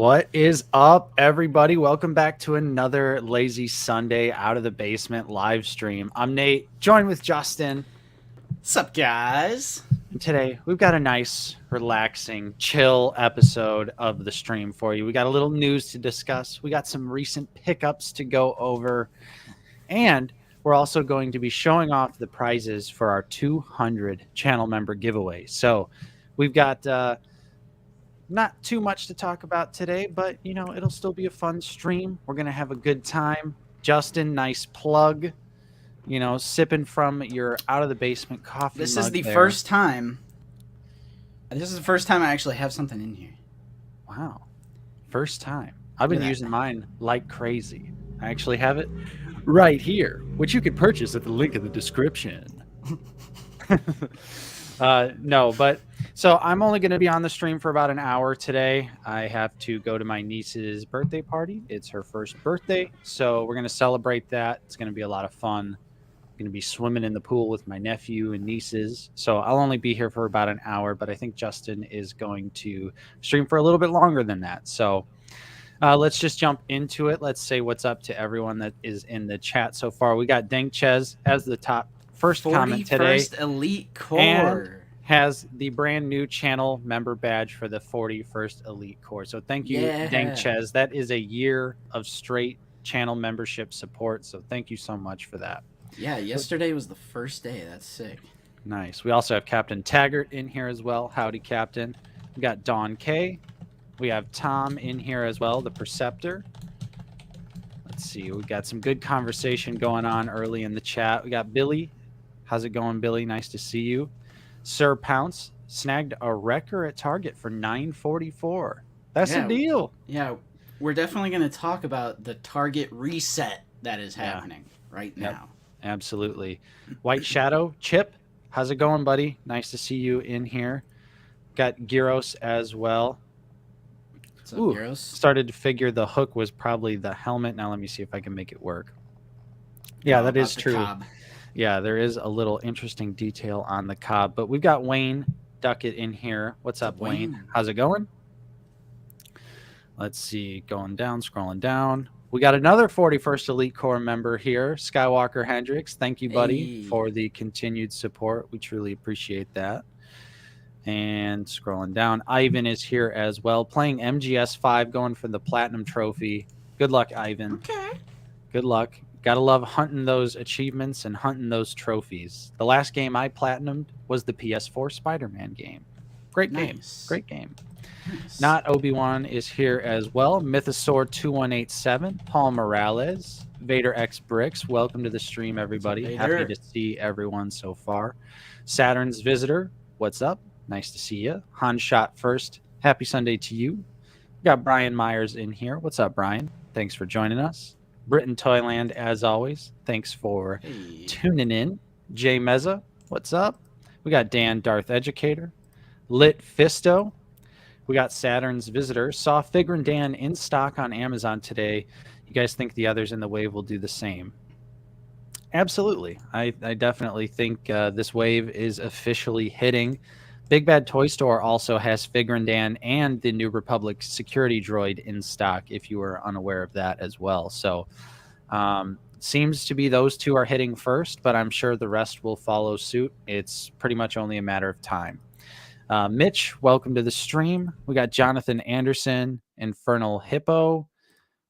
What is up, everybody? Welcome back to another Lazy Sunday Out of the Basement live stream. I'm Nate, joined with Justin. What's up, guys? And today, we've got a nice, relaxing, chill episode of the stream for you. We got a little news to discuss. We got some recent pickups to go over. And we're also going to be showing off the prizes for our 200 channel member giveaway. So we've got... not too much to talk about today, but you know, it'll still be a fun stream. We're gonna have a good time. Justin, nice plug. You know, sipping from your out of the basement coffee. This mug is the there. first time. This is the first time I actually have something in here. Wow, first time. I've been using mine like crazy. I actually have it right here, which you can purchase at the link in the description. No, but so I'm only going to be on the stream for about an hour today. I have to go to my niece's birthday party. It's her first birthday, so we're going to celebrate that. It's going to be a lot of fun. I'm going to be swimming in the pool with my nephew and nieces. So I'll only be here for about an hour, but I think Justin is going to stream for a little bit longer than that. So let's just jump into it. Let's say what's up to everyone that is in the chat so far. We got Dankchez as the first comment today. 41st Elite Core. And has the brand new channel member badge for the 41st Elite Core. So thank you, Dankchez. That is a year of straight channel membership support. So thank you so much for that. Yeah, yesterday was the first day. That's sick. Nice. We also have Captain Taggart in here as well. Howdy, Captain. We got Don K. We have Tom in here as well, the Perceptor. Let's see. We got some good conversation going on early in the chat. We got Billy. How's it going, Billy? Nice to see you. Sir Pounce snagged a wrecker at Target for $9.44. That's a deal. Yeah, we're definitely going to talk about the Target reset that is happening right now. Absolutely. White Shadow, Chip, how's it going, buddy? Nice to see you in here. Got Gyros as well. What's up, Gyros? Started to figure the hook was probably the helmet. Now let me see if I can make it work. Yeah, that is true. Yeah, there is a little interesting detail on the cob, but we've got Wayne Duckett in here. What's up, Wayne? How's it going? Let's see, going down, scrolling down. We got another 41st Elite Core member here, Skywalker Hendricks. Thank you, buddy, for the continued support. We truly appreciate that. And scrolling down, Ivan is here as well, playing MGS 5, going for the Platinum Trophy. Good luck, Ivan. Okay. Good luck. Gotta love hunting those achievements and hunting those trophies. The last game I platinumed was the PS4 Spider-Man game. Great game. Great game. Nice. Not Obi-Wan is here as well. Mythosaur 2187, Paul Morales, Vader X Bricks. Welcome to the stream, everybody. Happy to see everyone so far. Saturn's Visitor, what's up? Nice to see you. Han Shot First, happy Sunday to you. We got Brian Myers in here. What's up, Brian? Thanks for joining us. Britain Toyland, as always. Thanks for tuning in. Jay Meza, what's up? We got Dan Darth Educator. Lit Fisto. We got Saturn's Visitor. Saw Figrin Dan in stock on Amazon today. You guys think the others in the wave will do the same? Absolutely. I definitely think this wave is officially hitting. Big Bad Toy Store also has Figrin Dan and the New Republic security droid in stock, if you were unaware of that as well. So seems to be those two are hitting first, but I'm sure the rest will follow suit. It's pretty much only a matter of time. Mitch, welcome to the stream. We got Jonathan Anderson, Infernal Hippo.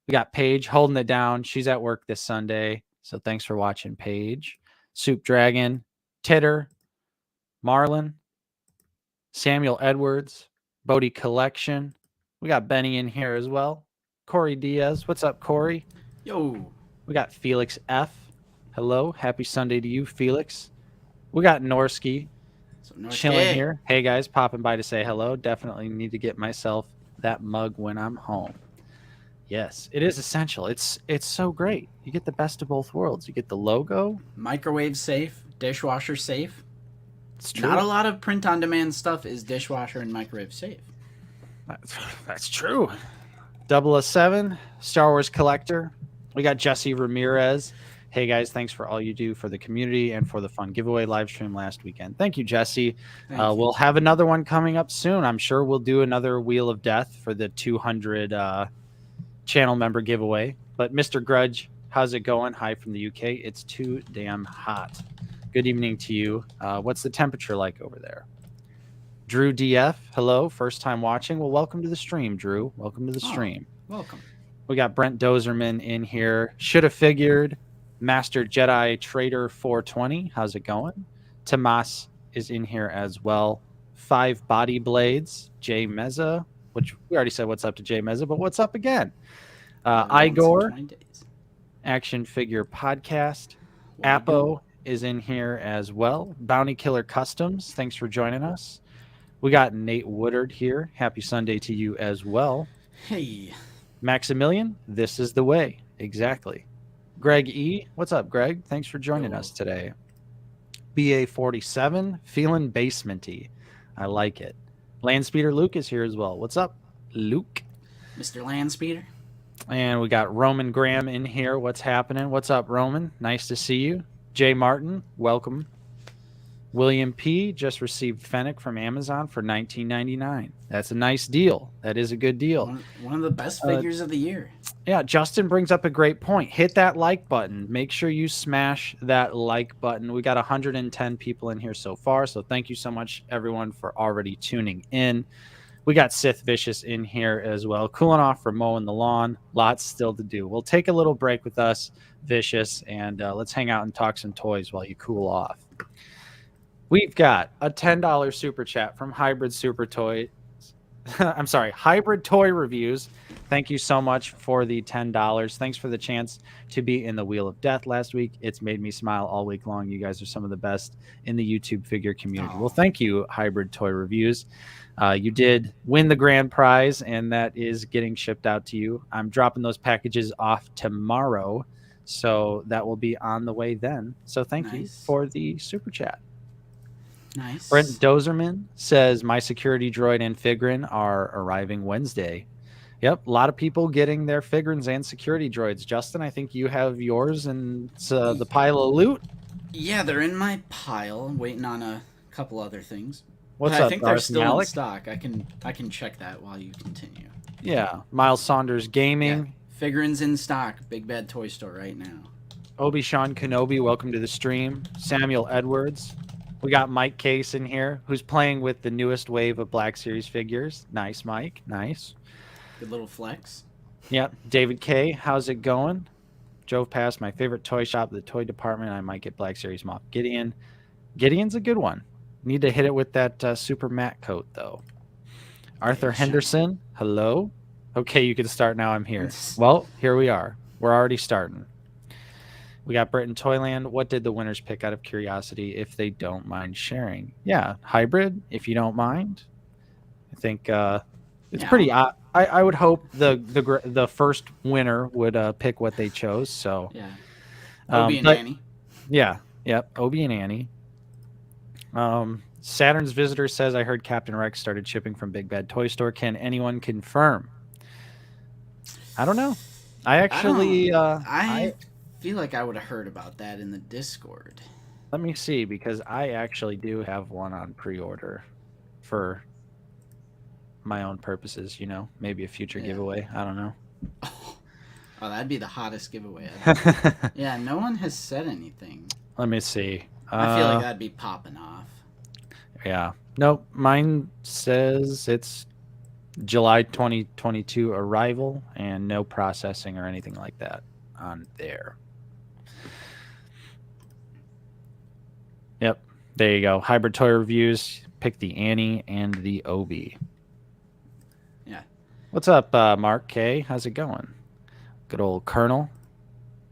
We got Paige holding it down. She's at work this Sunday, so thanks for watching, Paige. Soup Dragon, Titter, Marlin, Samuel Edwards, Bodie Collection. We got Benny in here as well. Corey Diaz. What's up, Corey? Yo. We got Felix F. Hello. Happy Sunday to you, Felix. We got Norsky chilling here. Hey, guys, popping by to say hello. Definitely need to get myself that mug when I'm home. Yes, it is essential. It's so great. You get the best of both worlds. You get the logo. Microwave safe, dishwasher safe. It's true. Not a lot of print-on-demand stuff is dishwasher and microwave safe. That's true. 007, Star Wars Collector. We got Jesse Ramirez. Hey guys, thanks for all you do for the community and for the fun giveaway live stream last weekend. Thank you, Jesse. We'll have another one coming up soon. I'm sure we'll do another Wheel of Death for the 200 channel member giveaway. But Mr. Grudge, how's it going? Hi from the UK. It's too damn hot. Good evening to you. What's the temperature like over there? Drew DF, hello. First time watching. Well, welcome to the stream, Drew. Welcome to the stream. Welcome. We got Brent Dozerman in here. Should have figured. Master Jedi Trader 420. How's it going? Tomas is in here as well. 5 Body Blades. Jay Meza, which we already said what's up to Jay Meza, but what's up again? Igor. Action Figure Podcast. Apo is in here as well. Bounty Killer Customs. Thanks for joining us. We got Nate Woodard here. Happy Sunday to you as well. Hey. Maximilian, this is the way. Exactly. Greg E. What's up, Greg? Thanks for joining us today. BA47, feeling basementy. I like it. Landspeeder Luke is here as well. What's up, Luke? Mr. Landspeeder. And we got Roman Graham in here. What's happening? What's up, Roman? Nice to see you. Jay Martin, welcome. William P. just received Fennec from Amazon for $19.99. That's a nice deal. That is a good deal. One of the best figures of the year. Yeah, Justin brings up a great point. Hit that like button. Make sure you smash that like button. We got 110 people in here so far, so thank you so much, everyone, for already tuning in. We got Sith Vicious in here as well, cooling off from mowing the lawn. Lots still to do. We'll take a little break with us, Vicious, and let's hang out and talk some toys while you cool off. We've got a $10 super chat from Hybrid Super Toy. I'm sorry, Hybrid Toy Reviews. Thank you so much for the $10. Thanks for the chance to be in the Wheel of Death last week. It's made me smile all week long. You guys are some of the best in the YouTube figure community. Well, thank you, Hybrid Toy Reviews. You did win the grand prize, and that is getting shipped out to you. I'm dropping those packages off tomorrow, so that will be on the way then. So thank you for the super chat. Nice. Brent Dozerman says, my security droid and figurine are arriving Wednesday. Yep, a lot of people getting their figurines and security droids. Justin, I think you have yours and the pile of loot. Yeah, they're in my pile, waiting on a couple other things. What's but up, I think Darth they're still Malik? in stock. I can check that while you continue. Yeah, Miles Saunders Gaming. Yeah, figurines in stock. Big Bad Toy Store right now. Obi-Sean Kenobi, welcome to the stream. Samuel Edwards. We got Mike Case in here, who's playing with the newest wave of Black Series figures. Nice, Mike. Nice. Good little flex. Yep. David K, how's it going? Drove past my favorite toy shop, the toy department. I might get Black Series Moff Gideon. Gideon's a good one. Need to hit it with that super matte coat, though. Arthur Henderson, hello. Okay, you can start now. I'm here. Well, here we are. We're already starting. We got Britain Toyland. What did the winners pick out of curiosity, if they don't mind sharing? Yeah, hybrid, if you don't mind. I think it's pretty. I would hope the first winner would pick what they chose. So yeah, Obi and Annie. Yeah, yep, Obi and Annie. Saturn's Visitor says, I heard Captain Rex started shipping from Big Bad Toy Store. Can anyone confirm? I don't know. I actually I feel like I would have heard about that in the Discord. Let me see, because I actually do have one on pre-order for my own purposes, you know, maybe a future giveaway. I don't know. Oh, that'd be the hottest giveaway ever. Yeah, no one has said anything. Let me see. I feel like that'd be popping off. Yeah. Nope. Mine says it's July 2022 arrival and no processing or anything like that on there. Yep. There you go. Hybrid Toy Reviews. Pick the Annie and the Obi. Yeah. What's up, Mark K? How's it going? Good old Colonel.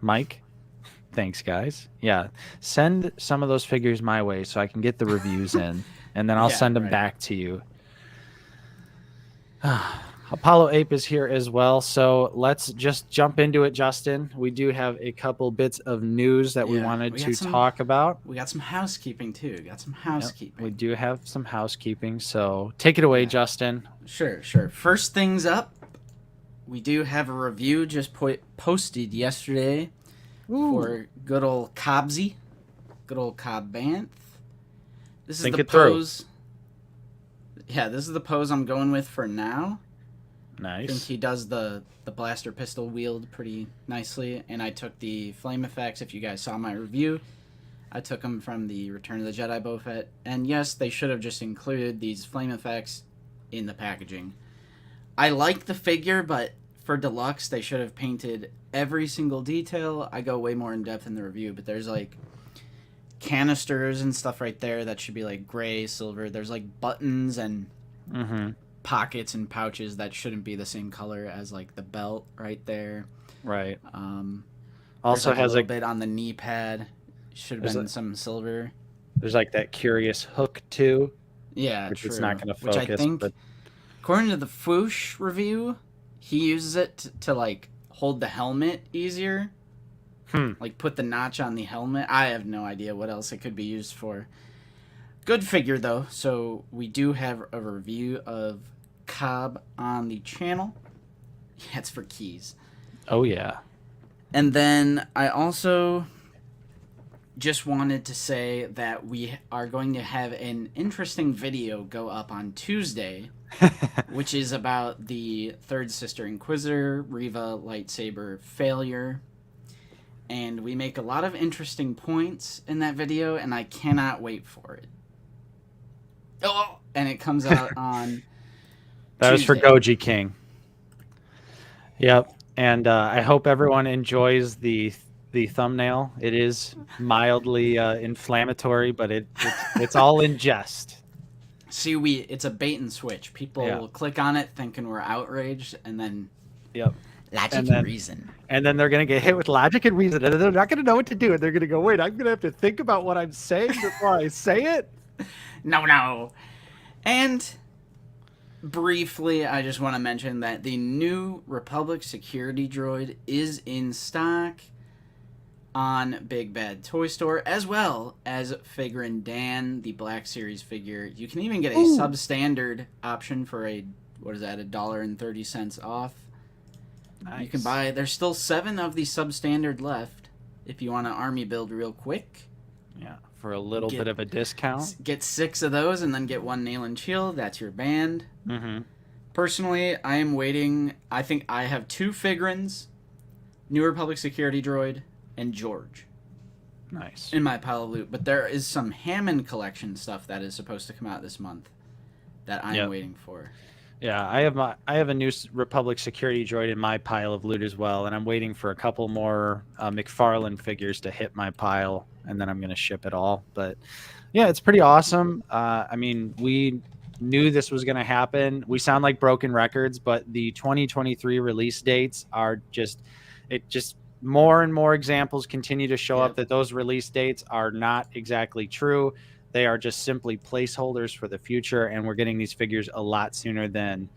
Mike. Thanks, guys. Yeah. Send some of those figures my way so I can get the reviews in, and then I'll send them back to you. Apollo Ape is here as well, so let's just jump into it, Justin. We do have a couple bits of news that we wanted to talk about. We got some housekeeping, too. Housekeeping. Yep, we do have some housekeeping, so take it away, Justin. Sure. First things up, we do have a review just posted yesterday for good old Cobbsy. Good old Cobb Banth. This is Think the it through. pose. Yeah, this is the pose I'm going with for now. I think Nice. he does the blaster pistol wield pretty nicely. And I took the flame effects, if you guys saw my review. I took them from the Return of the Jedi Boba Fett. And yes, they should have just included these flame effects in the packaging. I like the figure, but for deluxe, they should have painted every single detail. I go way more in depth in the review, but there's like canisters and stuff right there that should be like gray, silver. There's like buttons and pockets and pouches that shouldn't be the same color as like the belt right there. Right. Also has a little bit on the knee pad. Should have been some silver. There's like that curious hook too. Yeah, which true. it's not going to focus. Which I think, but according to the Foosh review, he uses it to like hold the helmet easier. Like put the notch on the helmet. I have no idea what else it could be used for. Good figure though. So we do have a review of Cobb on the channel. Yeah, it's for keys. Oh yeah. And then I also just wanted to say that we are going to have an interesting video go up on Tuesday, which is about the Third Sister Inquisitor Reva lightsaber failure. And we make a lot of interesting points in that video, and I cannot wait for it. Oh, and it comes out on That was for Tuesday. Goji King. Yep. And I hope everyone enjoys the thumbnail. It is mildly inflammatory, but it's all in jest. See, it's a bait and switch. People will click on it thinking we're outraged, and then logic and reason. And then they're going to get hit with logic and reason, and they're not going to know what to do. And they're going to go, wait, I'm going to have to think about what I'm saying before I say it? No. And briefly, I just want to mention that the new Republic security droid is in stock on Big Bad Toy Store, as well as Figurin' Dan, the Black Series figure. You can even get a substandard option for $1.30 off. Nice. You can buy. There's still 7 of the substandard left. If you want an army build real quick, for a little bit of a discount, get 6 of those and then get 1 nail and shield. That's your band. Personally, I am waiting. I think I have 2 Figurins, New Republic security droid, and George. Nice. In my pile of loot, but there is some Hammond collection stuff that is supposed to come out this month that I'm waiting for. Yeah, I have a new Republic security droid in my pile of loot as well, and I'm waiting for a couple more McFarlane figures to hit my pile, and then I'm going to ship it all. But yeah, it's pretty awesome. I mean, we knew this was going to happen. We sound like broken records, but the 2023 release dates are just more and more examples continue to show up that those release dates are not exactly true. They are just simply placeholders for the future, and we're getting these figures a lot sooner than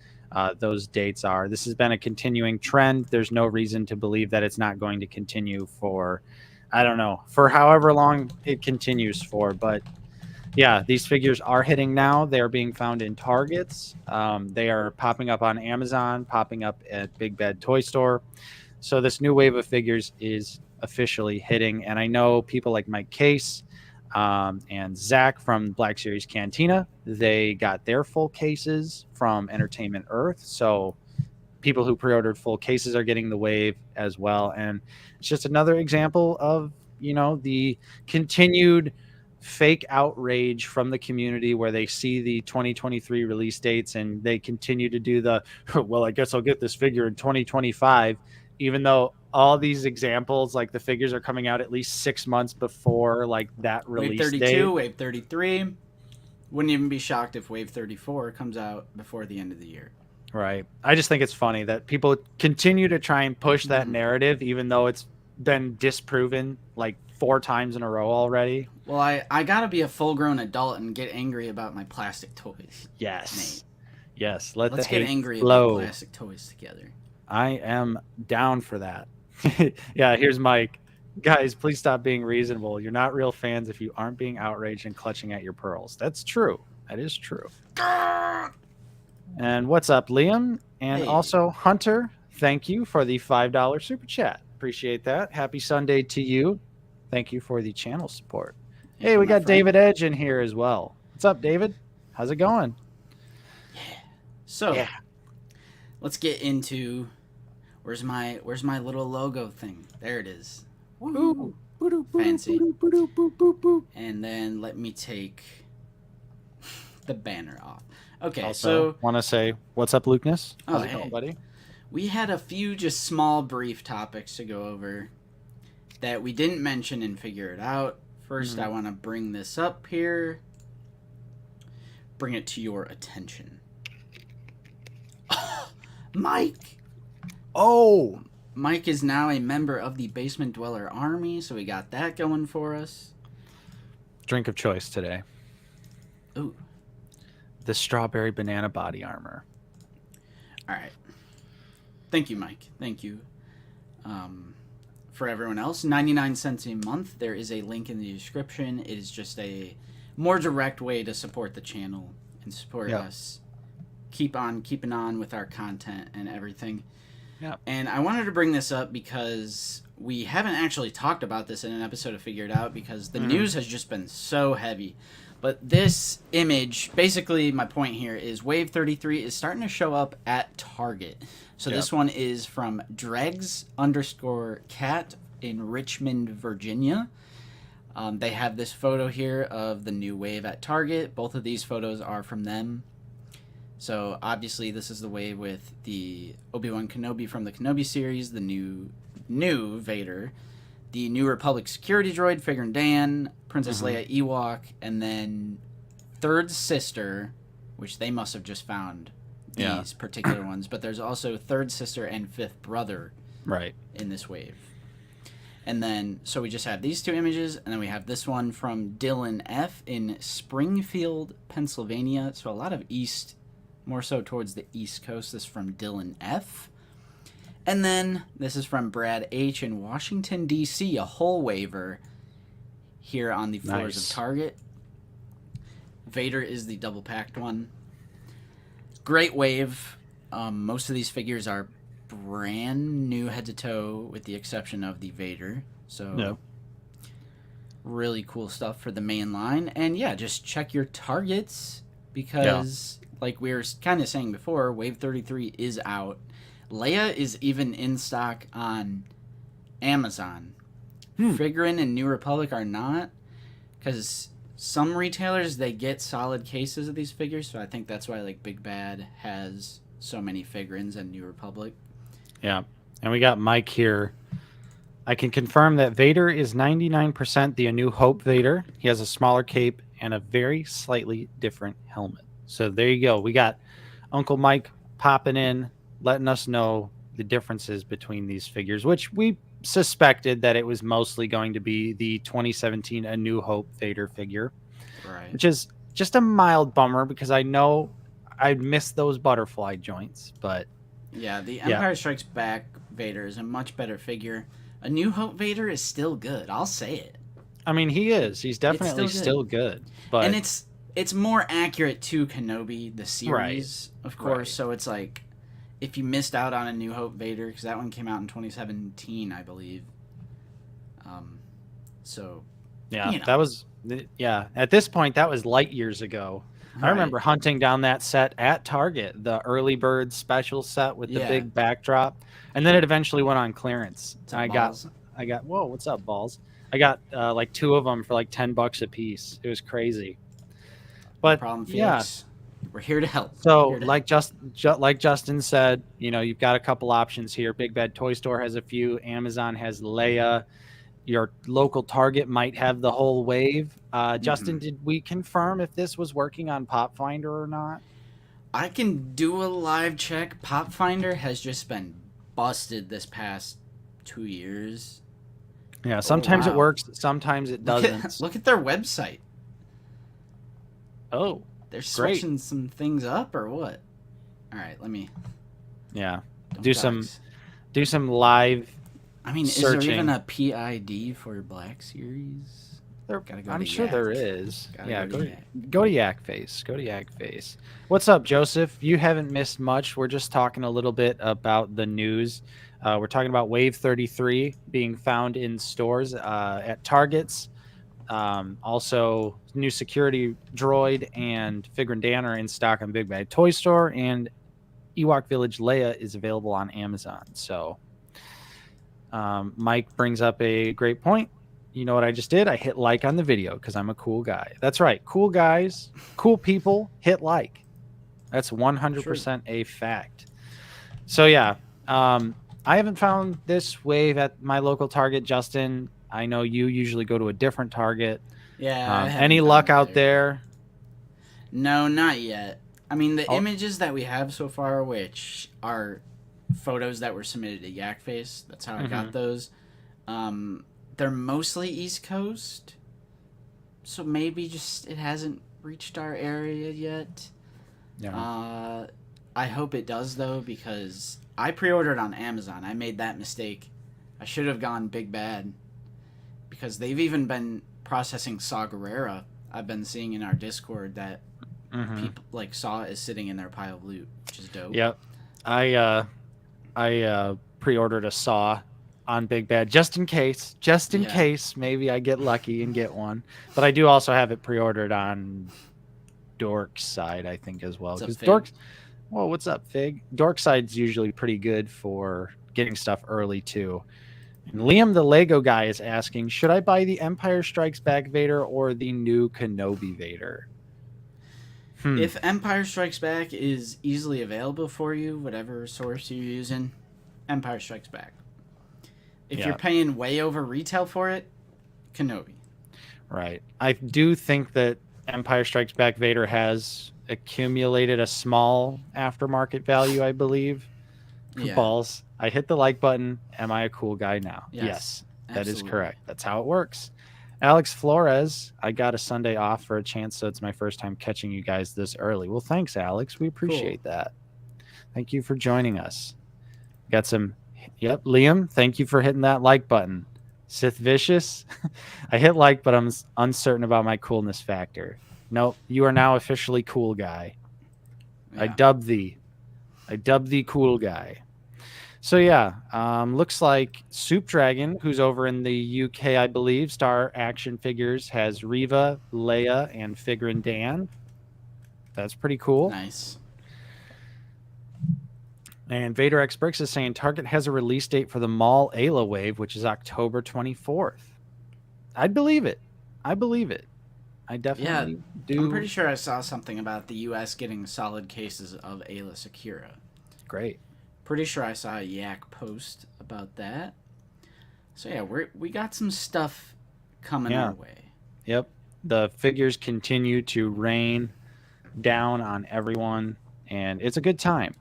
those dates are. This has been a continuing trend. There's no reason to believe that it's not going to continue for, I don't know, for however long it continues for. But yeah, these figures are hitting now. They are being found in Targets. They are popping up on Amazon, popping up at Big Bad Toy Store. So this new wave of figures is officially hitting. And I know people like Mike Case and Zach from Black Series Cantina, they got their full cases from Entertainment Earth. So people who pre-ordered full cases are getting the wave as well. And it's just another example of, the continued fake outrage from the community where they see the 2023 release dates and they continue to do well, I guess I'll get this figure in 2025, even though all these examples, like the figures are coming out at least 6 months before like that release Wave 32, date. Wave 33. Wouldn't even be shocked if Wave 34 comes out before the end of the year. Right. I just think it's funny that people continue to try and push that narrative, even though it's been disproven like 4 times in a row already. Well, I gotta be a full-grown adult and get angry about my plastic toys. Yes. Nate. Yes. Let's get angry about plastic toys together. I am down for that. Yeah, here's Mike. Guys, please stop being reasonable. You're not real fans if you aren't being outraged and clutching at your pearls. That's true. That is true. And what's up, Liam? And also, Hunter, thank you for the $5 super chat. Appreciate that. Happy Sunday to you. Thank you for the channel support. Yeah, Hey, we my got friend. David Edge in here as well. What's up, David? How's it going? So, Yeah. let's get into where's my little logo thing? There it is. Ooh. Fancy. Boop, boop, boop, boop, boop. And then let me take the banner off. Okay, Also, so want to say what's up, Lukeness? How's Oh, it going, hey. buddy? we had a few just small, brief topics to go over that we didn't mention and figure it out. First, I want to bring this up here. Bring it to your attention. Mike! Oh, Mike is now a member of the Basement Dweller Army, so we got that going for us. drink of choice today. Ooh. The strawberry banana body armor. All right. Thank you, Mike. Thank you. For everyone else, 99 cents a month. There is a link in the description. It is just a more direct way to support the channel and support us. Keep on keeping on with our content and everything. Yeah. And I wanted to bring this up because we haven't actually talked about this in an episode of Figure It Out because the news has just been so heavy. But this image, basically my point here is Wave 33 is starting to show up at Target. So this one is from Dregs_cat in Richmond, Virginia. They have this photo here of the new wave at Target. Both of these photos are from them. So obviously this is the wave with the Obi-Wan Kenobi from the Kenobi series, the new Vader, the New Republic security droid, Figure and Dan, Princess Leia Ewok, and then third sister, which they must have just found these particular ones, but there's also third sister and fifth brother in this wave. And then, so we just have these two images, and then we have this one from Dylan F. in Springfield, Pennsylvania. So a lot of east, more so towards the East Coast. This is from Dylan F. And then this is from Brad H. in Washington, D.C., a whole waiver here on the floors of Target. Vader is the double-packed one. Great wave. Most of these figures are brand new head to toe with the exception of the Vader. So really cool stuff for the main line. And yeah, just check your targets because like we were kind of saying before, Wave 33 is out. Leia is even in stock on Amazon. Figurin and New Republic are not because some retailers, they get solid cases of these figures, so I think that's why like Big Bad has so many figurines and New Republic. Yeah, and we got Mike here. I can confirm that Vader is 99% the A New Hope Vader. He has a smaller cape and a very slightly different helmet. So there you go. We got Uncle Mike popping in, letting us know the differences between these figures, which we suspected that it was mostly going to be the 2017 A New Hope Vader figure, which is just a mild bummer because I know I missed those butterfly joints, but yeah, the Empire Strikes Back Vader is a much better figure. A New Hope Vader is still good. I'll say it. I mean, he is. He's definitely still good. But and it's more accurate to Kenobi, the series, of course. So it's like if you missed out on A New Hope Vader, because that one came out in 2017, I believe. So yeah, that was at this point that was light years ago. I remember hunting down that set at Target, the early bird special set with the big backdrop, and then it eventually went on clearance. I got whoa, what's up, balls? I got like two of them for like $10 a piece. It was crazy. But Felix. We're here to help. So like Justin said, you know, you've got a couple options here. Big Bad Toy Store has a few. Amazon has Leia. Your local Target might have the whole wave. Justin, did we confirm if this was working on Pop Finder or not? I can do a live check. Pop Finder has just been busted this past 2 years. Yeah, sometimes it works, sometimes it doesn't. Look at their website. Oh, they're switching some things up or what? All right, let me. Yeah, do some live. I mean, searching. Is there even a PID for Black Series? I'm sure there is. Yeah, go to Yak Face. Go to Yak Face. What's up, Joseph? You haven't missed much. We're just talking a little bit about the news. We're talking about Wave 33 being found in stores at Targets. Also, new security droid and Figure and Dan are in stock on Big Bad Toy Store, and Ewok Village Leia is available on Amazon. So Mike brings up a great point. You know what I just did? I hit like on the video because I'm a cool guy. That's right. Cool guys, cool people hit like. That's 100% a fact. So yeah, I haven't found this wave at my local Target, Justin. I know you usually go to a different Target. Yeah. Any luck out there? No, not yet. I mean, the images that we have so far, which are photos that were submitted to Yak Face, that's how I got those. They're mostly East Coast, so maybe just it hasn't reached our area yet. Yeah. I hope it does, though, because I pre-ordered on Amazon. I made that mistake. I should have gone Big Bad, because they've even been processing Saw Gerrera. I've been seeing in our Discord that people like Saw is sitting in their pile of loot, which is dope. Yep. I pre-ordered a Saw on Big Bad just in case maybe I get lucky and get one. But I do also have it pre-ordered on Dork's side, I think, as well. Because Dork's, well, what's up, Fig? Dork's side's usually pretty good for getting stuff early too. And Liam the Lego guy is asking, should I buy the Empire Strikes Back Vader or the new Kenobi Vader? If Empire Strikes Back is easily available for you, whatever source you're using, Empire Strikes Back. If you're paying way over retail for it, Kenobi. Right. I do think that Empire Strikes Back Vader has accumulated a small aftermarket value, I believe. Balls. I hit the like button. Am I a cool guy now? Yes, that is correct. That's how it works. Alex Flores, I got a Sunday off for a chance, so it's my first time catching you guys this early. Well, thanks, Alex. We appreciate that. Thank you for joining us. Got some... Yep, Liam, thank you for hitting that like button. Sith Vicious, I hit like, but I'm uncertain about my coolness factor. Nope, you are now officially cool guy. Yeah. I dub thee cool guy. So yeah, looks like Soup Dragon, who's over in the UK, I believe, Star Action Figures, has Reva, Leia, and Figure and Dan. That's pretty cool. Nice. And Vader X Bricks is saying Target has a release date for the Maul Ayla wave, which is October 24th. I'd believe it. I believe it. I definitely do. I'm pretty sure I saw something about the U.S. getting solid cases of Ayla Secura. Great. Pretty sure I saw a Yak post about that. So yeah, we got some stuff coming our way. Yep. The figures continue to rain down on everyone, and it's a good time.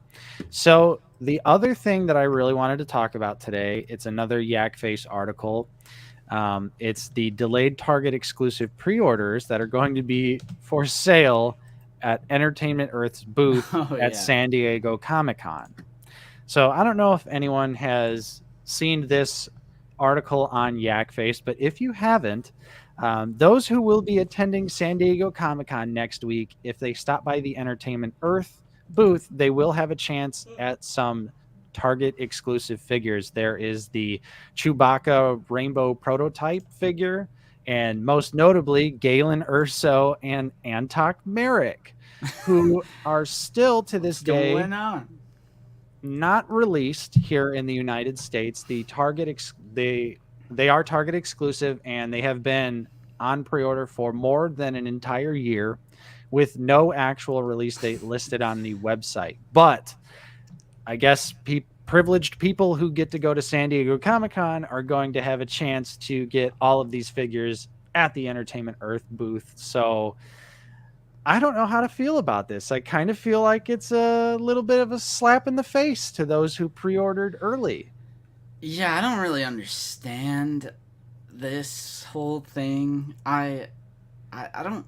So the other thing that I really wanted to talk about today, it's another Yak Face article. It's the delayed Target exclusive pre-orders that are going to be for sale at Entertainment Earth's booth at San Diego Comic-Con. So I don't know if anyone has seen this article on Yak Face, but if you haven't, those who will be attending San Diego Comic-Con next week, if they stop by the Entertainment Earth booth, they will have a chance at some Target exclusive figures. There is the Chewbacca rainbow prototype figure, and most notably Galen Erso and Antok Merrick, who are still to this day not released here in the United States. The Target they are Target exclusive, and they have been on pre-order for more than an entire year, with no actual release date listed on the website. But I guess privileged people who get to go to San Diego Comic-Con are going to have a chance to get all of these figures at the Entertainment Earth booth. So I don't know how to feel about this. I kind of feel like it's a little bit of a slap in the face to those who pre-ordered early. Yeah, I don't really understand this whole thing. I don't...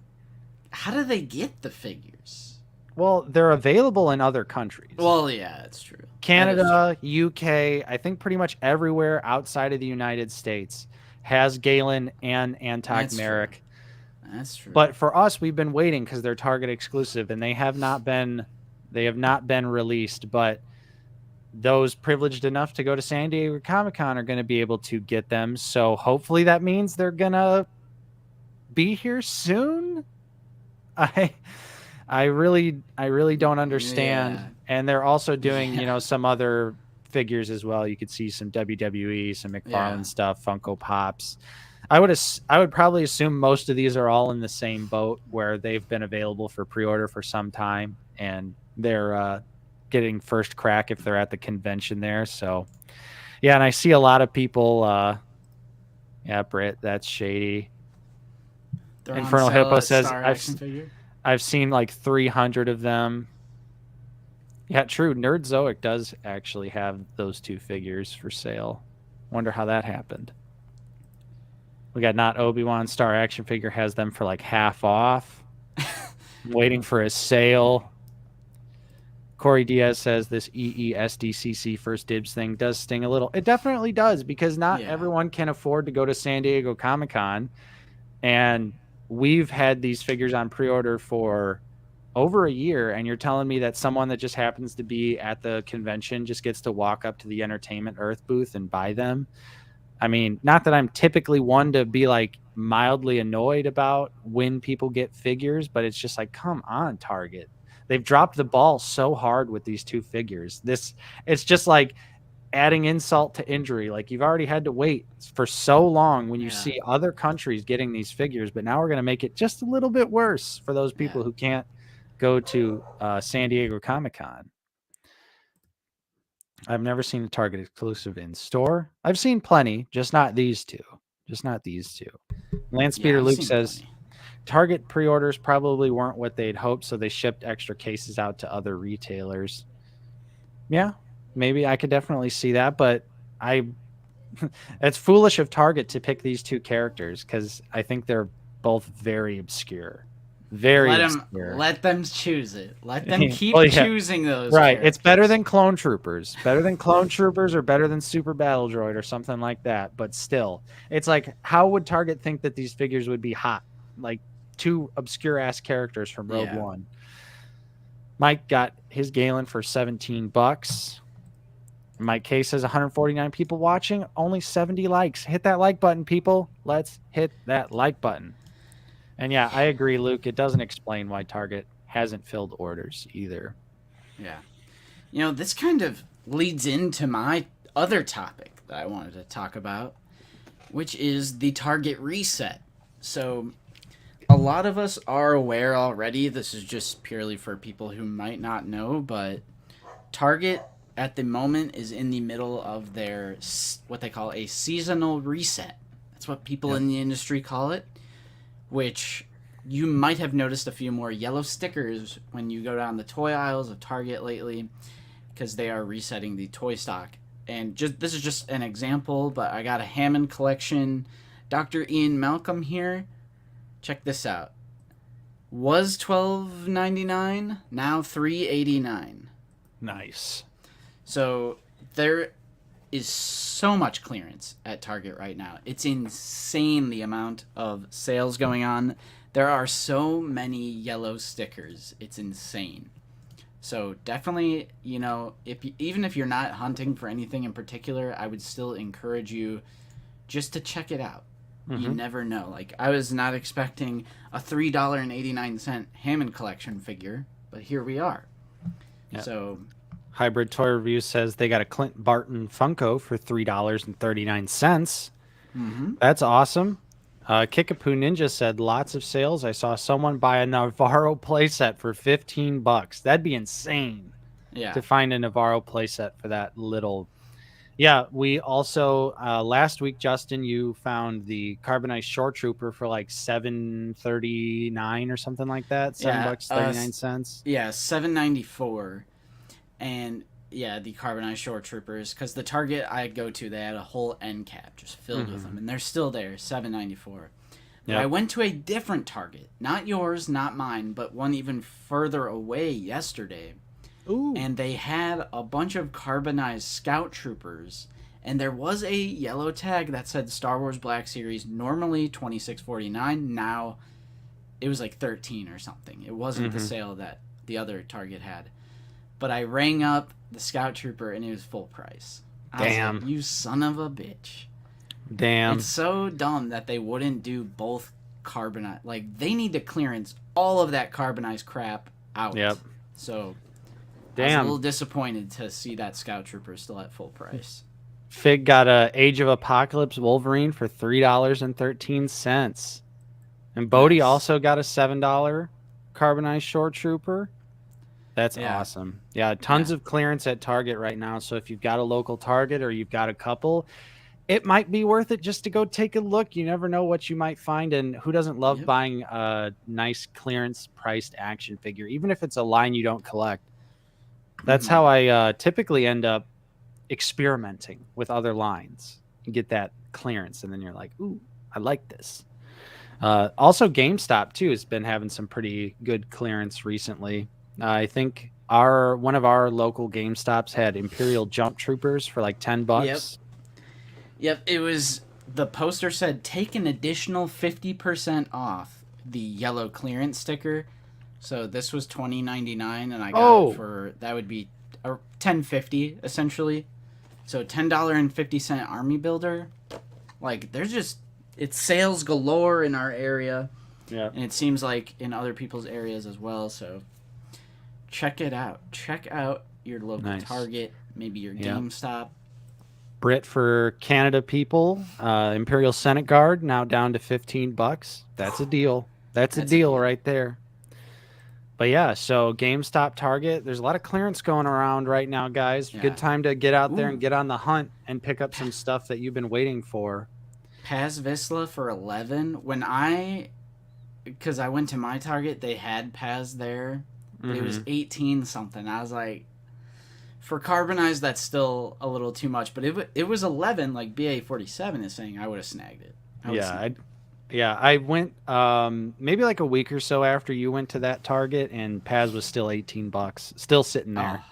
How do they get the figures? Well, they're available in other countries. Well, yeah, that's true. Canada, UK, I think pretty much everywhere outside of the United States has Galen and Antok Merrick. That's true. But for us, we've been waiting because they're Target exclusive, and they have not been released. But those privileged enough to go to San Diego Comic-Con are going to be able to get them. So hopefully that means they're going to be here soon. I really don't understand. Yeah. And they're also doing, Yeah. some other figures as well. You could see some WWE, some McFarlane stuff, Funko Pops. I would probably assume most of these are all in the same boat where they've been available for pre-order for some time, and they're getting first crack if they're at the convention there. So yeah, and I see a lot of people yeah, Britt, that's shady. They're Infernal on sale Hippo at says Star Action Figure. I've seen like 300 of them. Yeah, true. Nerdzoic does actually have those two figures for sale. Wonder how that happened. We got Not Obi-Wan Star Action Figure has them for like half off. Waiting for a sale. Corey Diaz says this SDCC first dibs thing does sting a little. It definitely does, because not everyone can afford to go to San Diego Comic-Con. And we've had these figures on pre-order for over a year, and you're telling me that someone that just happens to be at the convention just gets to walk up to the Entertainment Earth booth and buy them? I mean, not that I'm typically one to be like mildly annoyed about when people get figures, but it's just like, come on, Target. They've dropped the ball so hard with these two figures. It's just like adding insult to injury. Like, you've already had to wait for so long when you see other countries getting these figures, but now we're going to make it just a little bit worse for those people who can't go to San Diego Comic-Con. I've never seen a Target exclusive in store. I've seen plenty, just not these two. Lance Peter Luke says plenty. Target pre-orders probably weren't what they'd hoped, so they shipped extra cases out to other retailers. Yeah, maybe I could definitely see that, but it's foolish of Target to pick these two characters, because I think they're both very obscure. Let them choose it. Let them keep choosing those. Right. Characters. It's better than Clone Troopers. Better than Clone Troopers, or better than Super Battle Droid or something like that. But still, it's like, how would Target think that these figures would be hot? Like two obscure ass characters from Rogue One. Mike got his Galen for $17. Mike K says 149 people watching, only 70 likes. Hit that like button, people. Let's hit that like button. And yeah, I agree, Luke. It doesn't explain why Target hasn't filled orders either. Yeah. This kind of leads into my other topic that I wanted to talk about, which is the Target reset. So a lot of us are aware already. This is just purely for people who might not know, but Target at the moment is in the middle of their, what they call a seasonal reset. That's what people in the industry call it. Which you might have noticed a few more yellow stickers when you go down the toy aisles of Target lately, because they are resetting the toy stock. And this is just an example, but I got a Hammond collection. Dr. Ian Malcolm here. Check this out. Was $12.99, now $3.89. Nice. So there is so much clearance at Target right now. It's insane the amount of sales going on. There are so many yellow stickers. It's insane. So definitely, even if you're not hunting for anything in particular, I would still encourage you just to check it out. Mm-hmm. You never know. Like, I was not expecting a $3.89 Hammond collection figure, but here we are. Yep. So Hybrid Toy Review says they got a Clint Barton Funko for $3.39. Mm-hmm. That's awesome. Kickapoo Ninja said lots of sales. I saw someone buy a Navarro playset for $15. That'd be insane. Yeah. To find a Navarro playset for that little. Yeah, we also last week, Justin, you found the Carbonized Shore Trooper for like $7.39 or something like that. $7.39. Yeah, $7.94. And yeah, the Carbonized Shore Troopers, because the Target I go to, they had a whole end cap just filled with them, and they're still there, $7.94. But I went to a different Target, not yours, not mine, but one even further away yesterday. Ooh. And they had a bunch of Carbonized Scout Troopers, and there was a yellow tag that said Star Wars Black Series, normally $26.49. Now it was like $13 or something. It wasn't the sale that the other Target had. but I rang up the Scout Trooper and it was full price. I was like, you son of a bitch. Damn. It's so dumb that they wouldn't do both carbonized. Like, they need to clearance all of that carbonized crap out. Yep. So, damn. I was a little disappointed to see that Scout Trooper still at full price. Fig got a Age of Apocalypse Wolverine for $3.13. And Bodie also got a $7 carbonized Short Trooper. That's awesome. Yeah, tons of clearance at Target right now. So if you've got a local Target or you've got a couple, it might be worth it just to go take a look. You never know what you might find. And who doesn't love buying a nice clearance priced action figure, even if it's a line you don't collect? That's how I typically end up experimenting with other lines. You get that clearance, and then you're like, ooh, I like this. Also, GameStop, too, has been having some pretty good clearance recently. I think one of our local GameStops had Imperial Jump Troopers for like $10. Yep, it was, the poster said, take an additional 50% off the yellow clearance sticker. So this was $20.99, and I got it for, that would be $10.50, essentially. So $10.50 Army Builder. Like, there's just, it's sales galore in our area. Yeah. And it seems like in other people's areas as well, so check it out. Check out your local Target, maybe your GameStop. Brit for Canada people, Imperial Senate Guard now down to $15. That's a deal. That's a deal right there. But yeah, so GameStop, Target, there's a lot of clearance going around right now, guys. Good time to get out there and get on the hunt and pick up some stuff that you've been waiting for. Paz Vizsla for $11. Because I went to my Target, they had Paz there. It was 18 something. I was like, for carbonized, that's still a little too much. But it was 11, like BA47 is saying. I would have snagged it. I went maybe like a week or so after you went to that Target, and Paz was still $18, still sitting there.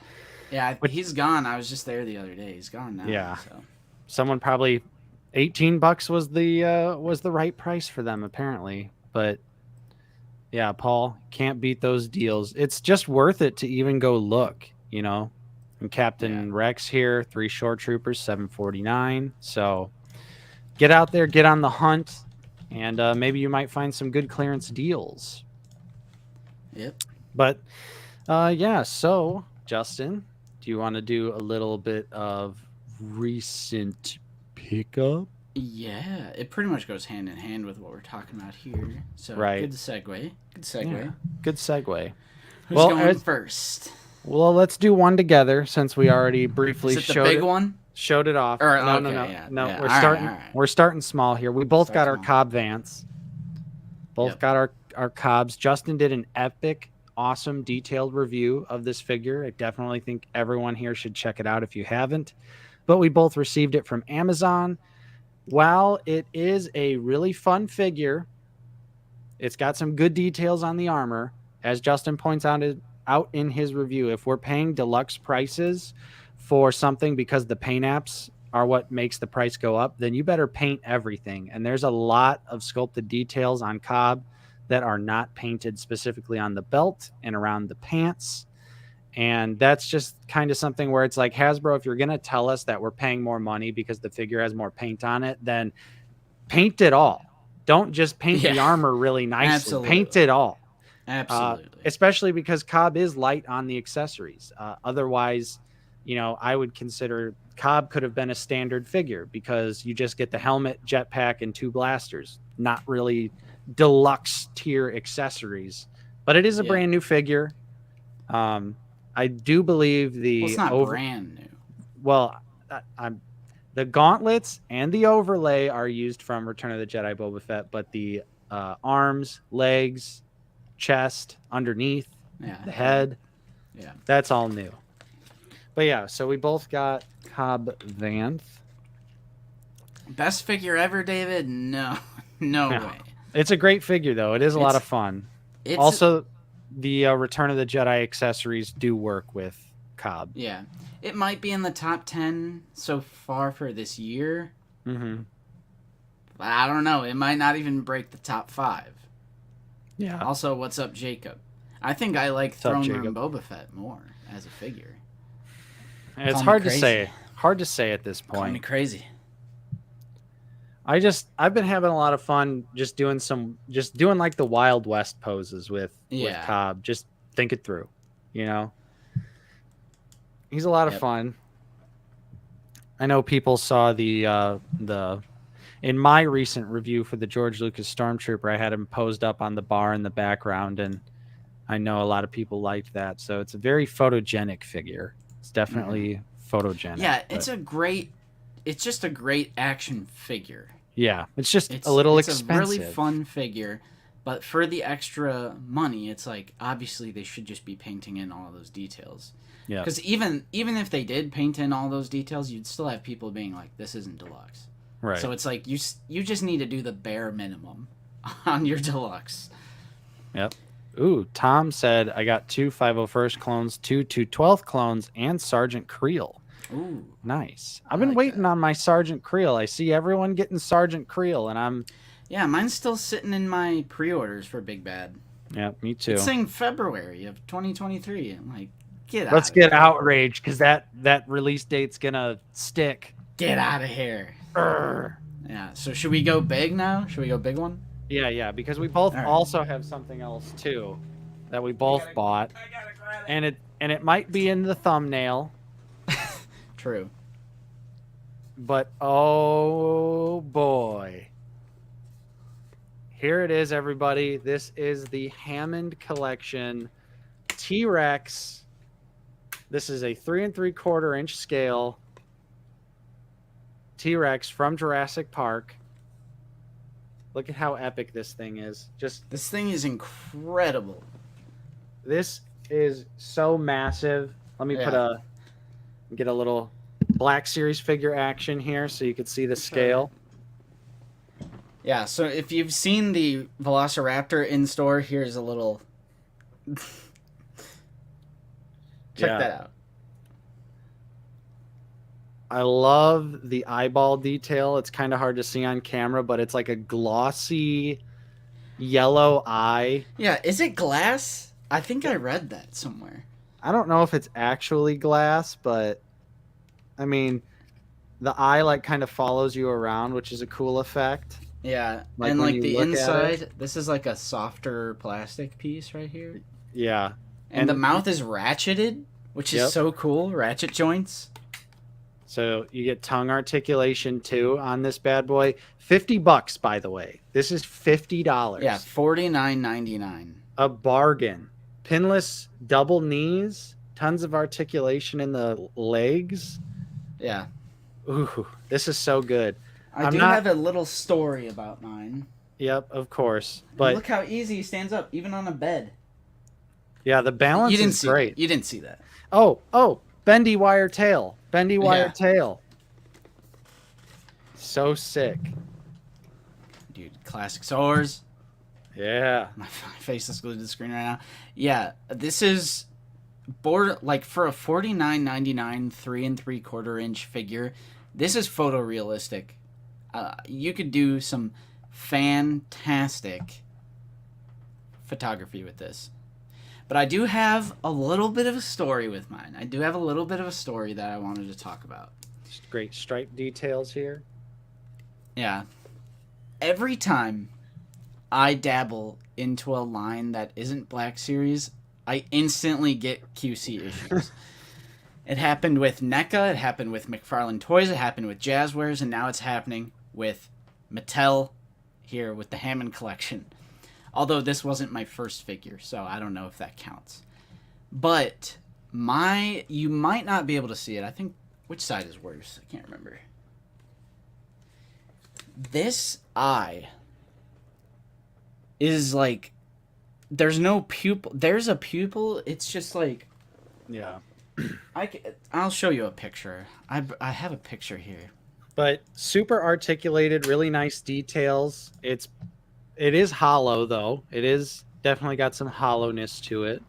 Yeah, but he's gone. I was just there the other day. He's gone now. Yeah, so. Someone probably $18 was the right price for them apparently. But yeah, Paul, can't beat those deals. It's just worth it to even go look, you know. And Captain Rex here, 3 Short Troopers, $7.49. So get out there, get on the hunt, and maybe you might find some good clearance deals. Yep. But so Justin, do you want to do a little bit of recent pickup? Yeah, it pretty much goes hand in hand with what we're talking about here. So good segue. Yeah, good segue. Who's going first? Well, let's do one together since we already briefly showed the big one. Showed it off. No. We're starting small here. We both got our Cobb Vance. Both got our Cobbs. Justin did an epic, awesome, detailed review of this figure. I definitely think everyone here should check it out if you haven't. But we both received it from Amazon. While it is a really fun figure, it's got some good details on the armor. As Justin points out in his review, if we're paying deluxe prices for something because the paint apps are what makes the price go up, then you better paint everything. And there's a lot of sculpted details on Cobb that are not painted specifically on the belt and around the pants. And that's just kind of something where it's like, Hasbro, if you're going to tell us that we're paying more money because the figure has more paint on it, then paint it all. Don't just paint the armor really nicely. Absolutely. Paint it all. Absolutely. Especially because Cobb is light on the accessories. Otherwise, you know, I would consider Cobb could have been a standard figure because you just get the helmet, jetpack, and 2 blasters. Not really deluxe tier accessories. But it is a brand new figure. I do believe it's not brand new. Well, the gauntlets and the overlay are used from Return of the Jedi Boba Fett, but the arms, legs, chest, underneath, the head, that's all new. But yeah, so we both got Cobb Vanth. Best figure ever, David? No way. It's a great figure, though. It is a lot of fun. Also, the Return of the Jedi accessories do work with Cobb. Yeah. It might be in the top 10 so far for this year. Mm-hmm. But I don't know. It might not even break the top 5. Yeah. Also, what's up, Jacob? I think I like Throne Room Boba Fett more, as a figure. It's Call me hard to crazy. say. Hard to say at this Call me point. crazy. I've been having a lot of fun just doing like the Wild West poses with Cobb. Just think it through, you know. He's a lot of fun. I know people saw the in my recent review for the George Lucas Stormtrooper, I had him posed up on the bar in the background, and I know a lot of people liked that. So it's a very photogenic figure. It's definitely photogenic. Yeah, it's just a great action figure. Yeah, it's just a little expensive. It's a really fun figure, but for the extra money, it's like obviously they should just be painting in all those details. Yeah. Because even if they did paint in all those details, you'd still have people being like, "This isn't deluxe." Right. So it's like you just need to do the bare minimum on your deluxe. Yep. Ooh, Tom said I got 2 501st clones, 2 212th clones, and Sergeant Creel. Ooh, nice. I've been waiting on my Sergeant Creel. I see everyone getting Sergeant Creel, and I'm... Yeah, mine's still sitting in my pre-orders for Big Bad. Yeah, me too. It's saying February of 2023. I'm like, let's get outraged, because that release date's gonna stick. Get out of here. Yeah, so should we go big now? Should we go big one? Yeah, because we both also have something else, too, that we both bought. And it might be in the thumbnail. True. But oh boy. Here it is, everybody. This is the Hammond collection T-Rex. This is a 3 3/4 inch scale T-Rex from Jurassic Park. Look at how epic this thing is. This thing is incredible. This is so massive. Let me get a little Black Series figure action here so you can see the scale. Yeah, so if you've seen the Velociraptor in store, here's a little... Check that out. I love the eyeball detail. It's kind of hard to see on camera, but it's like a glossy yellow eye. Yeah, is it glass? I think I read that somewhere. I don't know if it's actually glass, but I mean, the eye like kind of follows you around, which is a cool effect. Yeah, like, and like the inside, this is like a softer plastic piece right here. Yeah. And the mouth is ratcheted, which is so cool. Ratchet joints. So you get tongue articulation too on this bad boy. $50, by the way. This is $50. Yeah, $49.99. A bargain. Pinless double knees, tons of articulation in the legs. Yeah. Ooh, this is so good. I do have a little story about mine. Yep, of course. But look how easy he stands up, even on a bed. Yeah, the balance is great. You didn't see that. Oh, bendy wire tail. Bendy wire tail. So sick. Dude, classic Soars. Yeah. My face is glued to the screen right now. Yeah, this is for a $49.99 3 3/4 inch figure. This is photorealistic. You could do some fantastic photography with this. But I do have a little bit of a story with mine. I do have a little bit of a story that I wanted to talk about. Just great stripe details here. Yeah. Every time I dabble into a line that isn't Black Series, I instantly get QC issues. It happened with NECA, it happened with McFarlane Toys, it happened with Jazzwares, and now it's happening with Mattel here with the Hammond collection. Although this wasn't my first figure, so I don't know if that counts. But you might not be able to see it. I think, which side is worse? I can't remember. This eye is like, there's no pupil. There's a pupil. It's just like, yeah. I'll show you a picture. I have a picture here. But super articulated, really nice details. It is hollow though. It is definitely got some hollowness to it.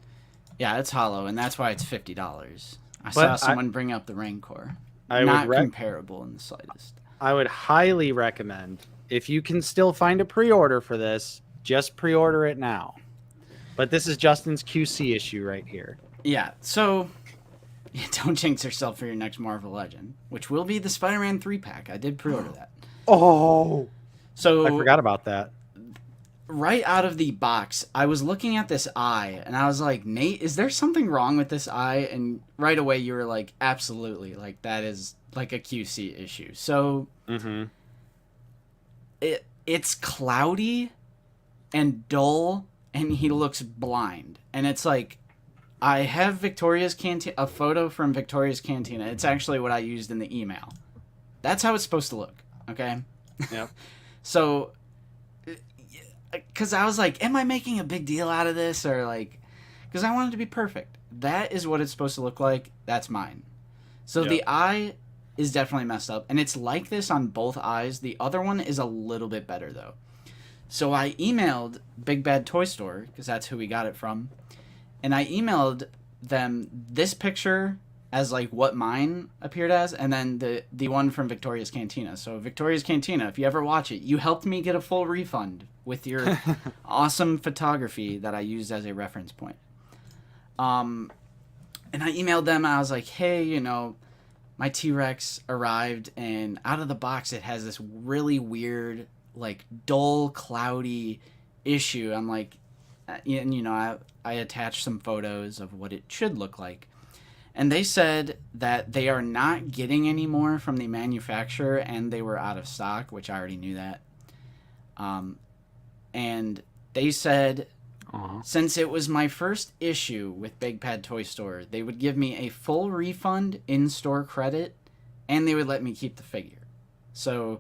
Yeah, it's hollow, and that's why it's $50. I saw someone bring up the Rancor. Not comparable in the slightest. I would highly recommend, if you can still find a pre-order for this, just pre-order it now. But this is Justin's QC issue right here. Yeah, so Yeah, don't jinx yourself for your next Marvel Legend, which will be the Spider-Man 3-pack. I did pre-order that. Oh, So I forgot about that. right out of the box, I was looking at this eye, and I was like, Nate, is there something wrong with this eye? And right away, you were like, absolutely. Like, that is like a QC issue. So it's cloudy and dull, and he looks blind. And it's like, I have Victoria's Cantina, a photo from Victoria's Cantina. It's actually what I used in the email. That's how it's supposed to look, okay? Yeah. So, because I was like, am I making a big deal out of this? Or like, because I want it to be perfect. That is what it's supposed to look like. That's mine. So the eye is definitely messed up. And it's like this on both eyes. The other one is a little bit better, though. So I emailed Big Bad Toy Store, because that's who we got it from. And I emailed them this picture as like what mine appeared as, and then the one from Victoria's Cantina. So Victoria's Cantina, if you ever watch it, you helped me get a full refund with your awesome photography that I used as a reference point. And I emailed them, and I was like, hey, you know, my T-Rex arrived, and out of the box it has this really weird, like, dull, cloudy issue. I'm like, and you know, I attached some photos of what it should look like. And they said that they are not getting any more from the manufacturer, and they were out of stock, which I already knew that. And they said, since it was my first issue with Big Bad Toy Store, they would give me a full refund, in-store credit, and they would let me keep the figure. So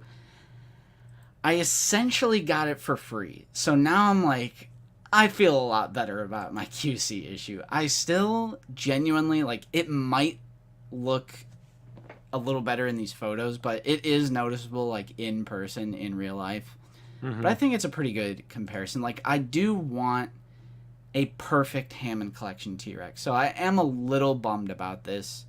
I essentially got it for free. So now I'm like, I feel a lot better about my QC issue. I still genuinely, like, it might look a little better in these photos, but it is noticeable, like, in person, in real life. But I think it's a pretty good comparison. Like, I do want a perfect Hammond Collection T-Rex, so I am a little bummed about this.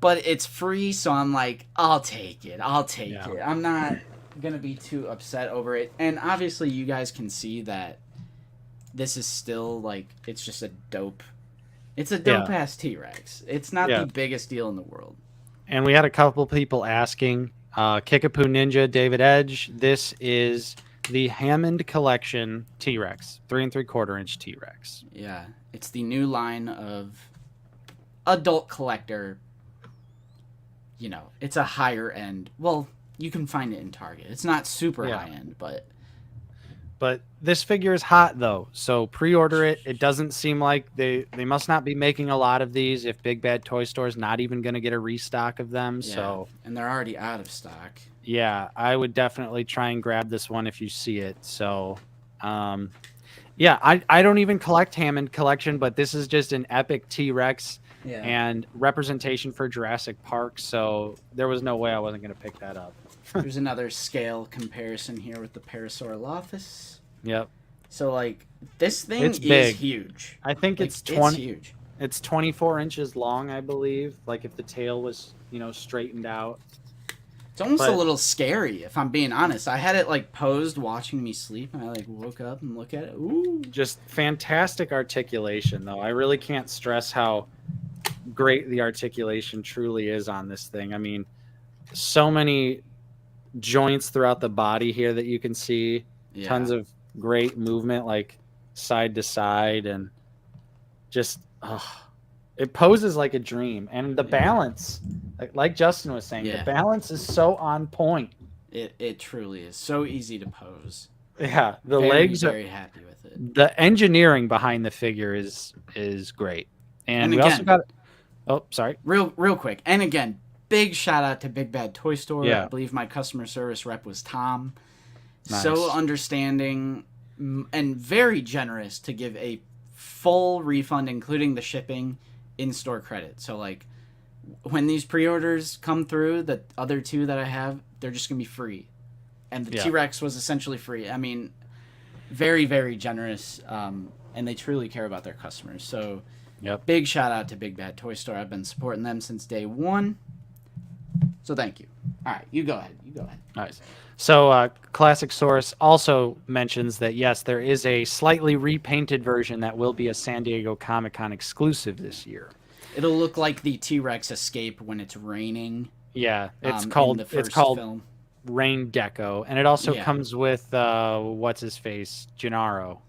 But it's free, so I'm like, I'll take it. I'll take it. I'm not going to be too upset over it. And obviously, you guys can see that this is still, like, it's just a dope... It's a dope-ass T-Rex. It's not the biggest deal in the world. And we had a couple people asking, Kickapoo Ninja, David Edge, this is the Hammond Collection T-Rex, 3 3/4 inch T-Rex. Yeah, it's the new line of adult collector. You know, it's a higher end. Well, you can find it in Target. It's not super high end, but this figure is hot though, so pre-order it. It doesn't seem like they must not be making a lot of these if Big Bad Toy Store is not even going to get a restock of them. Yeah, so and they're already out of stock. Yeah, I would definitely try and grab this one if you see it. So yeah, I don't even collect Hammond Collection, but this is just an epic T-Rex and representation for Jurassic Park, so there was no way I wasn't going to pick that up. There's another scale comparison here with the Parasaurolophus. Yep. So, like, this thing is huge. I think like, it's 20. It's huge. It's 24 inches long, I believe. Like, if the tail was, you know, straightened out. It's almost a little scary, if I'm being honest. I had it, like, posed watching me sleep, and I, like, woke up and looked at it. Ooh. Just fantastic articulation, though. I really can't stress how great the articulation truly is on this thing. I mean, so many joints throughout the body here that you can see. Tons of great movement, like side to side, and just it poses like a dream. And the balance, like Justin was saying, the balance is so on point. It truly is so easy to pose. Yeah, the legs are very happy with it. The engineering behind the figure is great. And we also got real quick, and again, big shout out to Big Bad Toy Store. Yeah. I believe my customer service rep was Tom. Nice. So understanding and very generous to give a full refund, including the shipping, in-store credit. So, like, when these pre-orders come through, the other two that I have, they're just going to be free. And the T-Rex was essentially free. I mean, very, very generous, and they truly care about their customers. So, big shout out to Big Bad Toy Store. I've been supporting them since day one. So thank you. All right, you go ahead. Nice. So Classic Source also mentions that, yes, there is a slightly repainted version that will be a San Diego Comic-Con exclusive this year. It'll look like the T-Rex escape when it's raining. Yeah, it's in called the first film. Rain Deco, and it also Yeah. comes with what's his face, Gennaro.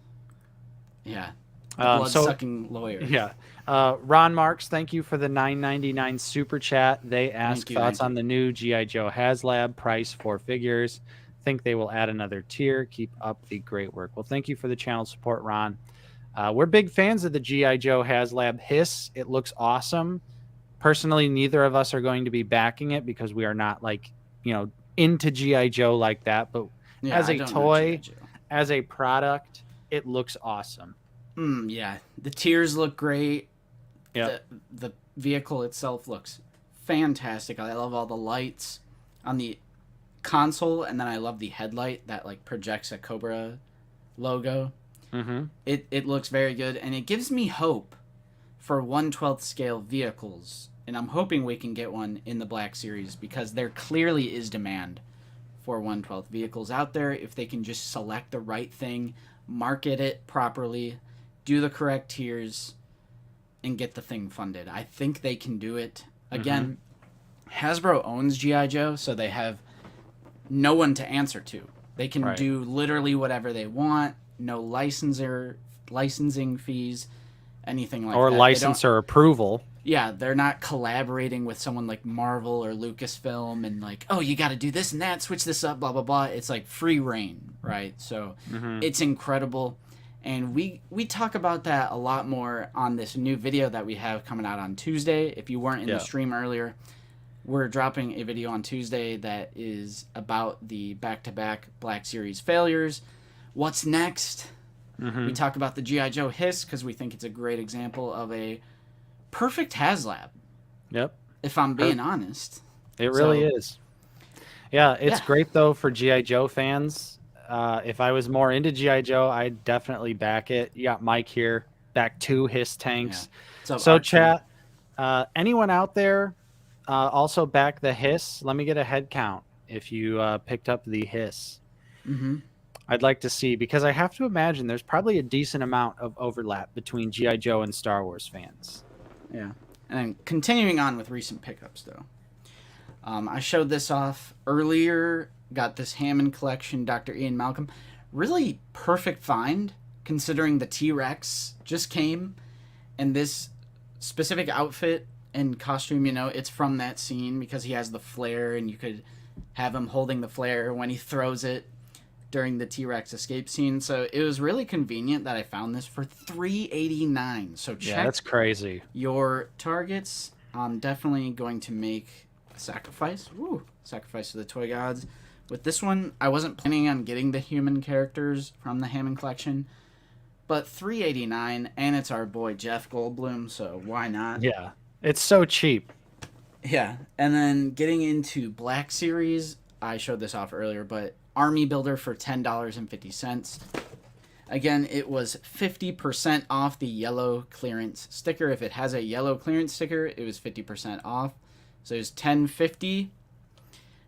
Yeah, the blood-sucking lawyer. Yeah. Ron Marks, thank you for the $9.99 super chat. They ask thoughts on the new G.I. Joe HasLab price for figures. Think they will add another tier. Keep up the great work. Well, thank you for the channel support, Ron. We're big fans of the G.I. Joe HasLab Hiss. It looks awesome. Personally, neither of us are going to be backing it because we are not like, into G.I. Joe like that. But as a toy, as a product, it looks awesome. Yeah, the tiers look great. Yeah, the vehicle itself looks fantastic. I love all the lights on the console, and then I love the headlight that like projects a Cobra logo. Mm-hmm. It looks very good, and it gives me hope for 1/12 scale vehicles, and I'm hoping we can get one in the Black Series because there clearly is demand for 1/12 vehicles out there if they can just select the right thing, market it properly, do the correct tiers, and get the thing funded. I think they can do it. Again, Hasbro owns G.I. Joe, so they have no one to answer to. They can do literally whatever they want. No licensing fees, anything like that. Or licensor approval. Yeah, they're not collaborating with someone like Marvel or Lucasfilm and like, oh, you got to do this and that, switch this up, blah, blah, blah. It's like free reign, right? So it's incredible. And we talk about that a lot more on this new video that we have coming out on Tuesday. If you weren't in the stream earlier, we're dropping a video on Tuesday that is about the back-to-back Black Series failures. What's next? We talk about the G.I. Joe Hiss because we think it's a great example of a perfect HasLab. Yep. If I'm being honest. It really is. Yeah, it's great, though, for G.I. Joe fans. If I was more into G.I. Joe, I'd definitely back it. You got Mike here, back 2 Hiss tanks. Yeah. So chat, anyone out there also back the Hiss? Let me get a head count if you picked up the Hiss. I'd like to see, because I have to imagine there's probably a decent amount of overlap between G.I. Joe and Star Wars fans. Yeah. And continuing on with recent pickups, though. I showed this off earlier. Got this Hammond collection, Dr. Ian Malcolm. Really perfect find, considering the T-Rex just came. And this specific outfit and costume, it's from that scene because he has the flare, and you could have him holding the flare when he throws it during the T-Rex escape scene. So it was really convenient that I found this for $3.89. So check that's crazy. Your targets. I'm definitely going to make a sacrifice. Sacrifice to the toy gods. With this one, I wasn't planning on getting the human characters from the Hammond collection, but $3.89, and it's our boy Jeff Goldblum, so why not? Yeah, it's so cheap. Yeah, and then getting into Black Series, I showed this off earlier, but Army Builder for $10.50. Again, it was 50% off the yellow clearance sticker. If it has a yellow clearance sticker, it was 50% off. So it was $10.50.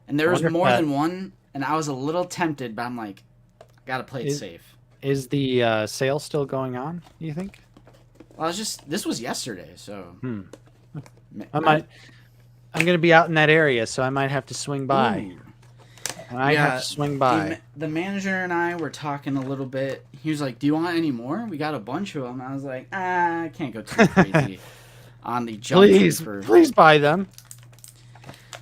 And there was more than one, and I was a little tempted, but I'm like, I gotta play it safe. Is the sale still going on, you think? Well, this was yesterday, so... I'm gonna be out in that area, so I might have to swing by. The manager and I were talking a little bit. He was like, do you want any more? We got a bunch of them. I was like, I can't go too crazy on the jump. Please buy them.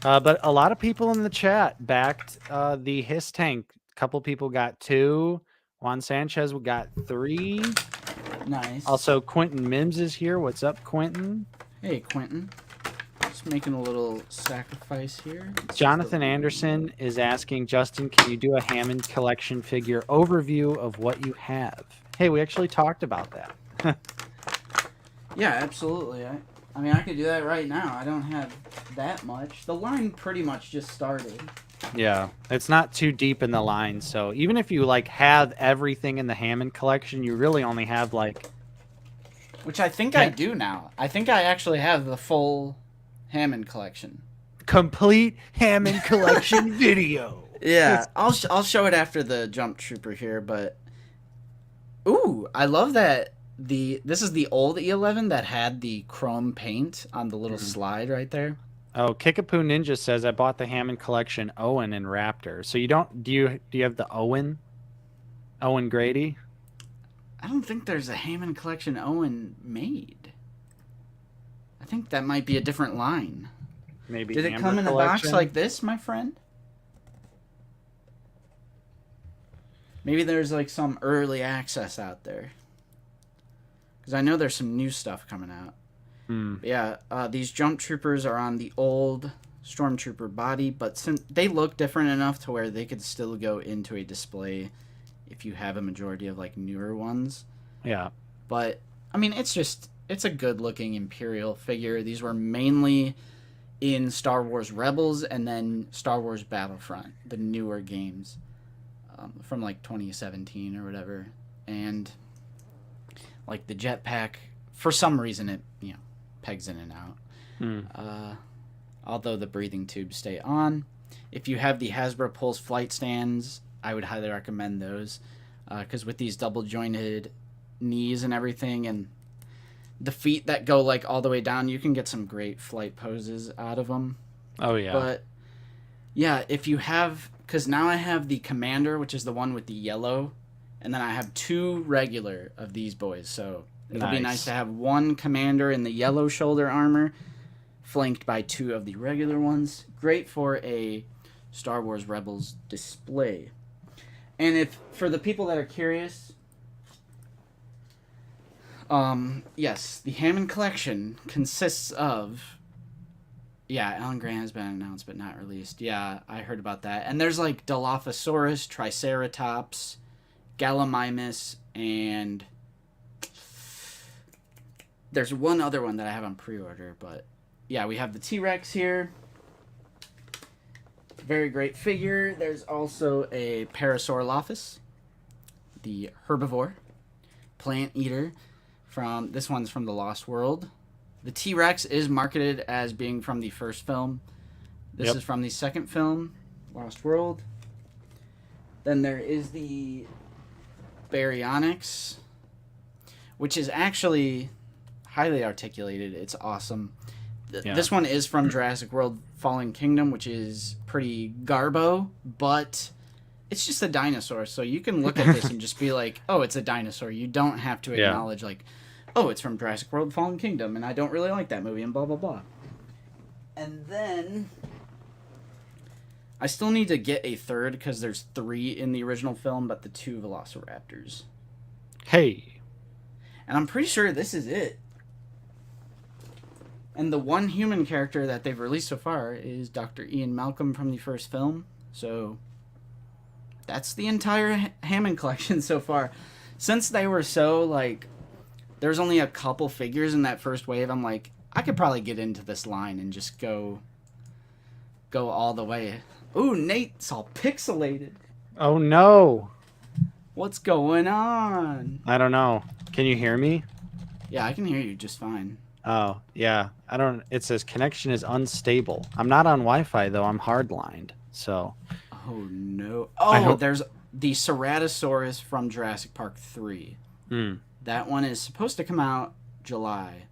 But a lot of people in the chat backed the Hiss tank. A couple people got 2. Juan Sanchez got 3. Nice. Also, Quentin Mims is here. What's up, Quentin? Hey, Quentin. Just making a little sacrifice here. Jonathan Anderson is asking, Justin, can you do a Hammond collection figure overview of what you have? Hey, we actually talked about that. Yeah, absolutely. I mean, I could do that right now. I don't have that much. The line pretty much just started. Yeah, it's not too deep in the line, so even if you have everything in the Hammond collection, you really only have which I think I do now. I think I actually have the full Hammond collection. Complete Hammond collection video. Yeah, I'll show it after the Jump Trooper here, but ooh, I love that this is the old E11 that had the chrome paint on the little slide right there. Oh, Kickapoo Ninja says I bought the Hammond collection Owen and Raptor. So you don't do you have the Owen Grady? I don't think there's a Hammond collection Owen made. I think that might be a different line. Maybe. Did it Amber come in a box collection? like this, my friend? Maybe there's like some early access out there. Because I know there's some new stuff coming out. But yeah, these jump troopers are on the old stormtrooper body, but since they look different enough to where they could still go into a display if you have a majority of like newer ones. Yeah. But I mean, it's a good looking Imperial figure. These were mainly in Star Wars Rebels and then Star Wars Battlefront, the newer games from like 2017 or whatever. And like the jetpack, for some reason it, pegs in and out. Although the breathing tubes stay on. If you have the Hasbro Pulse flight stands, I would highly recommend those. Because with these double jointed knees and everything and the feet that go like all the way down, you can get some great flight poses out of them. Oh, yeah. But yeah, if you have, because now I have the Commander, which is the one with the yellow, and then I have 2 regular of these boys. So it'll be nice to have one Commander in the yellow shoulder armor, flanked by 2 of the regular ones. Great for a Star Wars Rebels display. And if for the people that are curious, yes, the Hammond collection consists of, Alan Grant has been announced but not released. Yeah, I heard about that. And there's like Dilophosaurus, Triceratops, Gallimimus, and there's one other one that I have on pre-order. But yeah, we have the T-Rex here. Very great figure. There's also a Parasaurolophus, the herbivore, plant eater. This one's from the Lost World. The T-Rex is marketed as being from the first film. This is from the second film, Lost World. Then there is the Baryonyx, which is actually highly articulated. It's awesome. This one is from Jurassic World Fallen Kingdom, which is pretty garbo, but it's just a dinosaur. So you can look at this and just be like, oh, it's a dinosaur. You don't have to acknowledge like, oh, it's from Jurassic World Fallen Kingdom, and I don't really like that movie, and blah, blah, blah. And then I still need to get a third, because there's 3 in the original film, but the 2 Velociraptors. Hey. And I'm pretty sure this is it. And the one human character that they've released so far is Dr. Ian Malcolm from the first film. So that's the entire Hammond collection so far. Since they were so, like, there's only a couple figures in that first wave, I'm like, I could probably get into this line and just go all the way. Ooh, Nate's all pixelated. Oh, no. What's going on? I don't know. Can you hear me? Yeah, I can hear you just fine. Oh, yeah. It says connection is unstable. I'm not on Wi-Fi, though. I'm hardlined. So. Oh, no. Oh, there's the Ceratosaurus from Jurassic Park 3. That one is supposed to come out July.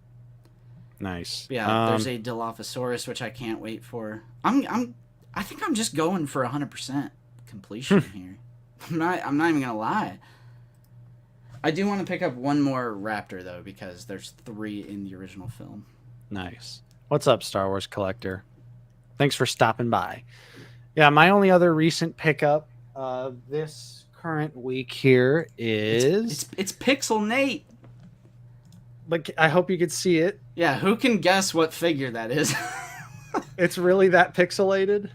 Nice. Yeah, there's a Dilophosaurus, which I can't wait for. I think I'm just going for 100% completion here. I'm not even gonna lie. I do want to pick up one more Raptor though, because there's 3 in the original film. Nice. What's up, Star Wars Collector? Thanks for stopping by. Yeah, my only other recent pickup this current week here is it's Pixel Nate. But I hope you could see it. Yeah, who can guess what figure that is? It's really that pixelated?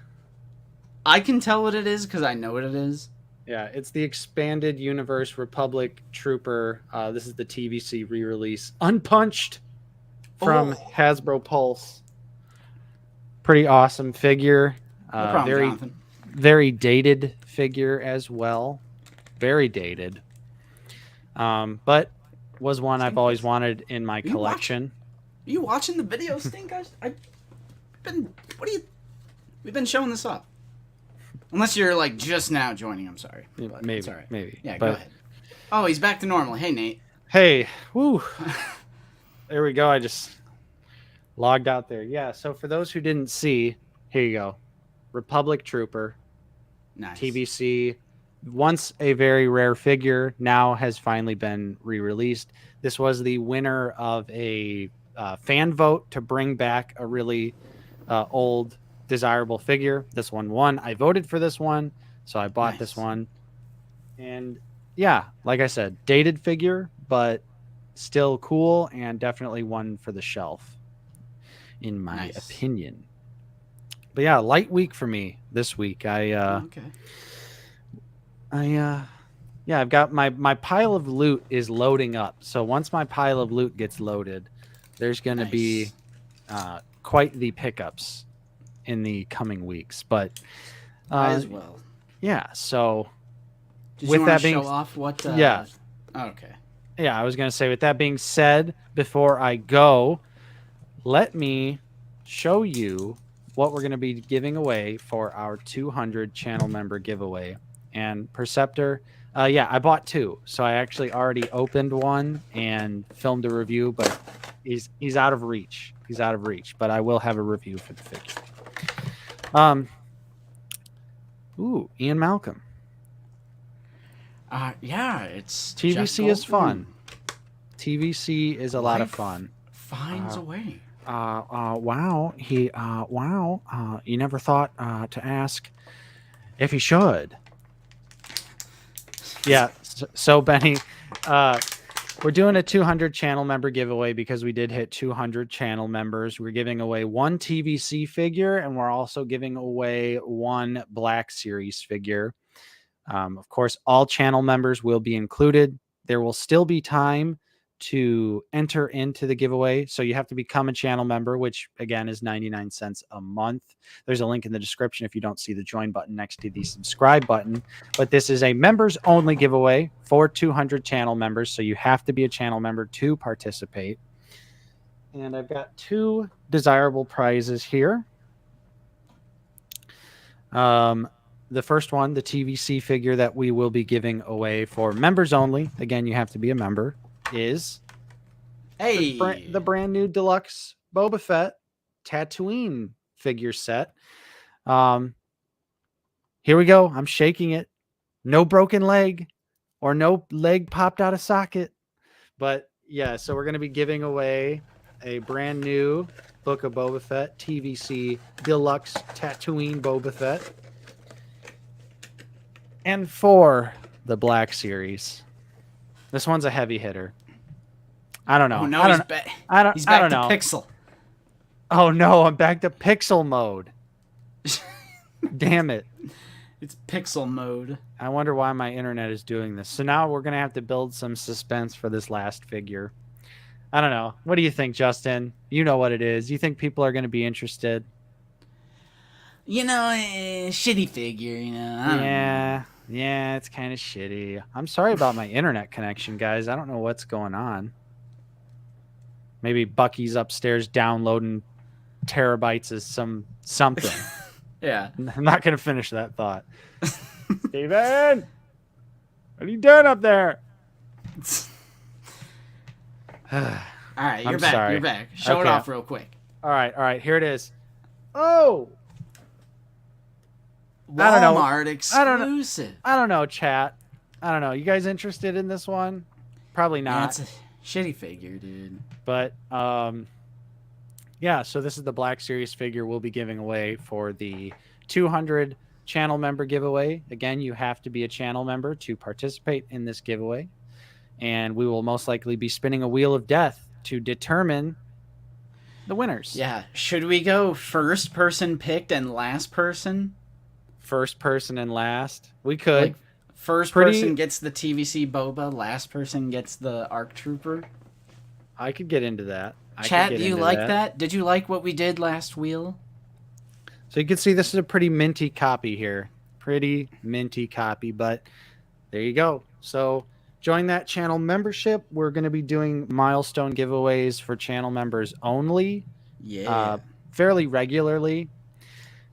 I can tell what it is because I know what it is. Yeah, it's the Expanded Universe Republic Trooper. This is the TVC re-release. Unpunched from Hasbro Pulse. Pretty awesome figure. No problem, Jonathan. Very dated figure as well. Very dated. But was one I've always wanted in my collection. Are you watching the video, Stink? We've been showing this up. Unless you're like just now joining, I'm sorry. Maybe. Sorry. Maybe. Yeah, go ahead. Oh, he's back to normal. Hey, Nate. Hey, woo. There we go. I just logged out there. Yeah, so for those who didn't see, here you go. Republic Trooper, Nice. TBC, once a very rare figure, now has finally been re-released. This was the winner of a fan vote to bring back a really old, desirable figure. This one won. I voted for this one, so I bought this one. And yeah, like I said, dated figure, but still cool and definitely one for the shelf, in my opinion. But yeah, light week for me this week. Yeah, I've got my pile of loot is loading up. So once my pile of loot gets loaded, there's going to be quite the pickups in the coming weeks. But as well. Yeah, so did with you that being show off what yeah. Okay. Yeah, I was going to say, with that being said, before I go, let me show you what we're going to be giving away for our 200 channel member giveaway. And Perceptor, yeah, I bought 2. So I actually already opened one and filmed a review, but he's out of reach. He's out of reach, but I will have a review for the figure. Ooh, Ian Malcolm. Yeah, it's TVC is fun. TVC is a lot of fun. Finds a way. Wow. You never thought to ask if he should. Yeah. So Benny, we're doing a 200 channel member giveaway because we did hit 200 channel members. We're giving away 1 TVC figure, and we're also giving away 1 Black Series figure. Of course, all channel members will be included. There will still be time to enter into the giveaway. So you have to become a channel member, which again is 99 cents a month. There's a link in the description if you don't see the join button next to the subscribe button. But this is a members only giveaway for 200 channel members. So you have to be a channel member to participate. And I've got 2 desirable prizes here. The first one, the TVC figure that we will be giving away for members only, again, you have to be a member, is the brand new deluxe Boba Fett Tatooine figure set. Here we go. I'm shaking it. No broken leg or no leg popped out of socket. But yeah, so we're going to be giving away a brand new Book of Boba Fett TVC deluxe Tatooine Boba Fett. And for the Black Series, this one's a heavy hitter. I don't know. Oh, no, he's back to Pixel. Oh, no, I'm back to Pixel mode. Damn it. It's Pixel mode. I wonder why my internet is doing this. So now we're going to have to build some suspense for this last figure. I don't know. What do you think, Justin? You know what it is. You think people are going to be interested? You know, shitty figure, you know. I don't know. Yeah, it's kind of shitty. I'm sorry about my internet connection, guys. I don't know what's going on. Maybe Bucky's upstairs downloading terabytes of something. Yeah. I'm not going to finish that thought. Steven! What are you doing up there? All right, you're back. Sorry. You're back. Show it off real quick. All right. Here it is. Oh! Walmart exclusive. I don't know, chat. I don't know. You guys interested in this one? Probably not. Yeah, it's a shitty figure, dude. But yeah, so this is the Black Series figure we'll be giving away for the 200 channel member giveaway. Again, you have to be a channel member to participate in this giveaway. And we will most likely be spinning a wheel of death to determine the winners. Yeah. Should we go first person picked and last person? First person and last. We could. Like, first person gets the TVC Boba, last person gets the ARC Trooper. I could get into that. Chat, do you like that? Did you like what we did last wheel? So you can see this is a pretty minty copy here. Pretty minty copy, but there you go. So join that channel membership. We're going to be doing milestone giveaways for channel members only. Yeah. Fairly regularly.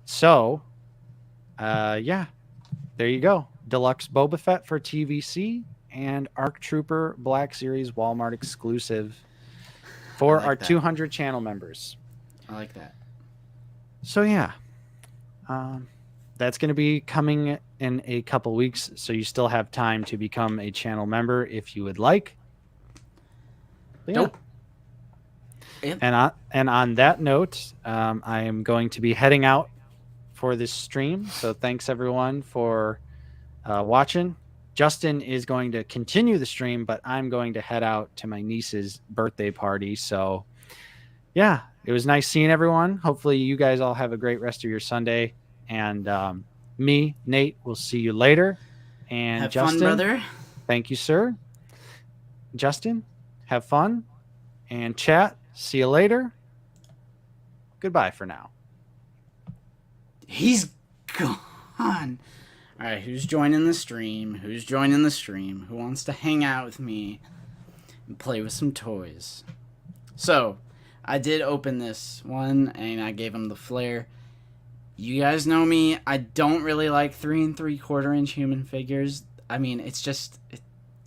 So, yeah, there you go. Deluxe Boba Fett for TVC and ARC Trooper Black Series Walmart exclusive for like our that. 200 channel members. I like that. So yeah, that's going to be coming in a couple weeks. So you still have time to become a channel member if you would like. But yeah. Nope. Yep. And on that note, I am going to be heading out for this stream. So thanks everyone for watching. Justin is going to continue the stream, but I'm going to head out to my niece's birthday party. So yeah, it was nice seeing everyone. Hopefully you guys all have a great rest of your Sunday. And me, Nate, will see you later. And Have Justin, fun, brother. Thank you, sir. Justin, have fun. And chat, see you later. Goodbye for now. He's gone. All right, who's joining the stream? Who's joining the stream? Who wants to hang out with me and play with some toys? So, I did open this one, and I gave him the flare. You guys know me. I don't really like 3 3/4 inch human figures. I mean, it's just...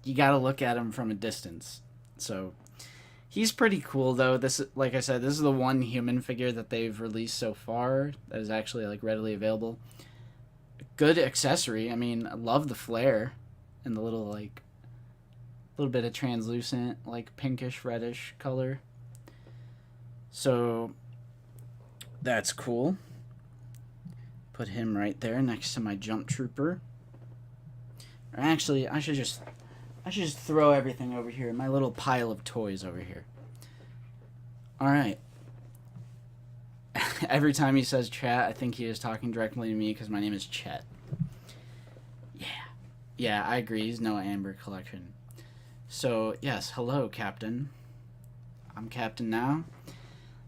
you gotta look at them from a distance. So, he's pretty cool, though. This, like I said, this is the one human figure that they've released so far that is actually, like, readily available. Good accessory. I mean, I love the flare and the little, like, little bit of translucent, like, pinkish, reddish color. So, that's cool. Put him right there next to my Jump Trooper. Or actually, I should just throw everything over here. My little pile of toys over here. Alright. Every time he says chat, I think he is talking directly to me because my name is Chet. Yeah. Yeah, I agree. He's no Amber collection. So, yes. Hello, Captain. I'm Captain now.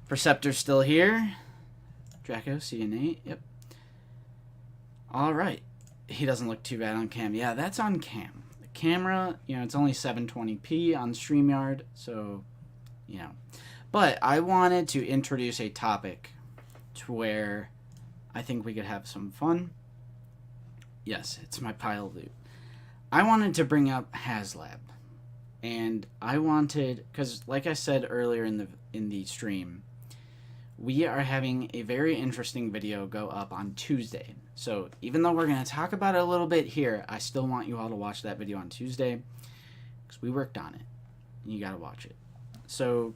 Perceptor's still here. Draco, see you, Nate. Yep. Alright. He doesn't look too bad on cam. Yeah, that's on cam. The camera, you know, it's only 720p on StreamYard, so, you know. But I wanted to introduce a topic to where I think we could have some fun. Yes, it's my pile of loot. I wanted to bring up HasLab. And I wanted, because like I said earlier in the stream, we are having a very interesting video go up on Tuesday. So even though we're going to talk about it a little bit here, I still want you all to watch that video on Tuesday because we worked on it and you got to watch it. So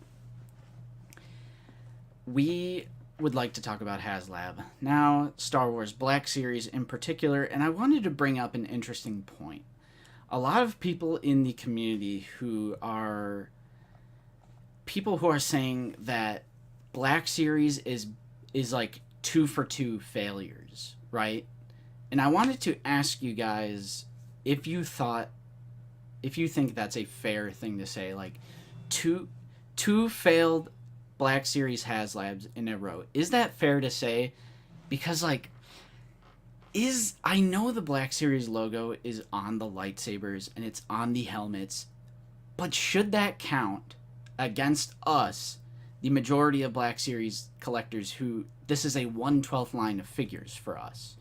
we would like to talk about HasLab. Now, Star Wars Black Series in particular, and I wanted to bring up an interesting point. A lot of people in the community who are saying that Black Series is like 2 for 2 failures, right? And I wanted to ask you guys if you think that's a fair thing to say, like two failed Black Series HasLabs in a row. Is that fair to say? Because like I know the Black Series logo is on the lightsabers and it's on the helmets, but should that count against us, the majority of Black Series collectors who this is a 1/12 line of figures for us?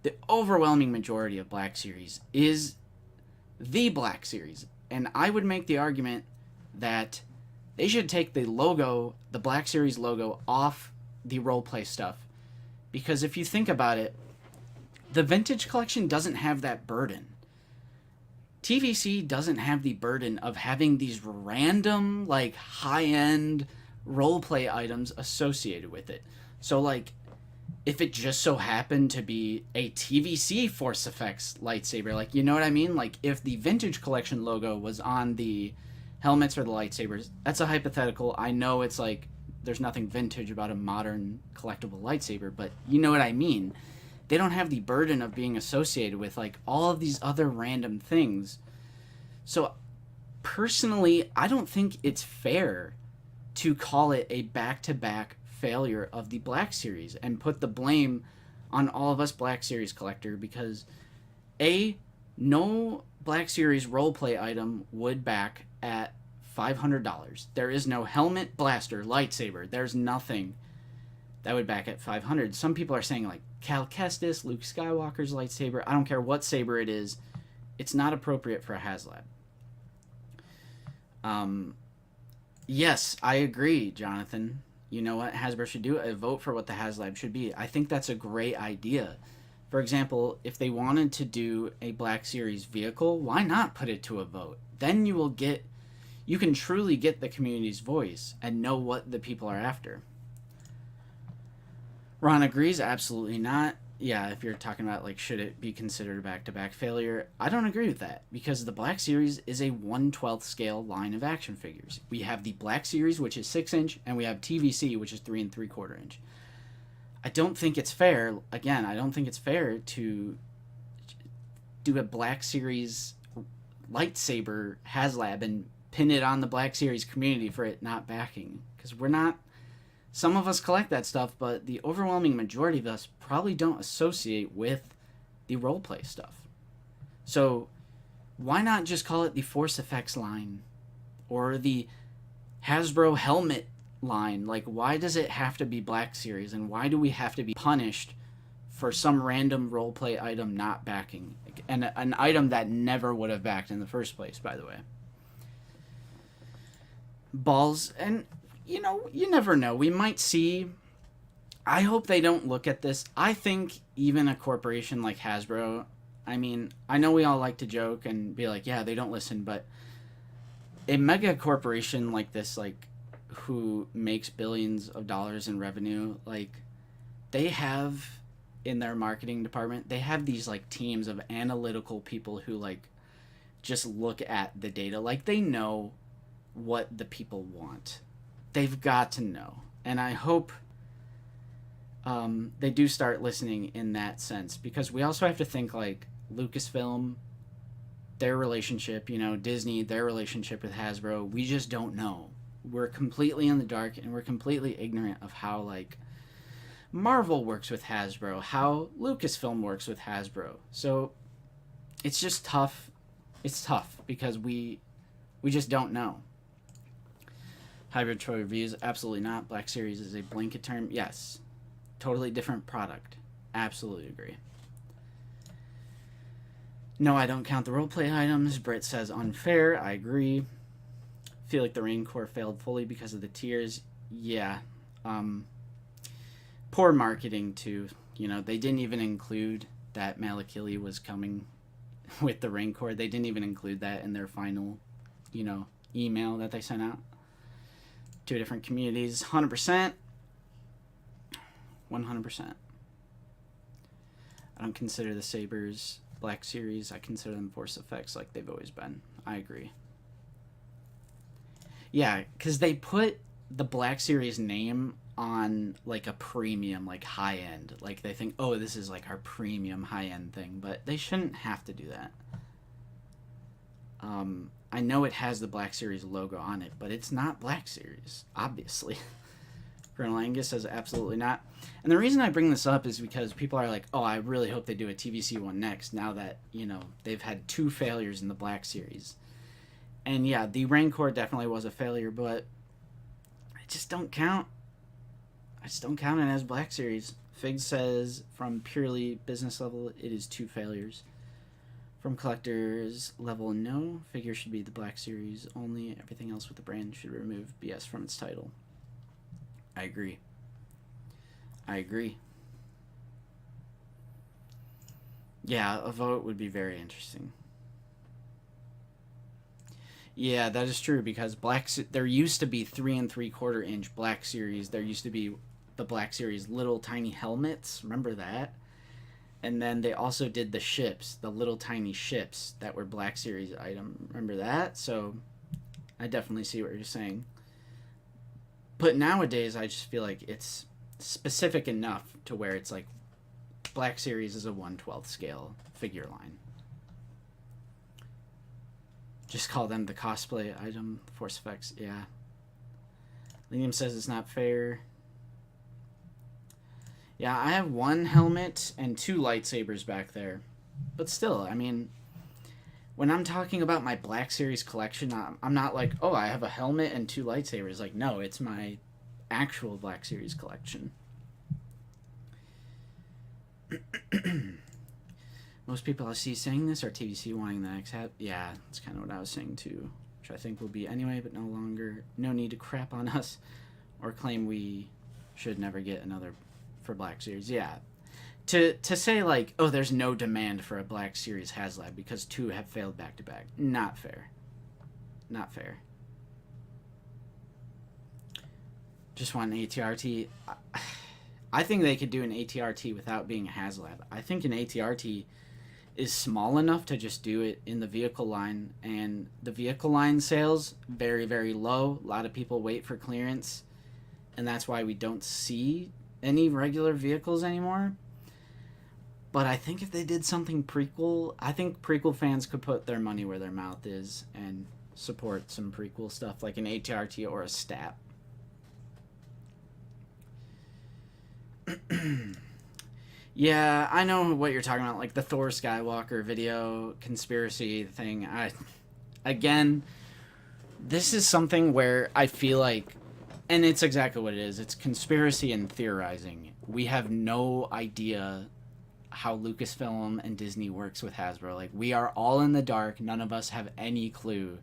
The overwhelming majority of Black Series is the Black Series, and I would make the argument that they should take the logo, the Black Series logo, off the roleplay stuff. Because if you think about it, the Vintage Collection doesn't have that burden. TVC doesn't have the burden of having these random, like, high-end roleplay items associated with it. So, like, if it just so happened to be a TVC Force Effects lightsaber, like, you know what I mean? Like, if the Vintage Collection logo was on the helmets or the lightsabers, that's a hypothetical. I know it's like, there's nothing vintage about a modern collectible lightsaber, but you know what I mean. They don't have the burden of being associated with, like, all of these other random things. So, personally, I don't think it's fair to call it a back-to-back failure of the Black Series and put the blame on all of us Black Series collector, because no Black Series roleplay item would back at $500. There is no helmet, blaster, lightsaber. There's nothing that would back at $500. Some people are saying, like, Cal Kestis, Luke Skywalker's lightsaber. I don't care what saber it is. It's not appropriate for a HasLab. Yes, I agree, Jonathan. You know what Hasbro should do? A vote for what the HasLab should be. I think that's a great idea. For example, if they wanted to do a Black Series vehicle, why not put it to a vote? Then you can truly get the community's voice and know what the people are after. Ron agrees, absolutely not. Yeah, if you're talking about, like, should it be considered a back-to-back failure, I don't agree with that, because the Black Series is a 1/12 scale line of action figures. We have the Black Series, which is 6-inch, and we have TVC, which is 3 3/4 inch. I don't think it's fair, again, I don't think it's fair to do a Black Series lightsaber HasLab and pin it on the Black Series community for it not backing, because we're not... Some of us collect that stuff, but the overwhelming majority of us probably don't associate with the roleplay stuff. So why not just call it the Force Effects line or the Hasbro helmet line? Like, why does it have to be Black Series, and why do we have to be punished for some random roleplay item not backing? And an item that never would have backed in the first place, by the way. Balls, and... you know, you never know. We might see... I hope they don't look at this. I think even a corporation like Hasbro... I mean, I know we all like to joke and be like, yeah, they don't listen, but... a mega corporation like this, like, who makes billions of dollars in revenue, like, they have, in their marketing department, they have these, like, teams of analytical people who, like, just look at the data. Like, they know what the people want. They've got to know. And I hope they do start listening in that sense. Because we also have to think, like, Lucasfilm, their relationship, you know, Disney, their relationship with Hasbro, we just don't know. We're completely in the dark, and we're completely ignorant of how, like, Marvel works with Hasbro, how Lucasfilm works with Hasbro. So it's just tough. It's tough because we just don't know. Hybrid Troy reviews, absolutely not. Black Series is a blanket term. Yes. Totally different product. Absolutely agree. No, I don't count the roleplay items. Britt says unfair. I agree. Feel like the Rancor failed fully because of the tiers. Yeah. Poor marketing, too. You know, they didn't even include that Malakili was coming with the Rancor. They didn't even include that in their final, you know, email that they sent out. 2 different communities. 100%. 100%. I don't consider the Sabers Black Series. I consider them Force Effects like they've always been. I agree. Yeah, because they put the Black Series name on, like, a premium, like, high-end. Like, they think, oh, this is, like, our premium high-end thing. But they shouldn't have to do that. I know it has the Black Series logo on it, but it's not Black Series, obviously. Colonel Angus says absolutely not. And the reason I bring this up is because people are like, oh, I really hope they do a TVC one next, now that, you know, they've had 2 failures in the Black Series. And yeah, the Rancor definitely was a failure, but I just don't count. I just don't count it as Black Series. Fig says, from purely business level, it is 2 failures. From collector's level, no. Figure should be the Black Series only. Everything else with the brand should remove BS from its title. I agree. I agree. Yeah, a vote would be very interesting. Yeah, that is true, because there used to be 3 3/4 inch Black Series. There used to be the Black Series little tiny helmets. Remember that? And then they also did the ships, the little tiny ships that were Black Series item. Remember that? So I definitely see what you're saying. But nowadays, I just feel like it's specific enough to where it's like Black Series is a 1/12 scale figure line. Just call them the cosplay item. Force Effects, yeah. Liam says it's not fair. Yeah, I have 1 helmet and 2 lightsabers back there. But still, I mean, when I'm talking about my Black Series collection, I'm not like, oh, I have a helmet and 2 lightsabers. Like, no, it's my actual Black Series collection. Most people I see saying this are TVC wanting the X hat. Yeah, that's kind of what I was saying too. Which I think will be anyway, but no need to crap on us or claim we should never get another for Black Series. Yeah. To say like, oh, there's no demand for a Black Series HasLab because 2 have failed back to back. Not fair. Not fair. Just want an ATRT. I think they could do an ATRT without being a HasLab. I think an ATRT is small enough to just do it in the vehicle line, and the vehicle line sales very, very low. A lot of people wait for clearance, and that's why we don't see any regular vehicles anymore. But I think if they did something prequel, I think prequel fans could put their money where their mouth is and support some prequel stuff like an ATRT or a stat. Yeah, I know what you're talking about, like the Thor Skywalker video conspiracy thing. Again, this is something where I feel like, and it's exactly what it is. It's conspiracy and theorizing. We have no idea how Lucasfilm and Disney works with Hasbro. Like, we are all in the dark. None of us have any clue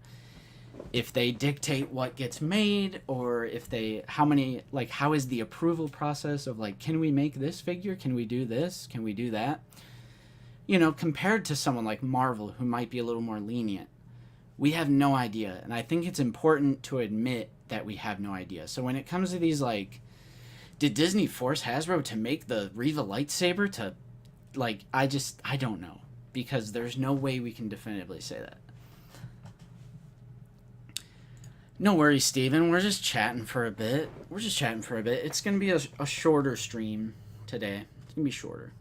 if they dictate what gets made, or if they, how is the approval process of like, can we make this figure? Can we do this? Can we do that? You know, compared to someone like Marvel, who might be a little more lenient, we have no idea. And I think it's important to admit that we have no idea. So when it comes to these, like, did Disney force Hasbro to make the Riva lightsaber to, like, I don't know. Because there's no way we can definitively say that. No worries, Steven. We're just chatting for a bit. It's going to be a shorter stream today. It's going to be shorter.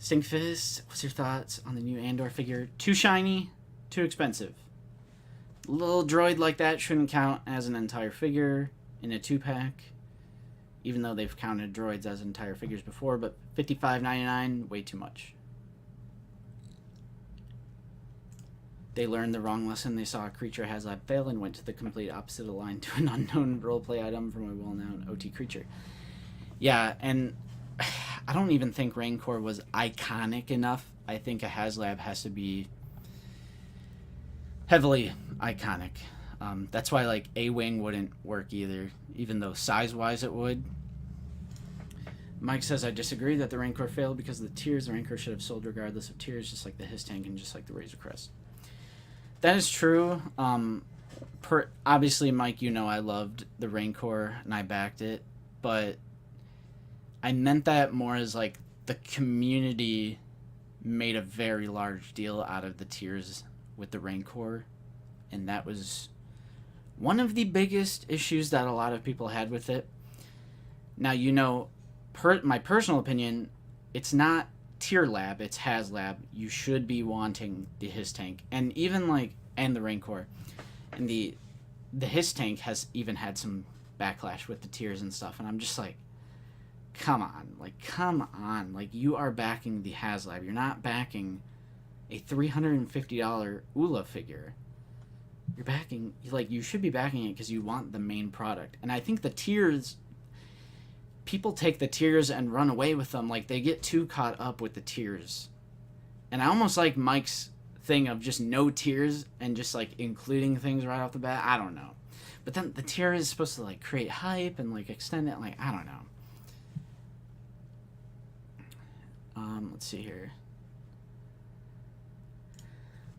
Stinkfist, what's your thoughts on the new Andor figure? Too shiny, too expensive. A little droid like that shouldn't count as an entire figure in a 2-pack. Even though they've counted droids as entire figures before, but $55.99, way too much. They learned the wrong lesson. They saw a creature HasLab fail and went to the complete opposite of the line to an unknown roleplay item from a well-known OT creature. Yeah, and I don't even think Rancor was iconic enough. I think a HasLab has to be heavily iconic. That's why, like, A-Wing wouldn't work either, even though size-wise it would. Mike says, I disagree that the Rancor failed because of the tiers. The Rancor should have sold regardless of tiers, just like the His Tank and just like the Razor Crest. That is true. Obviously, Mike, you know I loved the Rancor and I backed it, but I meant that more as like the community made a very large deal out of the tiers with the Rancor, and that was one of the biggest issues that a lot of people had with it. Now, you know, my personal opinion, it's not Tier Lab, it's HasLab. You should be wanting the His Tank, and even like, and the Rancor, and the His Tank has even had some backlash with the tiers and stuff, and I'm just like, come on, like you are backing the HasLab. You're not backing a $350 Ula figure. You're backing, like, you should be backing it because you want the main product. And I think the tiers, people take the tiers and run away with them. Like, they get too caught up with the tiers. And I almost like Mike's thing of just no tiers and just, like, including things right off the bat. I don't know. But then the tier is supposed to, like, create hype and, like, extend it. Like, I don't know. Let's see here.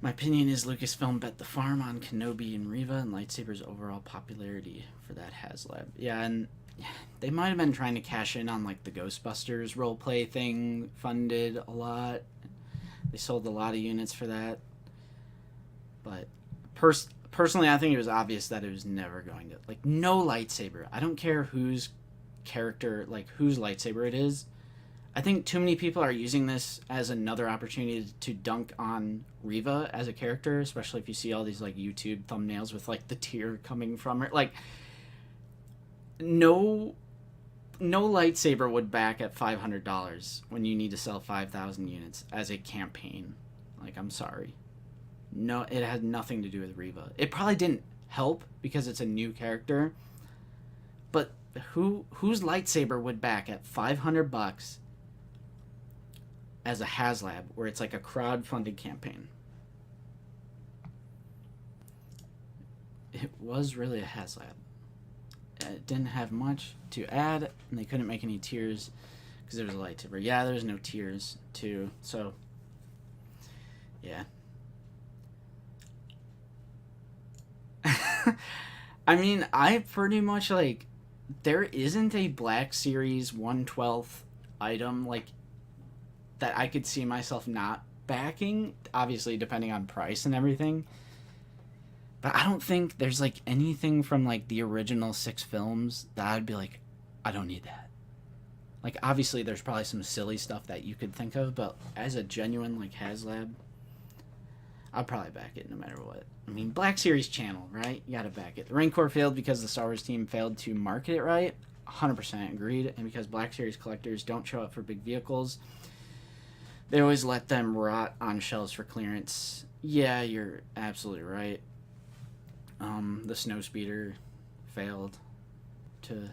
My opinion is Lucasfilm bet the farm on Kenobi and Riva and lightsabers' overall popularity for that HasLab. Yeah, and they might have been trying to cash in on, like, the Ghostbusters roleplay thing, funded a lot. They sold a lot of units for that. But personally, I think it was obvious that it was never going to, like, no lightsaber. I don't care whose character, like, whose lightsaber it is. I think too many people are using this as another opportunity to dunk on Riva as a character, especially if you see all these, like, YouTube thumbnails with, like, the tear coming from her. Like, no lightsaber would back at $500 when you need to sell 5,000 units as a campaign. Like, I'm sorry. No, it had nothing to do with Riva. It probably didn't help because it's a new character, but whose lightsaber would back at $500 as a HasLab, where it's like a crowd-funded campaign. It was really a HasLab. It didn't have much to add, and they couldn't make any tiers because there was a lightsaber. Yeah, there's no tiers too, so yeah. I mean, I pretty much like, there isn't a Black Series 1/12 item like that I could see myself not backing, obviously depending on price and everything. But I don't think there's like anything from like the original 6 films that I'd be like, I don't need that. Like, obviously there's probably some silly stuff that you could think of, but as a genuine like HasLab, I'll probably back it no matter what. I mean, Black Series channel, right? You gotta back it. The Rancor failed because the Star Wars team failed to market it right. 100% agreed. And because Black Series collectors don't show up for big vehicles, they always let them rot on shelves for clearance. Yeah, you're absolutely right. The Snowspeeder failed to,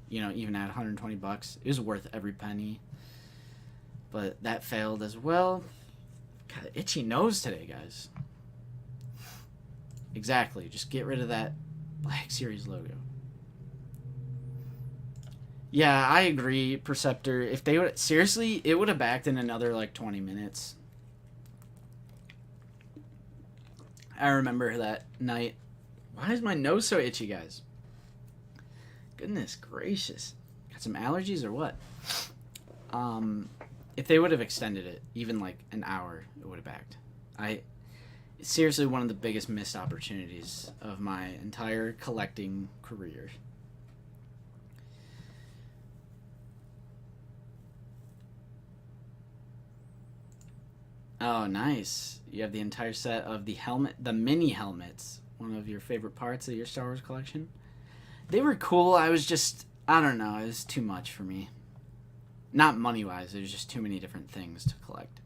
you know, even at $120. It was worth every penny. But that failed as well. God, itchy nose today, guys. Exactly. Just get rid of that Black Series logo. Yeah, I agree, Perceptor. If they would... Seriously, it would have backed in another, like, 20 minutes. I remember that night. Why is my nose so itchy, guys? Goodness gracious. Got some allergies or what? If they would have extended it, even, like, an hour, it would have backed. It's seriously one of the biggest missed opportunities of my entire collecting career. Oh, nice. You have the entire set of the helmet, the mini helmets, one of your favorite parts of your Star Wars collection. They were cool. I was just, I don't know, it was too much for me. Not money-wise, there's just too many different things to collect.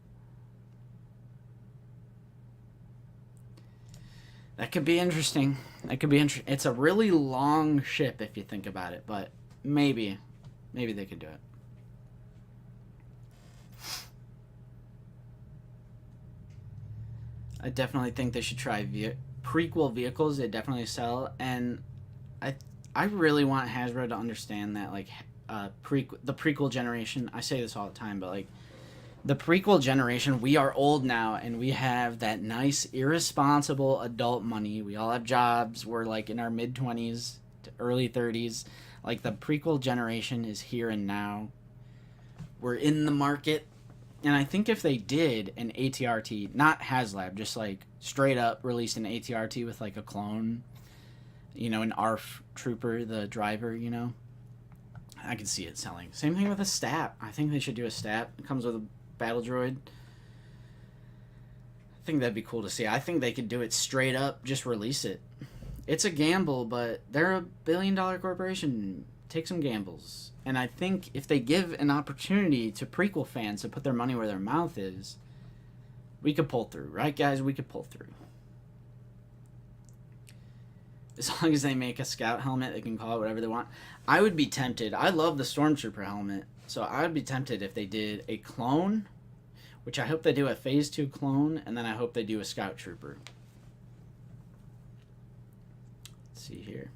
That could be interesting. That could be interesting. It's a really long ship if you think about it, but maybe they could do it. I definitely think they should try prequel vehicles. They definitely sell, and I really want Hasbro to understand that, like, the prequel generation. I say this all the time, but like, the prequel generation, we are old now, and we have that nice, irresponsible adult money. We all have jobs. We're like in our mid-20s to early 30s. Like, the prequel generation is here and now. We're in the market. And I think if they did an ATRT, not HasLab, just like straight up released an ATRT with like a clone, you know, an ARF trooper, the driver, you know, I could see it selling. Same thing with a stat. I think they should do a stat. It comes with a battle droid. I think that'd be cool to see. I think they could do it straight up, just release it. It's a gamble, but they're a billion-dollar corporation. Take some gambles. And I think if they give an opportunity to prequel fans to put their money where their mouth is, we could pull through. Right, guys? We could pull through. As long as they make a scout helmet, they can call it whatever they want. I would be tempted. I love the Stormtrooper helmet. So I would be tempted if they did a clone, which I hope they do a Phase 2 clone, and then I hope they do a Scout Trooper. Let's see here.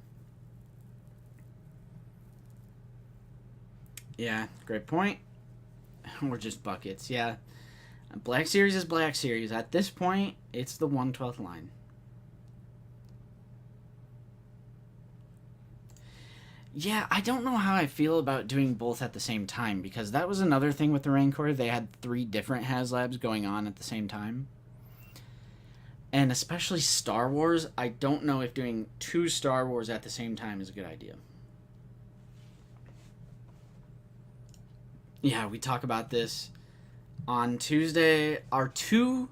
Yeah, great point. We're just buckets, yeah. Black Series is Black Series. At this point, it's the 1/12 line. Yeah, I don't know how I feel about doing both at the same time, because that was another thing with the Rancor. They had 3 different HasLabs going on at the same time. And especially Star Wars, I don't know if doing 2 Star Wars at the same time is a good idea. Yeah, we talk about this on Tuesday. Our 2...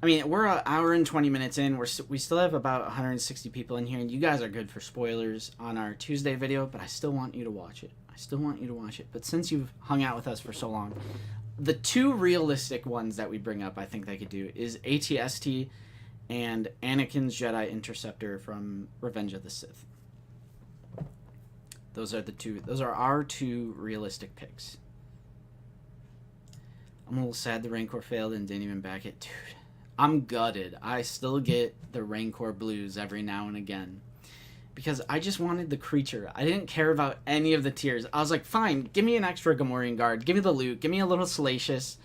I mean, we're an hour and 20 minutes in. We still have about 160 people in here, and you guys are good for spoilers on our Tuesday video, but I still want you to watch it. But since you've hung out with us for so long, the 2 realistic ones that we bring up I think they could do is ATST and Anakin's Jedi Interceptor from Revenge of the Sith. Those are the 2. Those are our 2 realistic picks. I'm a little sad the Rancor failed and didn't even back it. Dude, I'm gutted. I still get the Rancor blues every now and again. Because I just wanted the creature. I didn't care about any of the tiers. I was like, fine, give me an extra Gamorrean Guard. Give me the loot. Give me a little Salacious.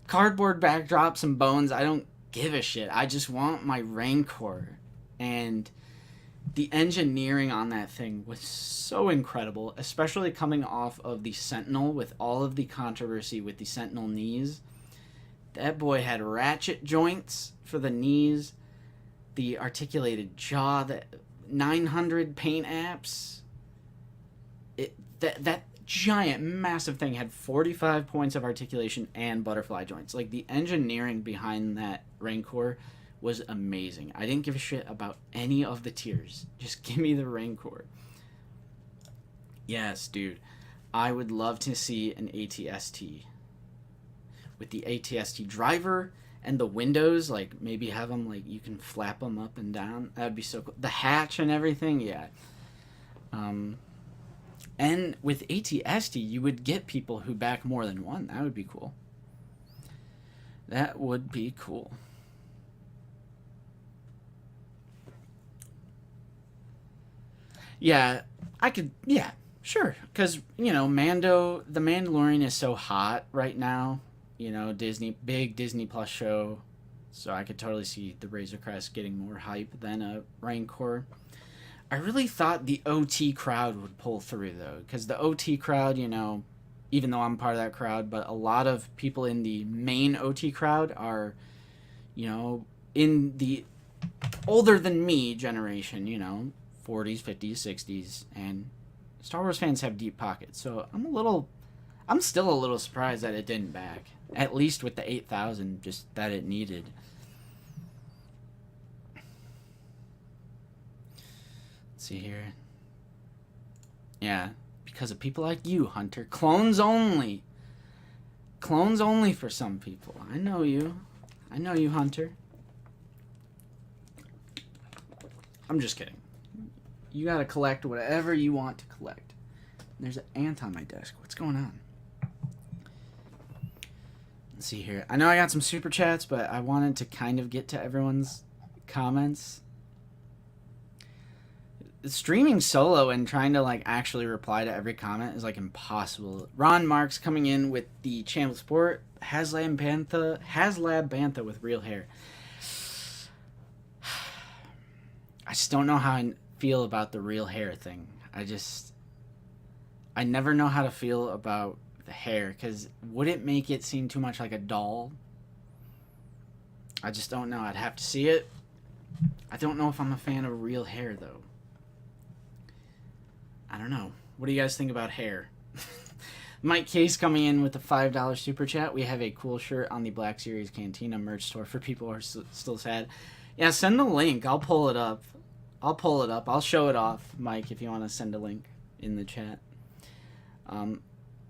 Cardboard backdrop, some bones. I don't give a shit. I just want my Rancor. And the engineering on that thing was so incredible, especially coming off of the Sentinel with all of the controversy with the Sentinel knees. That boy had ratchet joints for the knees, the articulated jaw, that 900 paint apps. That giant, massive thing had 45 points of articulation and butterfly joints. Like, the engineering behind that Rancor was amazing. I didn't give a shit about any of the tiers. Just give me the Rancor. Yes, dude. I would love to see an ATST. With the ATST driver and the windows, like, maybe have them, like, you can flap them up and down. That would be so cool. The hatch and everything, yeah. And with ATST, you would get people who back more than one. That would be cool. That would be cool. Yeah, I could, yeah, sure. Because, you know, The Mandalorian is so hot right now. You know, big Disney Plus show. So I could totally see the Razor Crest getting more hype than a Rancor. I really thought the OT crowd would pull through, though. Because the OT crowd, you know, even though I'm part of that crowd, but a lot of people in the main OT crowd are, you know, in the older than me generation, you know, 40s, 50s, 60s, and Star Wars fans have deep pockets. So I'm still a little surprised that it didn't back. At least with the 8,000, just that it needed. Let's see here. Yeah, because of people like you, Hunter. Clones only. Clones only for some people. I know you. I know you, Hunter. I'm just kidding. You gotta collect whatever you want to collect. There's an ant on my desk. What's going on? Let's see here. I know I got some super chats, but I wanted to kind of get to everyone's comments. Streaming solo and trying to, like, actually reply to every comment is, like, impossible. Ron Marks coming in with the Champ Sport HasLab Bantha with real hair. I just don't know how I feel about the real hair thing. I never know how to feel about the hair, because would it make it seem too much like a doll? I just don't know. I'd have to see it. I don't know if I'm a fan of real hair, though. I don't know. What do you guys think about hair? Mike Case coming in with the $5 super chat. We have a cool shirt on the Black Series Cantina merch store for people who are still sad. Yeah, send the link. I'll pull it up. I'll show it off, Mike, if you want to send a link in the chat.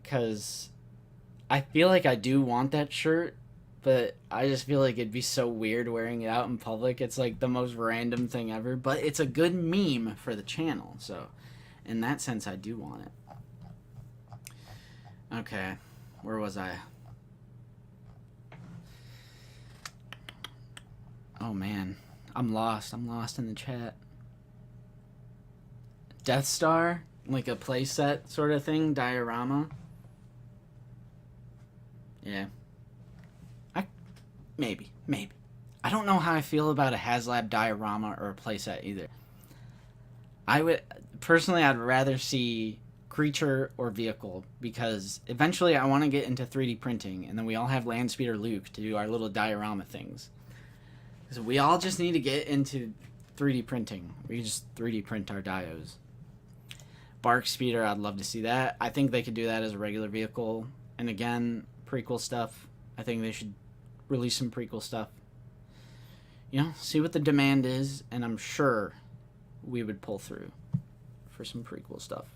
Because I feel like I do want that shirt, but I just feel like it'd be so weird wearing it out in public. It's like the most random thing ever, but it's a good meme for the channel, so in that sense I do want it. Okay, where was I? Oh man, I'm lost in the chat. Death Star? Like a playset sort of thing? Diorama? Yeah. Maybe. I don't know how I feel about a HasLab diorama or a playset either. I'd rather see creature or vehicle, because eventually I want to get into 3D printing, and then we all have Landspeeder Luke to do our little diorama things. So we all just need to get into 3D printing. We can just 3D print our dios. Bark Speeder, I'd love to see that. I think they could do that as a regular vehicle. And again, prequel stuff. I think they should release some prequel stuff. You know, see what the demand is, and I'm sure we would pull through for some prequel stuff.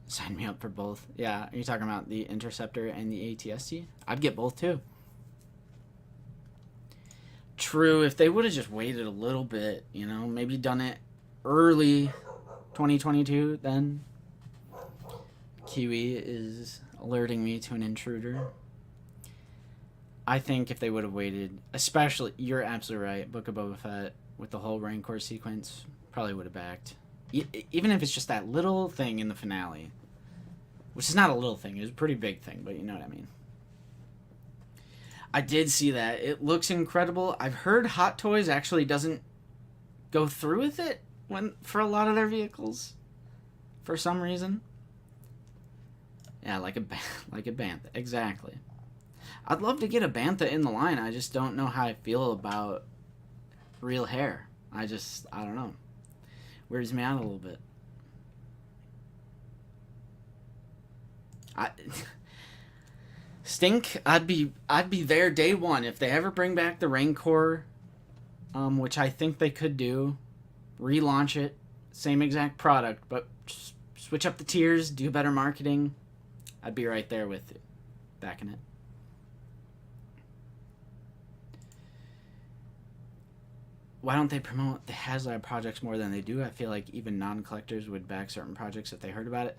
Sign me up for both. Yeah, are you talking about the Interceptor and the ATST? I'd get both too. True, if they would have just waited a little bit, you know, maybe done it early 2022, then Kiwi is alerting me to an intruder. I think if they would have waited, especially, you're absolutely right, Book of Boba Fett with the whole Rancor sequence, probably would have backed. Even if it's just that little thing in the finale, which is not a little thing, it's a pretty big thing, but you know what I mean. I did see that. It looks incredible. I've heard Hot Toys actually doesn't go through with it for a lot of their vehicles, for some reason. Yeah, like a Bantha, exactly. I'd love to get a Bantha in the line. I just don't know how I feel about real hair. I don't know. Weirds me out a little bit. Stink, I'd be there day one if they ever bring back the Rancor, which I think they could do. Relaunch it, same exact product, but just switch up the tiers, do better marketing. I'd be right there with it, backing it. Why don't they promote the HasLab projects more than they do? I feel like even non-collectors would back certain projects if they heard about it.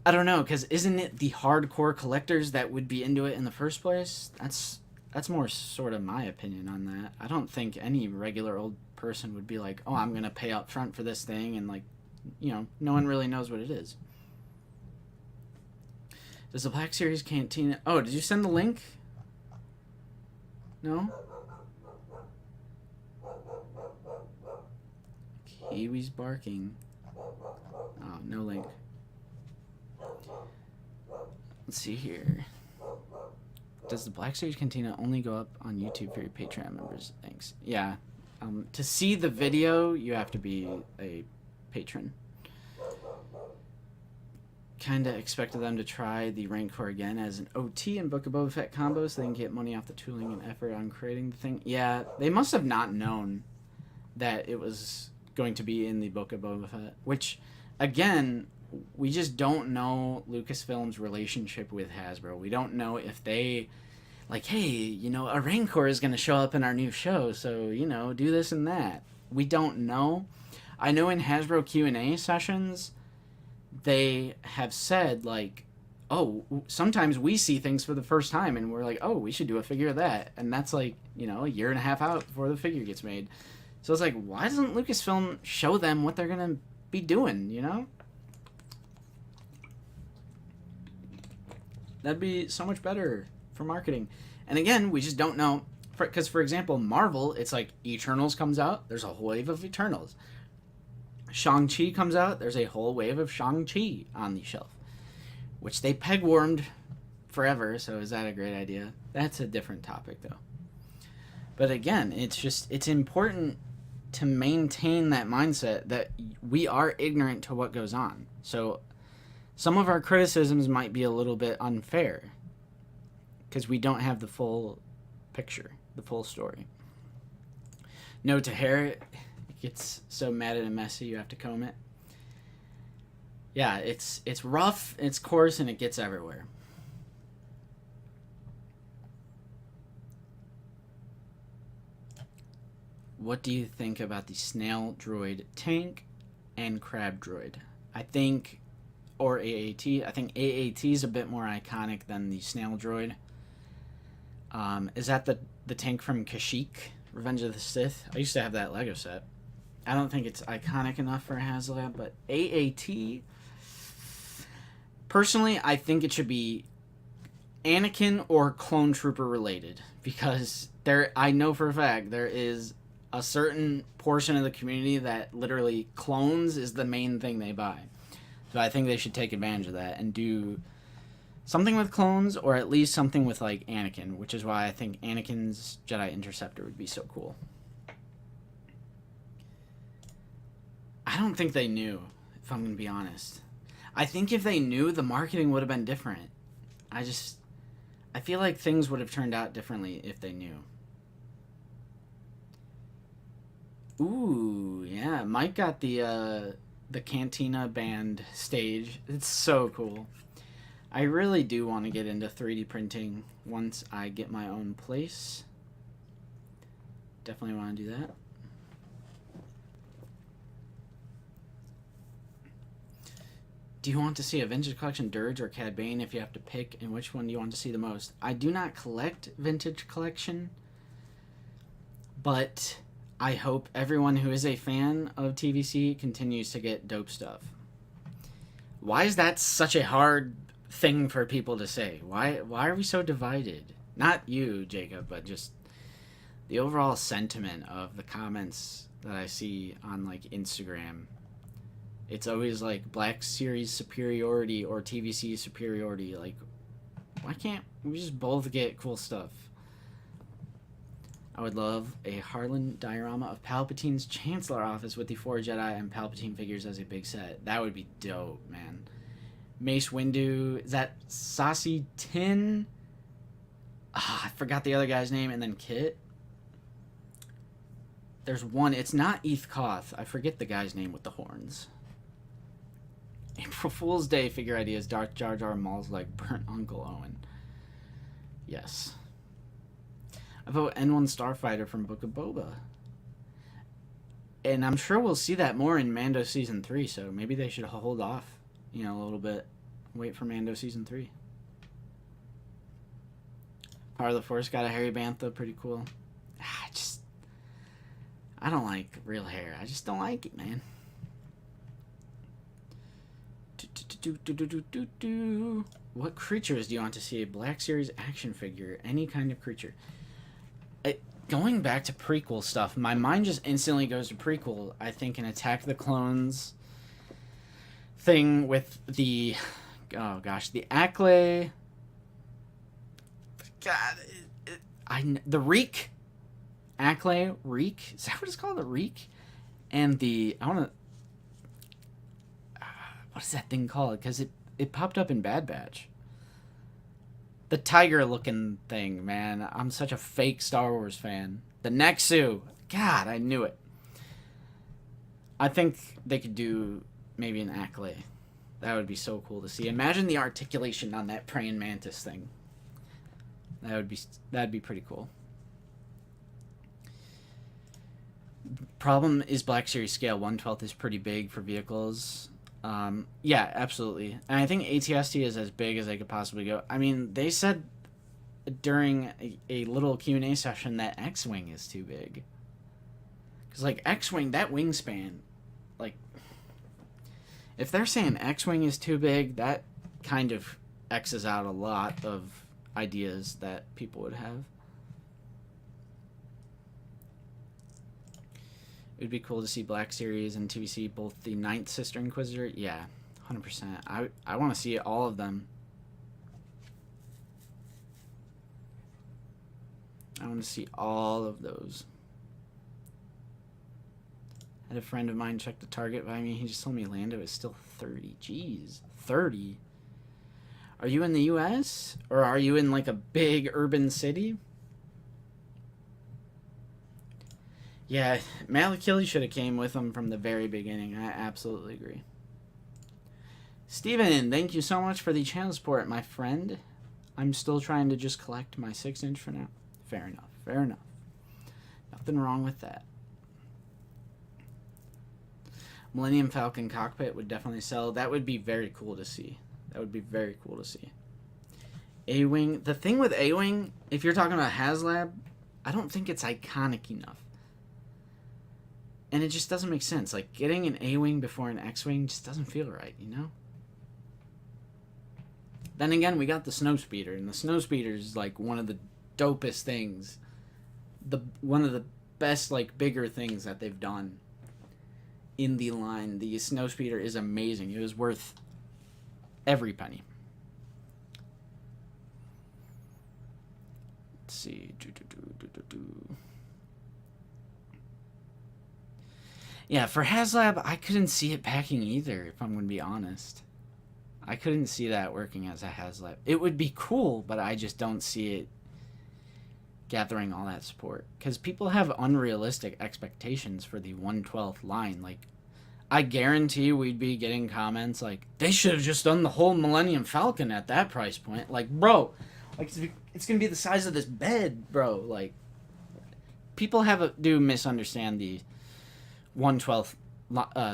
I don't know, because isn't it the hardcore collectors that would be into it in the first place? That's more sort of my opinion on that. I don't think any regular old person would be like, oh, I'm going to pay up front for this thing, and like, you know, no one really knows what it is. Does the Black Series Cantina... Oh, did you send the link? No? Kiwi's barking. Oh, no link. Let's see here. Does the Black Series Cantina only go up on YouTube for your Patreon members? Thanks. Yeah. To see the video, you have to be a patron. Kinda expected them to try the Rancor again as an OT and Book of Boba Fett combo so they can get money off the tooling and effort on creating the thing. Yeah, they must have not known that it was going to be in the Book of Boba Fett, which, again, we just don't know Lucasfilm's relationship with Hasbro. We don't know if they, like, hey, you know, a Rancor is going to show up in our new show, so, you know, do this and that. We don't know. I know in Hasbro Q&A sessions, they have said, like, oh, sometimes we see things for the first time, and we're like, oh, we should do a figure of that. And that's, like, you know, a year and a half out before the figure gets made. So it's like, why doesn't Lucasfilm show them what they're going to be doing, you know? That'd be so much better for marketing. And again, we just don't know. Because, for example, Marvel, it's like Eternals comes out, there's a whole wave of Eternals. Shang-Chi comes out, there's a whole wave of Shang-Chi on the shelf. Which they peg-warmed forever, so is that a great idea? That's a different topic, though. But again, it's important to maintain that mindset that we are ignorant to what goes on. So some of our criticisms might be a little bit unfair because we don't have the full picture, the full story. Note to hair, it gets so matted and messy you have to comb it. Yeah, it's rough, it's coarse, and it gets everywhere. What do you think about the snail droid tank and crab droid? I think, or AAT, I think AAT is a bit more iconic than the snail droid. Is that the tank from Kashyyyk, Revenge of the Sith? I used to have that Lego set. I don't think it's iconic enough for HasLab, but AAT, personally, I think it should be Anakin or Clone Trooper related, because I know for a fact there is a certain portion of the community that literally clones is the main thing they buy. So I think they should take advantage of that and do something with clones, or at least something with, like, Anakin, which is why I think Anakin's Jedi Interceptor would be so cool. I don't think they knew, if I'm going to be honest. I think if they knew, the marketing would have been different. I feel like things would have turned out differently if they knew. Ooh, yeah, Mike got the Cantina Band stage. It's so cool. I really do want to get into 3D printing once I get my own place. Definitely want to do that. Do you want to see a Vintage Collection Dirge or Cad Bane if you have to pick, and which one do you want to see the most? I do not collect Vintage Collection, but I hope everyone who is a fan of TVC continues to get dope stuff. Why is that such a hard thing for people to say? Why are we so divided? Not you, Jacob, but just the overall sentiment of the comments that I see on like Instagram. It's always like Black Series superiority or TVC superiority. Like, why can't we just both get cool stuff? I would love a Harlan diorama of Palpatine's Chancellor office with the 4 Jedi and Palpatine figures as a big set. That would be dope, man. Mace Windu. Is that Saucy Tin? I forgot the other guy's name. And then Kit. There's one. It's not Eth Koth. I forget the guy's name with the horns. April Fool's Day figure ideas. Darth Jar Jar Maul's like burnt Uncle Owen. Yes. I vote N1 Starfighter from Book of Boba. And I'm sure we'll see that more in Mando Season 3, so maybe they should hold off, you know, a little bit. Wait for Mando Season 3. Power of the Force got a hairy bantha, pretty cool. I don't like real hair. I just don't like it, man. What creatures do you want to see? A Black Series action figure. Any kind of creature. Going back to prequel stuff, my mind just instantly goes to prequel. I think an Attack of the Clones thing with the... Oh, gosh. The Acklay... God. The Reek. Acklay. Reek. Is that what it's called? The Reek? And the... I want to... What is that thing called? Because it popped up in Bad Batch. The tiger-looking thing, man. I'm such a fake Star Wars fan. The Nexu. God, I knew it. I think they could do maybe an Acklay. That would be so cool to see. Imagine the articulation on that praying mantis thing. That'd be pretty cool. Problem is Black Series scale. 1/12 is pretty big for vehicles. Yeah, absolutely. And I think ATST is as big as they could possibly go. I mean, they said during a little Q&A session that X-Wing is too big. Because, like, X-Wing, that wingspan, like, if they're saying X-Wing is too big, that kind of X's out a lot of ideas that people would have. It would be cool to see Black Series and TVC, both the 9th Sister Inquisitor. Yeah, 100%. I want to see all of them. I want to see all of those. I had a friend of mine check the Target by me. He just told me Lando is still 30. Jeez, 30? Are you in the U.S.? Or are you in, like, a big urban city? Yeah, Malakili should have came with him from the very beginning. I absolutely agree. Steven, thank you so much for the channel support, my friend. I'm still trying to just collect my 6-inch for now. Fair enough. Fair enough. Nothing wrong with that. Millennium Falcon cockpit would definitely sell. That would be very cool to see. That would be very cool to see. A-Wing. The thing with A-Wing, if you're talking about HasLab, I don't think it's iconic enough. And it just doesn't make sense. Like, getting an A-Wing before an X-Wing just doesn't feel right, you know? Then again, we got the Snowspeeder, and the Snowspeeder is, like, one of the dopest things. One of the best, like, bigger things that they've done in the line. The Snowspeeder is amazing. It was worth every penny. Let's see. Yeah, for HasLab, I couldn't see it packing either, if I'm going to be honest. I couldn't see that working as a HasLab. It would be cool, but I just don't see it gathering all that support. Because people have unrealistic expectations for the 1/12 line. Like, I guarantee we'd be getting comments like, they should have just done the whole Millennium Falcon at that price point. Like, bro, like it's going to be the size of this bed, bro. Like, people do misunderstand the 1/12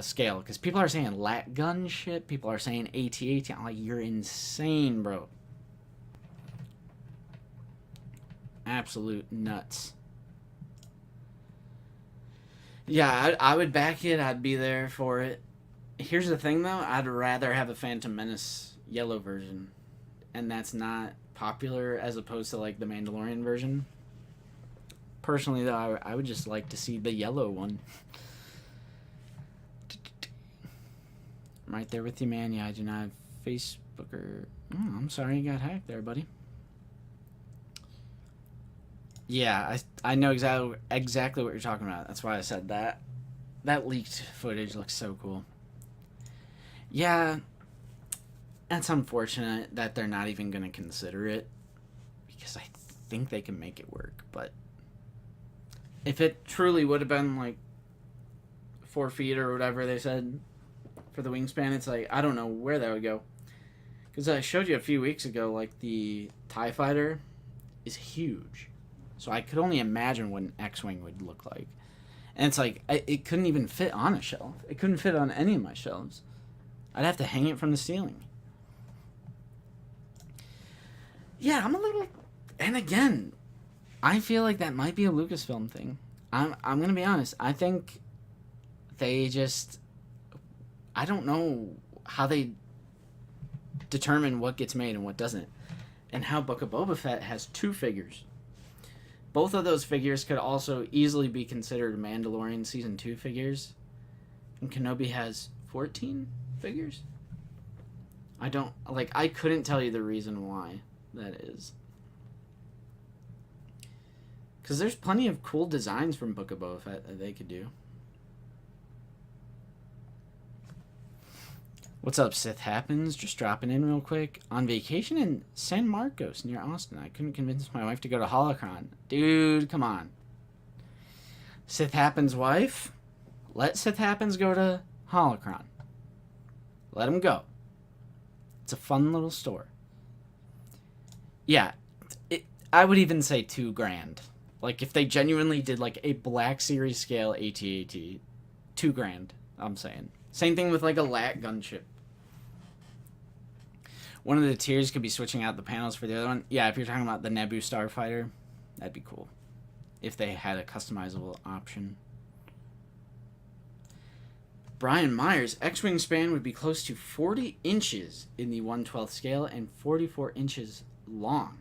scale, because people are saying lat gun shit. People are saying AT-AT. I'm like, you're insane, bro. Absolute nuts. Yeah, I would back it. I'd be there for it. Here's the thing, though. I'd rather have a Phantom Menace yellow version. And that's not popular as opposed to, like, the Mandalorian version. Personally, though, I would just like to see the yellow one. I'm right there with you, man. Yeah, I do not have Facebook or... Oh, I'm sorry you got hacked there, buddy. Yeah, I know exactly what you're talking about. That's why I said that. That leaked footage looks so cool. Yeah, that's unfortunate that they're not even going to consider it. Because I think they can make it work. But if it truly would have been like 4 feet or whatever they said for the wingspan, it's like, I don't know where that would go. Because I showed you a few weeks ago, like the TIE Fighter is huge. So I could only imagine what an X-Wing would look like. And it's like, it couldn't even fit on a shelf. It couldn't fit on any of my shelves. I'd have to hang it from the ceiling. Yeah, I'm a little... And again, I feel like that might be a Lucasfilm thing. I'm going to be honest. I think they just... I don't know how they determine what gets made and what doesn't. And how Book of Boba Fett has 2 figures. Both of those figures could also easily be considered Mandalorian Season 2 figures. And Kenobi has 14 figures? I don't... Like, I couldn't tell you the reason why that is. Because there's plenty of cool designs from Book of Boba Fett that they could do. What's up, Sith Happens? Just dropping in real quick. On vacation in San Marcos near Austin. I couldn't convince my wife to go to Holocron. Dude, come on. Sith Happens' wife? Let Sith Happens go to Holocron. Let him go. It's a fun little store. Yeah, I would even say $2,000. Like, if they genuinely did, like, a Black Series scale AT-AT, $2,000, I'm saying. Same thing with, like, a lat gunship. One of the tiers could be switching out the panels for the other one. Yeah, if you're talking about the Naboo Starfighter, that'd be cool. If they had a customizable option. Brian Myers, X-Wing span would be close to 40 inches in the 1/12 scale and 44 inches long.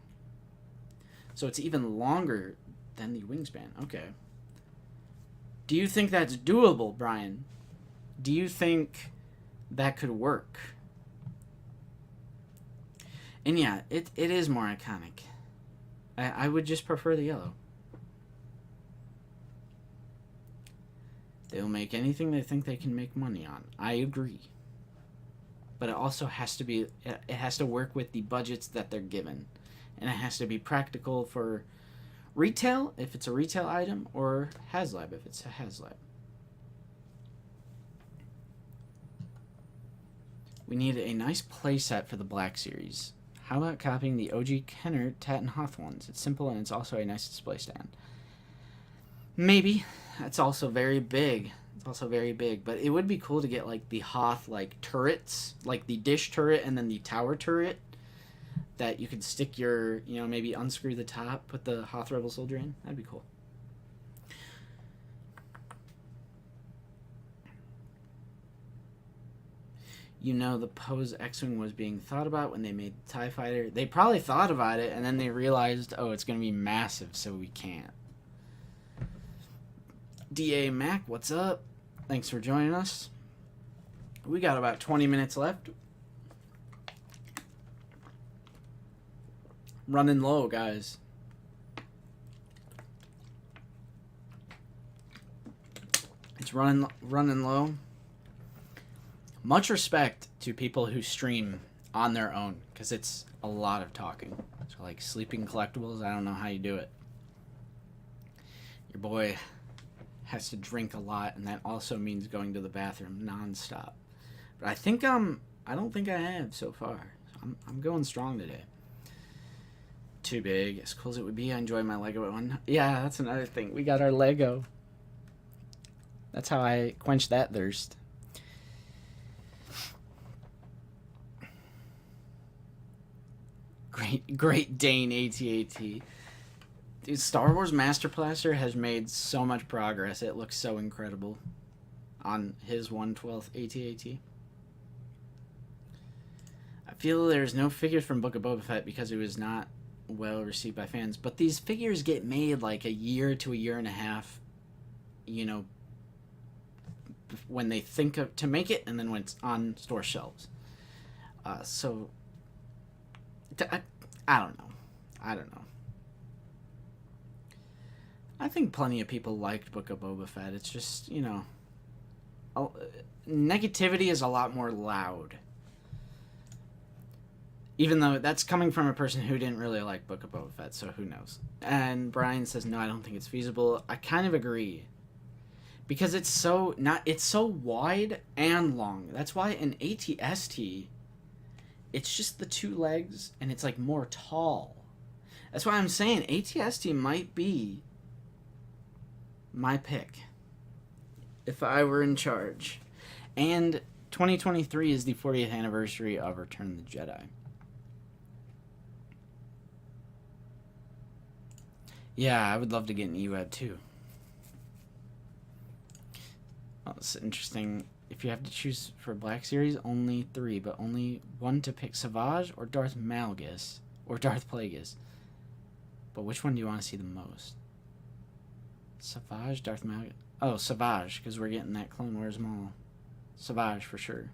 So it's even longer than the wingspan. Okay. Do you think that's doable, Brian? Do you think that could work? And yeah, it is more iconic. I would just prefer the yellow. They'll make anything they think they can make money on. I agree. But it also has to be... It has to work with the budgets that they're given. And it has to be practical for retail, if it's a retail item, or HasLab, if it's a HasLab. We need a nice playset for the Black Series. How about copying the OG Kenner Tat and Hoth ones? It's simple and it's also a nice display stand. Maybe. That's also very big. It's also very big. But it would be cool to get like the Hoth like turrets, like the dish turret and then the tower turret that you could stick your, you know, maybe unscrew the top, put the Hoth Rebel Soldier in. That'd be cool. You know, the Pose X-Wing was being thought about when they made the TIE Fighter. They probably thought about it, and then they realized, oh, it's going to be massive, so we can't. D.A. Mac, what's up? Thanks for joining us. We got about 20 minutes left. Running low, guys. It's running low. Much respect to people who stream on their own, because it's a lot of talking. So, like, Sleeping Collectibles, I don't know how you do it. Your boy has to drink a lot, and that also means going to the bathroom nonstop. But I think I don't think I have so far. I'm going strong today. Too big. As cool as it would be, I enjoy my Lego one. Yeah, that's another thing. We got our Lego. That's how I quench that thirst. Great Dane AT-AT. Dude, Star Wars Master Blaster has made so much progress. It looks so incredible on his 1/12 AT-AT. I feel there's no figures from Book of Boba Fett because it was not well received by fans. But these figures get made like a year to a year and a half, you know, when they think of to make it, and then when it's on store shelves. So I don't know. I think plenty of people liked Book of Boba Fett. It's just, you know, negativity is a lot more loud. Even though that's coming from a person who didn't really like Book of Boba Fett, so who knows. And Brian says, no, I don't think it's feasible. I kind of agree. Because it's so wide and long. That's why in AT-ST, it's just the two legs, and it's like more tall. That's why I'm saying AT-ST might be my pick if I were in charge. And 2023 is the 40th anniversary of Return of the Jedi. Yeah, I would love to get an EWAB too. Well, it's interesting. If you have to choose for Black Series, only 3, but only one to pick: Savage or Darth Malgus or Darth Plagueis. But which one do you want to see the most? Savage, Darth Malgus. Oh, Savage, because we're getting that Clone Wars Maul. Savage for sure.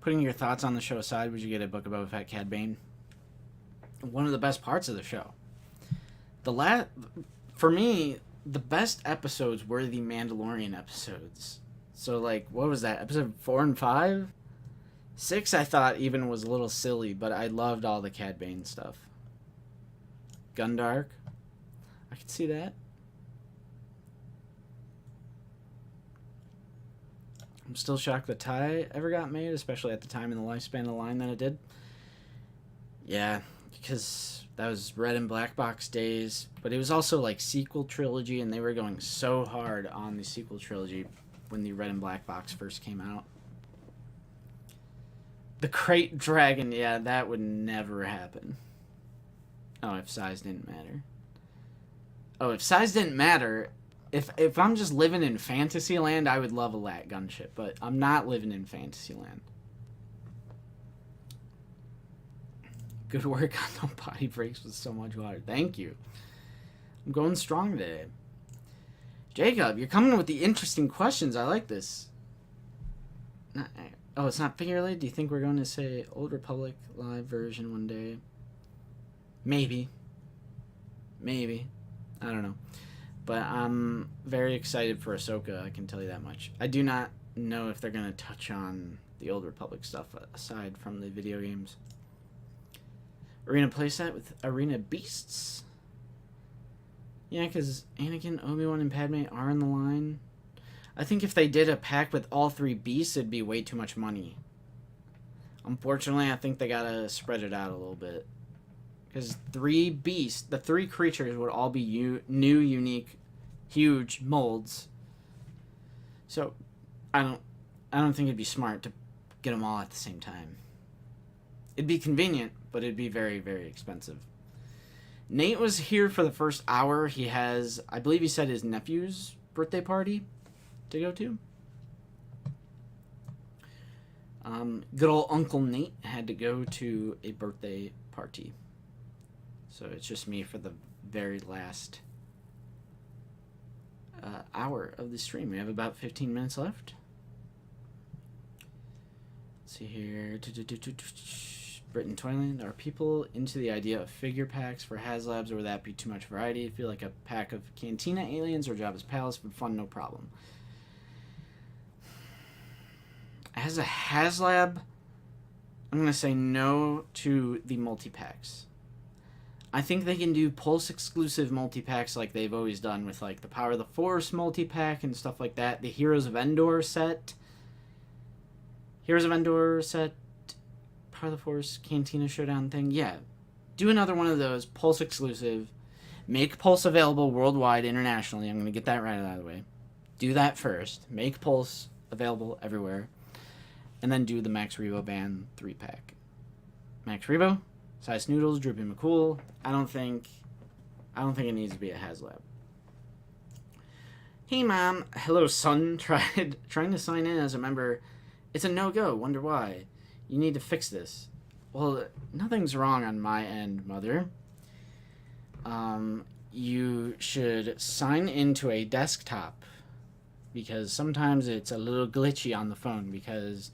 Putting your thoughts on the show aside, would you get a Book of Boba Fett Cad Bane? One of the best parts of the show. For me, the best episodes were the Mandalorian episodes. So, like, what was that? Episode 4 and 5? 6, I thought, even was a little silly, but I loved all the Cad Bane stuff. Gundark. I could see that. I'm still shocked the tie ever got made, especially at the time in the lifespan of the line that it did. Yeah, because that was red and black box days, but it was also like sequel trilogy, and they were going so hard on the sequel trilogy when the red and black box first came out. The crate dragon, yeah, that would never happen. Oh, if size didn't matter. Oh, if size didn't matter, if I'm just living in Fantasyland, I would love a lat gunship, but I'm not living in Fantasyland. Good work on no body breaks with so much water. Thank you. I'm going strong today. Jacob, you're coming with the interesting questions. I like this. Oh, it's not figure related? Do you think we're going to say Old Republic live version one day? Maybe. Maybe. I don't know. But I'm very excited for Ahsoka, I can tell you that much. I do not know if they're going to touch on the Old Republic stuff aside from the video games. Arena playset with Arena Beasts. Yeah, because Anakin, Obi-Wan, and Padme are in the line. I think if they did a pack with all 3 beasts, it'd be way too much money. Unfortunately, I think they gotta spread it out a little bit. Because 3 beasts, the 3 creatures would all be new, unique, huge molds. So, I don't think it'd be smart to get them all at the same time. It'd be convenient, but it'd be very, very expensive. Nate was here for the first hour. He has, I believe he said, his nephew's birthday party to go to. Good old Uncle Nate had to go to a birthday party. So it's just me for the very last hour of the stream. We have about 15 minutes left. Let's see here. Britain Toyland. Are people into the idea of figure packs for HasLabs, or would that be too much variety? I feel like a pack of Cantina aliens or Jabba's Palace would be fun, no problem. As a HasLab, I'm going to say no to the multi-packs. I think they can do Pulse exclusive multi-packs like they've always done with like the Power of the Force multi-pack and stuff like that. The Heroes of Endor set. Heroes of Endor set. Power of the Force Cantina Showdown thing. Yeah. Do another one of those. Pulse exclusive. Make Pulse available worldwide, internationally. I'm going to get that right out of the way. Do that first. Make Pulse available everywhere. And then do the Max Rebo Band 3-pack. Max Rebo, Size Noodles, Droopy McCool. I don't think it needs to be a HasLab. Hey mom, hello son. Trying to sign in as a member. It's a no-go. Wonder why. You need to fix this. Well, nothing's wrong on my end, mother. You should sign into a desktop, because sometimes it's a little glitchy on the phone, because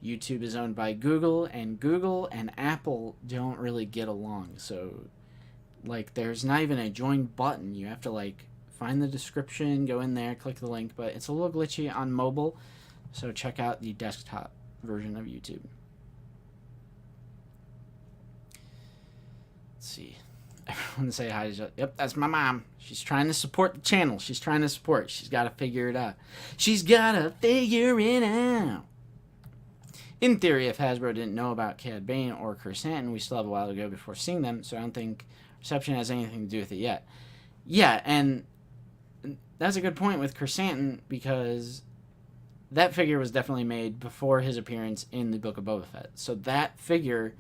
YouTube is owned by Google and Apple don't really get along. So, like, there's not even a join button. You have to, like, find the description, go in there, click the link, but it's a little glitchy on mobile, so check out the desktop version of YouTube. Let's see. Everyone say hi to Yep, that's my mom. She's trying to support the channel. She's trying to support. She's got to figure it out. She's got to figure it out. In theory, if Hasbro didn't know about Cad Bane or Chrysanthemum, we still have a while to go before seeing them, so I don't think reception has anything to do with it yet. Yeah, and that's a good point with Chrysanthemum, because that figure was definitely made before his appearance in the Book of Boba Fett. So that figure,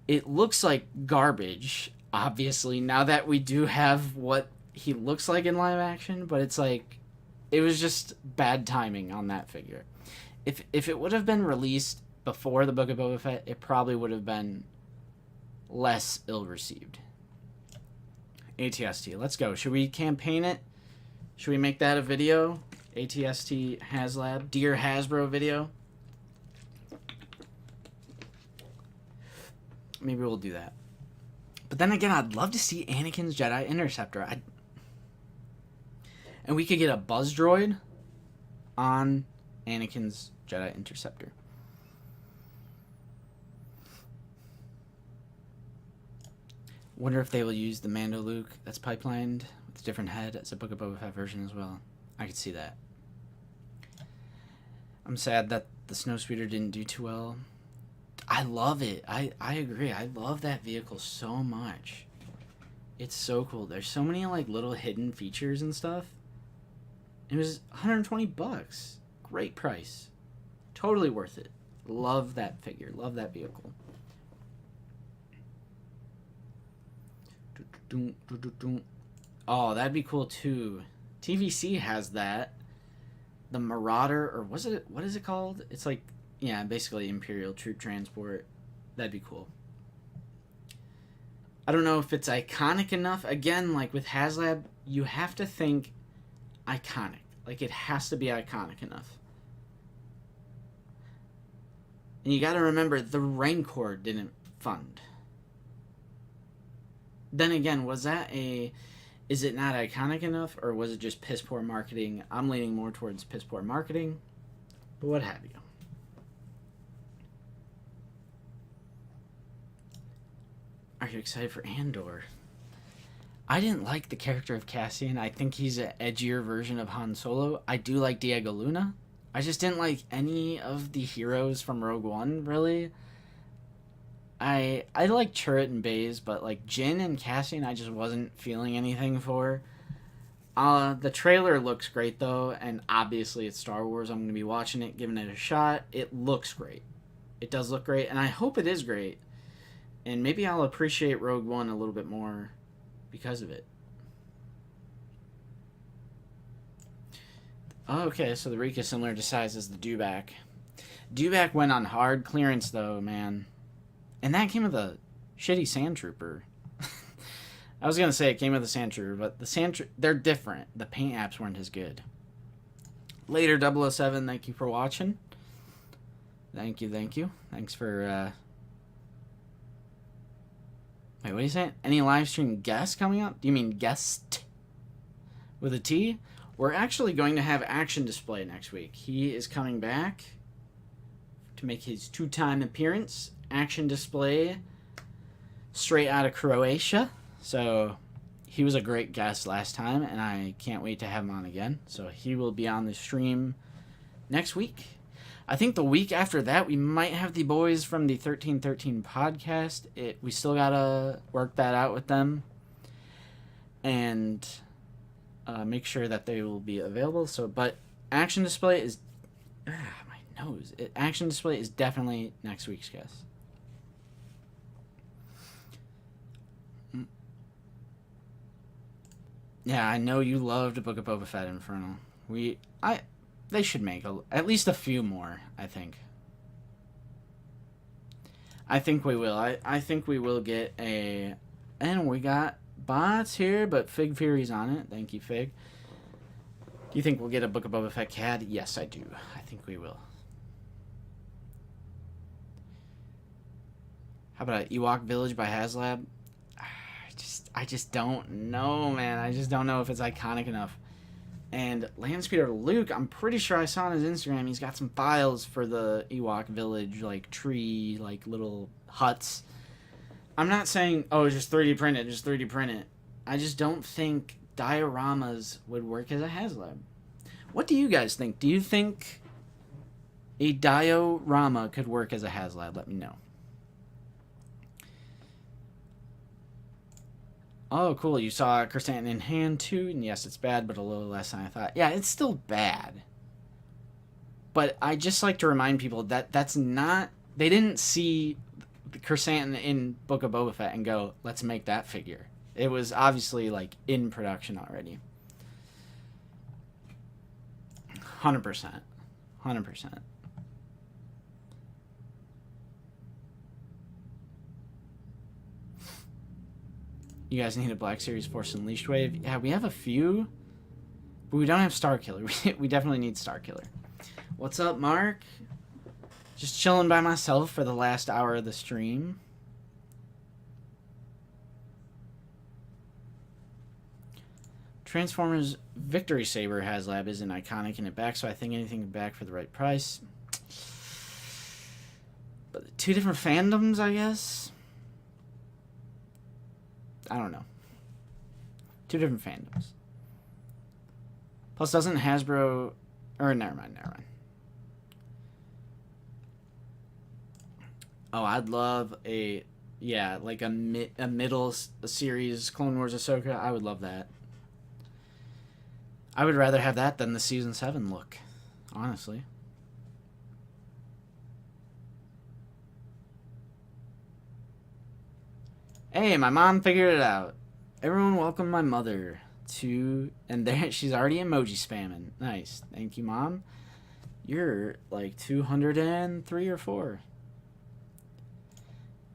it looks like garbage, obviously, now that we do have what he looks like in live action, but it's like, it was just bad timing on that figure. If it would have been released before the Book of Boba Fett, it probably would have been less ill-received. ATST, let's go. Should we campaign it? Should we make that a video? ATST HasLab, Dear Hasbro video? Maybe we'll do that. But then again, I'd love to see Anakin's Jedi Interceptor. And we could get a Buzz Droid on Anakin's Jedi Interceptor. Wonder if they will use the Mando Luke that's pipelined with a different head as a Book of Boba Fett version as well. I could see that. I'm sad that the Snowspeeder didn't do too well. I love it. I agree. I love that vehicle so much. It's so cool. There's so many like little hidden features and stuff. It was $120. Great price. Totally worth it. Love that figure. Love that vehicle. Oh, that'd be cool too. TVC has that. The Marauder, or what is it called? It's like, yeah, basically Imperial Troop Transport. That'd be cool. I don't know if it's iconic enough. Again, like with HasLab, you have to think iconic. Like, it has to be iconic enough. And you gotta remember, the Rancor didn't fund. Then again, is it not iconic enough, or was it just piss poor marketing? I'm leaning more towards piss poor marketing, but what have you. Are you excited for Andor? I didn't like the character of Cassian. I think he's an edgier version of Han Solo. I do like Diego Luna. I just didn't like any of the heroes from Rogue One, really. I like Chirrut and Baze, but like Jyn and Cassian, I just wasn't feeling anything for. The trailer looks great though, and obviously it's Star Wars. I'm going to be watching it, giving it a shot. It looks great. It does look great, and I hope it is great. And maybe I'll appreciate Rogue One a little bit more because of it. Okay, so the Reek is similar to size as the Dewback. Dewback went on hard clearance though, man. And that came with a shitty Sand Trooper. I was going to say it came with a Sand Trooper, but the they're different. The paint apps weren't as good. Later, 007, thank you for watching. Thank you. Thanks for, Wait, what are you saying? Any live stream guests coming up? Do you mean guest? With a T? We're actually going to have Action Display next week. He is coming back to make his 2-time appearance. Action Display, straight out of Croatia. So he was a great guest last time, and I can't wait to have him on again. So he will be on the stream next week. I think the week after that, we might have the boys from the 1313 podcast. We still got to work that out with them. and make sure that they will be available. So, but action display is my nose. Action display is definitely next week's guess. Yeah, I know you loved Book of Boba Fett Infernal. They should make at least a few more, I think. I think we will. I think we will get a... And we got bots here, but Fig Fury's on it. Thank you, Fig. Do you think we'll get a Book of Boba Fett CAD? Yes, I do. I think we will. How about Ewok Village by HasLab? I just don't know, man. I just don't know if it's iconic enough. And Landspeeder Luke, I'm pretty sure I saw on his Instagram, he's got some files for the Ewok Village, like tree, like little huts. I'm not saying, oh, just 3D print it, just 3D print it. I just don't think dioramas would work as a HasLab. What do you guys think? Do you think a diorama could work as a HasLab? Let me know. Oh, cool. You saw Chrysanthemum in hand, too. And yes, it's bad, but a little less than I thought. Yeah, it's still bad. But I just like to remind people that that's not... They didn't see Chrysanthemum in Book of Boba Fett and go, let's make that figure. It was obviously, like, in production already. 100%. 100%. You guys need a Black Series Force Unleashed wave. Yeah, we have a few, but we don't have Starkiller. We definitely need Starkiller. What's up, Mark? Just chilling by myself for the last hour of the stream. Transformers Victory Saber HasLab isn't iconic in it back, so I think anything back for the right price. But two different fandoms, I guess. I don't know. Two different fandoms. Plus, doesn't Hasbro... Or, never mind. Oh, I'd love a... Yeah, like a middle series Clone Wars Ahsoka. I would love that. I would rather have that than the Season 7 look. Honestly. Hey, my mom figured it out. Everyone welcome my mother to... And there, she's already emoji spamming. Nice. Thank you, Mom. You're like 203 or 4.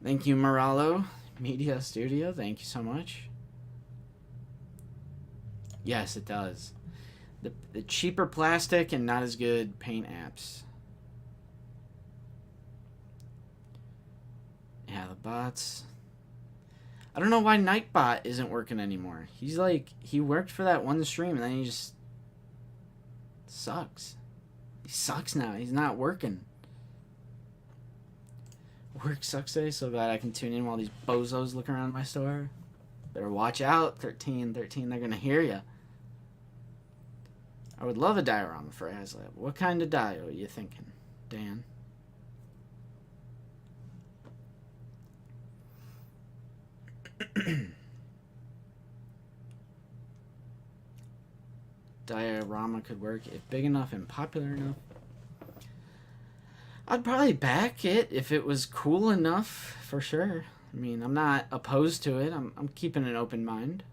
Thank you, Moralo Media Studio. Thank you so much. Yes, it does. The cheaper plastic and not as good paint apps. Yeah, the bots... I don't know why Nightbot isn't working anymore. He's like, he worked for that one stream and then he just sucks. He sucks now. He's not working. Work sucks today. So glad I can tune in while these bozos look around my store. Better watch out, 13. They're going to hear you. I would love a diorama for HasLab. What kind of dio are you thinking, Dan? Diorama could work if big enough and popular enough. I'd probably back it if it was cool enough, for sure. I mean, I'm not opposed to it. I'm keeping an open mind.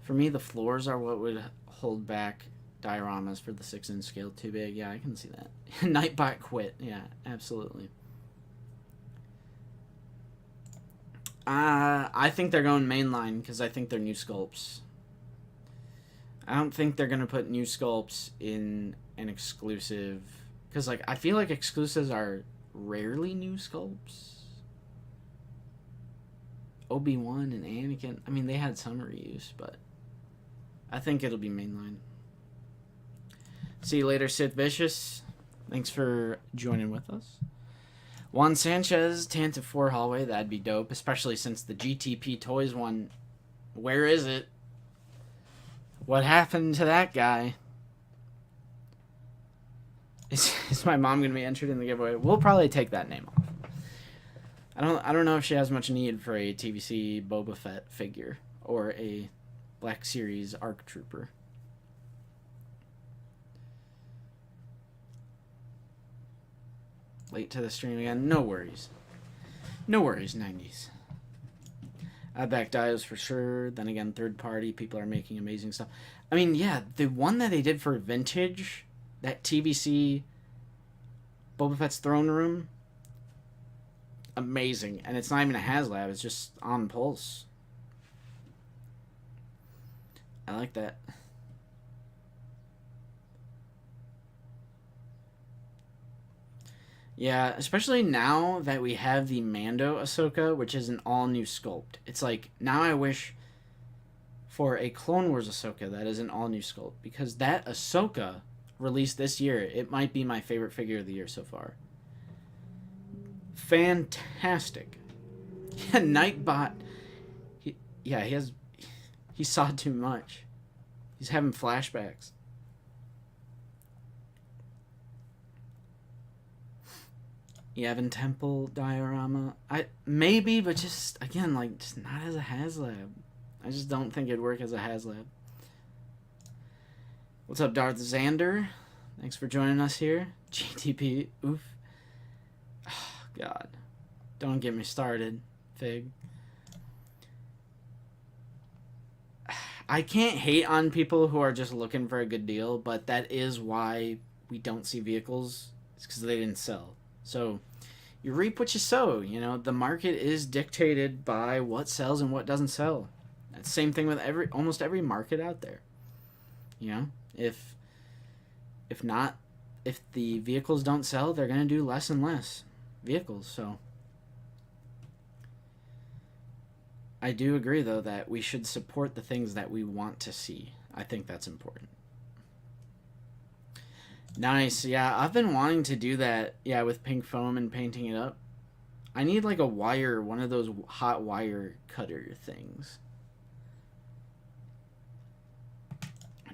For me, the floors are what would hold back dioramas for the 6-inch scale too big. Yeah, I can see that. Nightbot quit. Yeah, absolutely. I think they're going mainline because I think they're new sculpts. I don't think they're going to put new sculpts in an exclusive... Because, like, I feel like exclusives are rarely new sculpts. Obi-Wan and Anakin, I mean, they had some reuse, but I think it'll be mainline. See you later, Sith Vicious. Thanks for joining with us. Juan Sanchez, Tantive 4 hallway, that'd be dope, especially since the GTP Toys one, where is it? What happened to that guy? Is my mom going to be entered in the giveaway? We'll probably take that name off. I don't know if she has much need for a TVC Boba Fett figure or a Black Series ARC Trooper. Late to the stream again. No worries. No worries, 90s. I back Dios for sure. Then again, third party, people are making amazing stuff. I mean, yeah, the one that they did for Vintage, that TVC Boba Fett's Throne Room, amazing. And it's not even a HasLab, it's just on Pulse. I like that. Yeah, especially now that we have the Mando Ahsoka, which is an all-new sculpt. It's like, now I wish for a Clone Wars Ahsoka that is an all-new sculpt. Because that Ahsoka, released this year, it might be my favorite figure of the year so far. Fantastic. Yeah, Nightbot. He saw too much. He's having flashbacks. Yavin Temple diorama. Maybe, but just again, like, just not as a HasLab. I just don't think it'd work as a HasLab. What's up, Darth Xander? Thanks for joining us here. GTP. Oof. Oh, God. Don't get me started, Fig. I can't hate on people who are just looking for a good deal, but that is why we don't see vehicles. It's because they didn't sell. So you reap what you sow. You know, the market is dictated by what sells and what doesn't sell. That's the same thing with almost every market out there. You know, if the vehicles don't sell, they're going to do less and less vehicles. So I do agree, though, that we should support the things that we want to see. I think that's important. Nice. Yeah, I've been wanting to do that, yeah, with pink foam and painting it up. I need, like, a wire, one of those hot wire cutter things.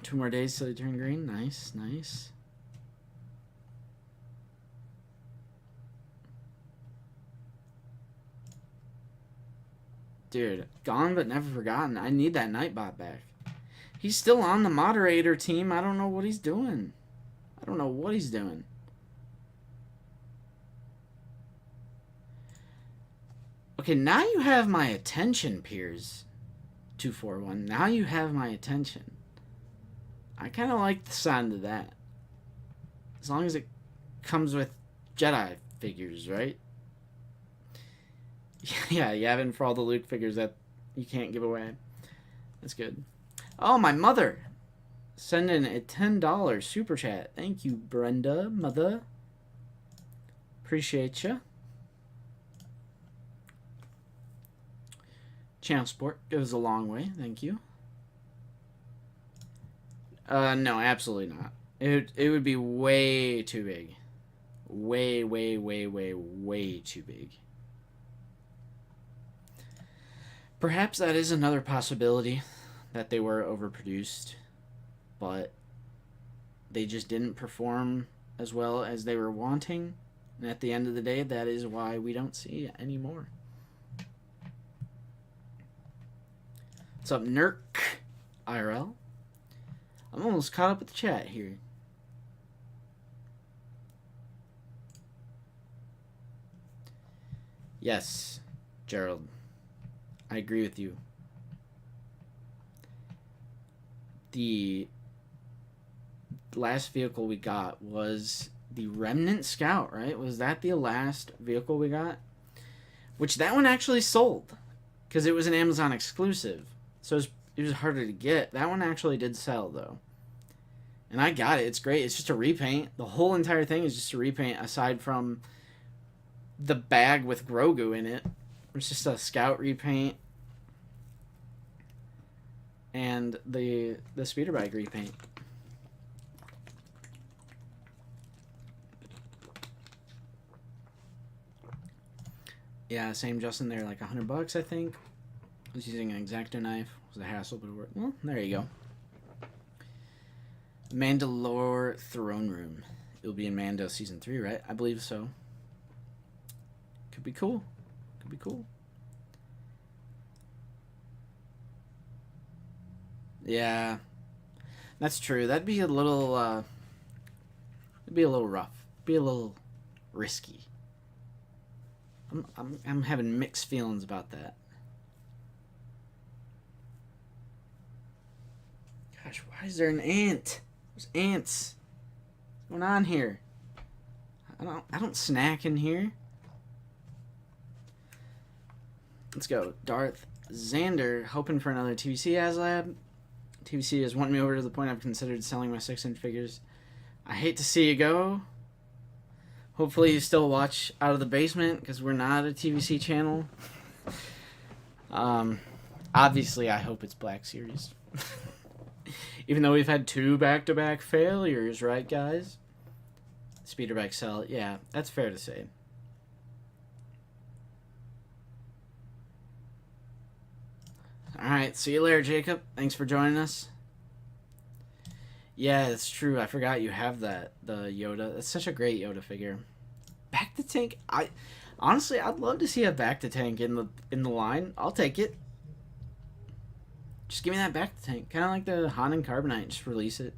2 more days till they turn green. Nice, nice. Dude, gone but never forgotten. I need that Nightbot back. He's still on the moderator team. I don't know what he's doing. I don't know what he's doing. Okay, now you have my attention, Piers. 241. Now you have my attention. I kind of like the sound of that. As long as it comes with Jedi figures, right? Yeah, Yavin for all the Luke figures that you can't give away. That's good. Oh, my mother. Sending a $10 super chat. Thank you, Brenda, mother. Appreciate ya. Channel support goes a long way. Thank you. No, absolutely not. It would be way too big. Way too big. Perhaps that is another possibility, that they were overproduced, but they just didn't perform as well as they were wanting. And at the end of the day, that is why we don't see it anymore. What's up, Nurk IRL? I'm almost caught up with the chat here. Yes, Gerald. I agree with you. The last vehicle we got was the Remnant Scout, right? Was that the last vehicle we got? Which that one actually sold, because it was an Amazon exclusive. So it was harder to get. That one actually did sell, though. And I got it. It's great. It's just a repaint. The whole entire thing is just a repaint, aside from the bag with Grogu in it. It's just a Scout repaint. And the speeder bike repaint. Yeah, same Justin there, like $100, I think. I was using an X-Acto knife. It was a hassle, but it worked. Well, there you go. Mandalore Throne Room. It'll be in Mando Season 3, right? I believe so. Could be cool. Could be cool. Yeah, that's true. That'd be a little, it'd be a little rough. Be a little risky. I'm having mixed feelings about that. Gosh, why is there an ant? There's ants. What's going on here? I don't snack in here. Let's go. Darth Xander, hoping for another TVC HasLab. TVC has won me over to the point I've considered selling my 6-inch figures. I hate to see you go. Hopefully you still watch Out of the Basement, because we're not a TVC channel. Obviously, I hope it's Black Series. Even though we've had 2 back-to-back failures, right, guys? Speederback sell. Yeah, that's fair to say. Alright, see you later, Jacob. Thanks for joining us. Yeah, it's true. I forgot you have that, the Yoda. That's such a great Yoda figure. Back to tank. Honestly, I'd love to see a back to tank in the line. I'll take it. Just give me that back to tank. Kind of like the Han and Carbonite. Just release it.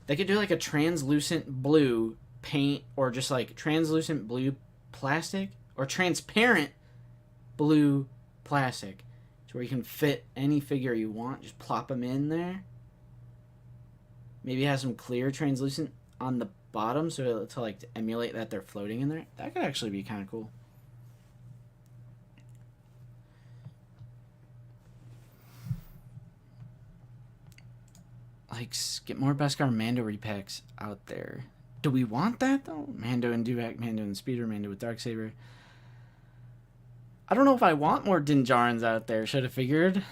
They could do like a translucent blue paint, or just like translucent blue plastic, or transparent blue plastic, to where you can fit any figure you want. Just plop them in there. Maybe have some clear translucent on the bottom, so to like to emulate that they're floating in there. That could actually be kind of cool. Like, get more Beskar Mando repacks out there. Do we want that, though? Mando and Duvak, Mando and Speeder, Mando with Darksaber. I don't know if I want more Din Djarin's out there. Should have figured.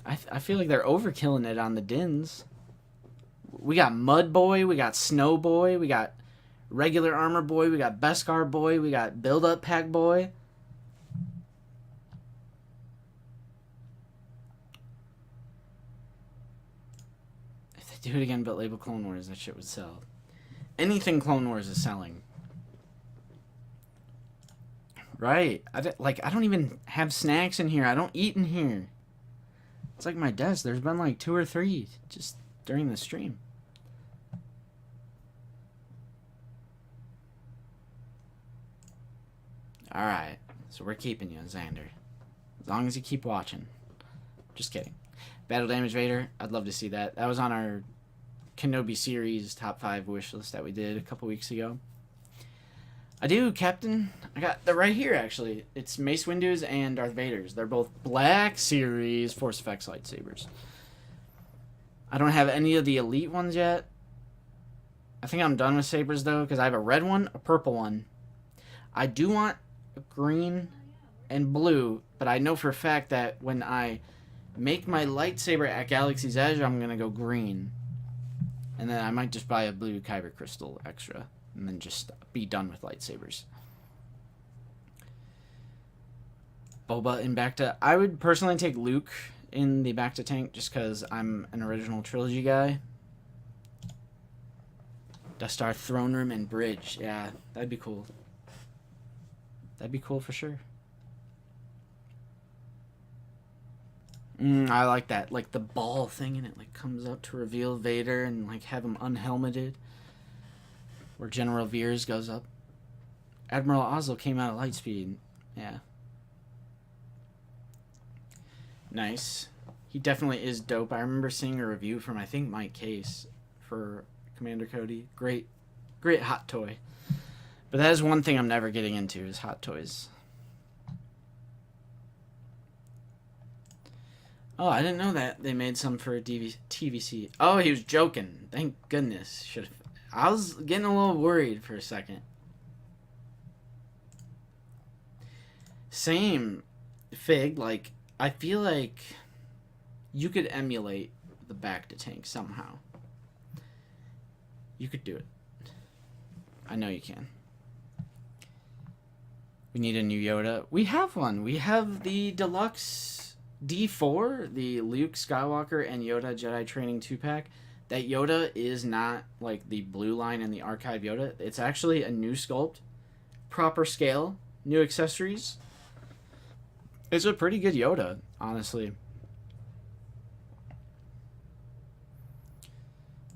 I feel like they're overkilling it on the Dins. We got Mud Boy, we got Snow Boy, we got Regular Armor Boy, we got Beskar Boy, we got Build-Up Pack Boy. Do it again, but label Clone Wars. That shit would sell. Anything Clone Wars is selling. Right. I don't even have snacks in here. I don't eat in here. It's like my desk. There's been like 2 or 3 just during the stream. Alright. So we're keeping you, Xander. As long as you keep watching. Just kidding. Battle Damage Vader, I'd love to see that. That was on our Kenobi series top 5 wish list that we did a couple weeks ago. I do, Captain. I got they're right here, actually. It's Mace Windu's and Darth Vader's. They're both Black Series Force Effects lightsabers. I don't have any of the Elite ones yet. I think I'm done with sabers, though, because I have a red one, a purple one. I do want a green and blue, but I know for a fact that when I make my lightsaber at Galaxy's Edge, I'm going to go green. And then I might just buy a blue Kyber crystal extra. And then just be done with lightsabers. Boba in Bacta. I would personally take Luke in the Bacta tank just because I'm an original trilogy guy. Death Star Throne Room and Bridge. Yeah, that'd be cool. That'd be cool for sure. I like that. Like the ball thing and it like comes up to reveal Vader and like have him unhelmeted. Where General Veers goes up. Admiral Oslo came out at Lightspeed. Yeah. Nice. He definitely is dope. I remember seeing a review from, I think, Mike Case for Commander Cody. Great hot toy. But that is one thing I'm never getting into, is hot toys. Oh, I didn't know that they made some for TVC. Oh, he was joking. Thank goodness. I was getting a little worried for a second. Same, Fig. Like, I feel like you could emulate the Bacta tank somehow. You could do it. I know you can. We need a new Yoda. We have one. We have the Deluxe D4, the Luke Skywalker and Yoda Jedi Training 2-pack. That Yoda is not like the blue line in the archive Yoda. It's actually a new sculpt, proper scale, new accessories. It's a pretty good Yoda, honestly.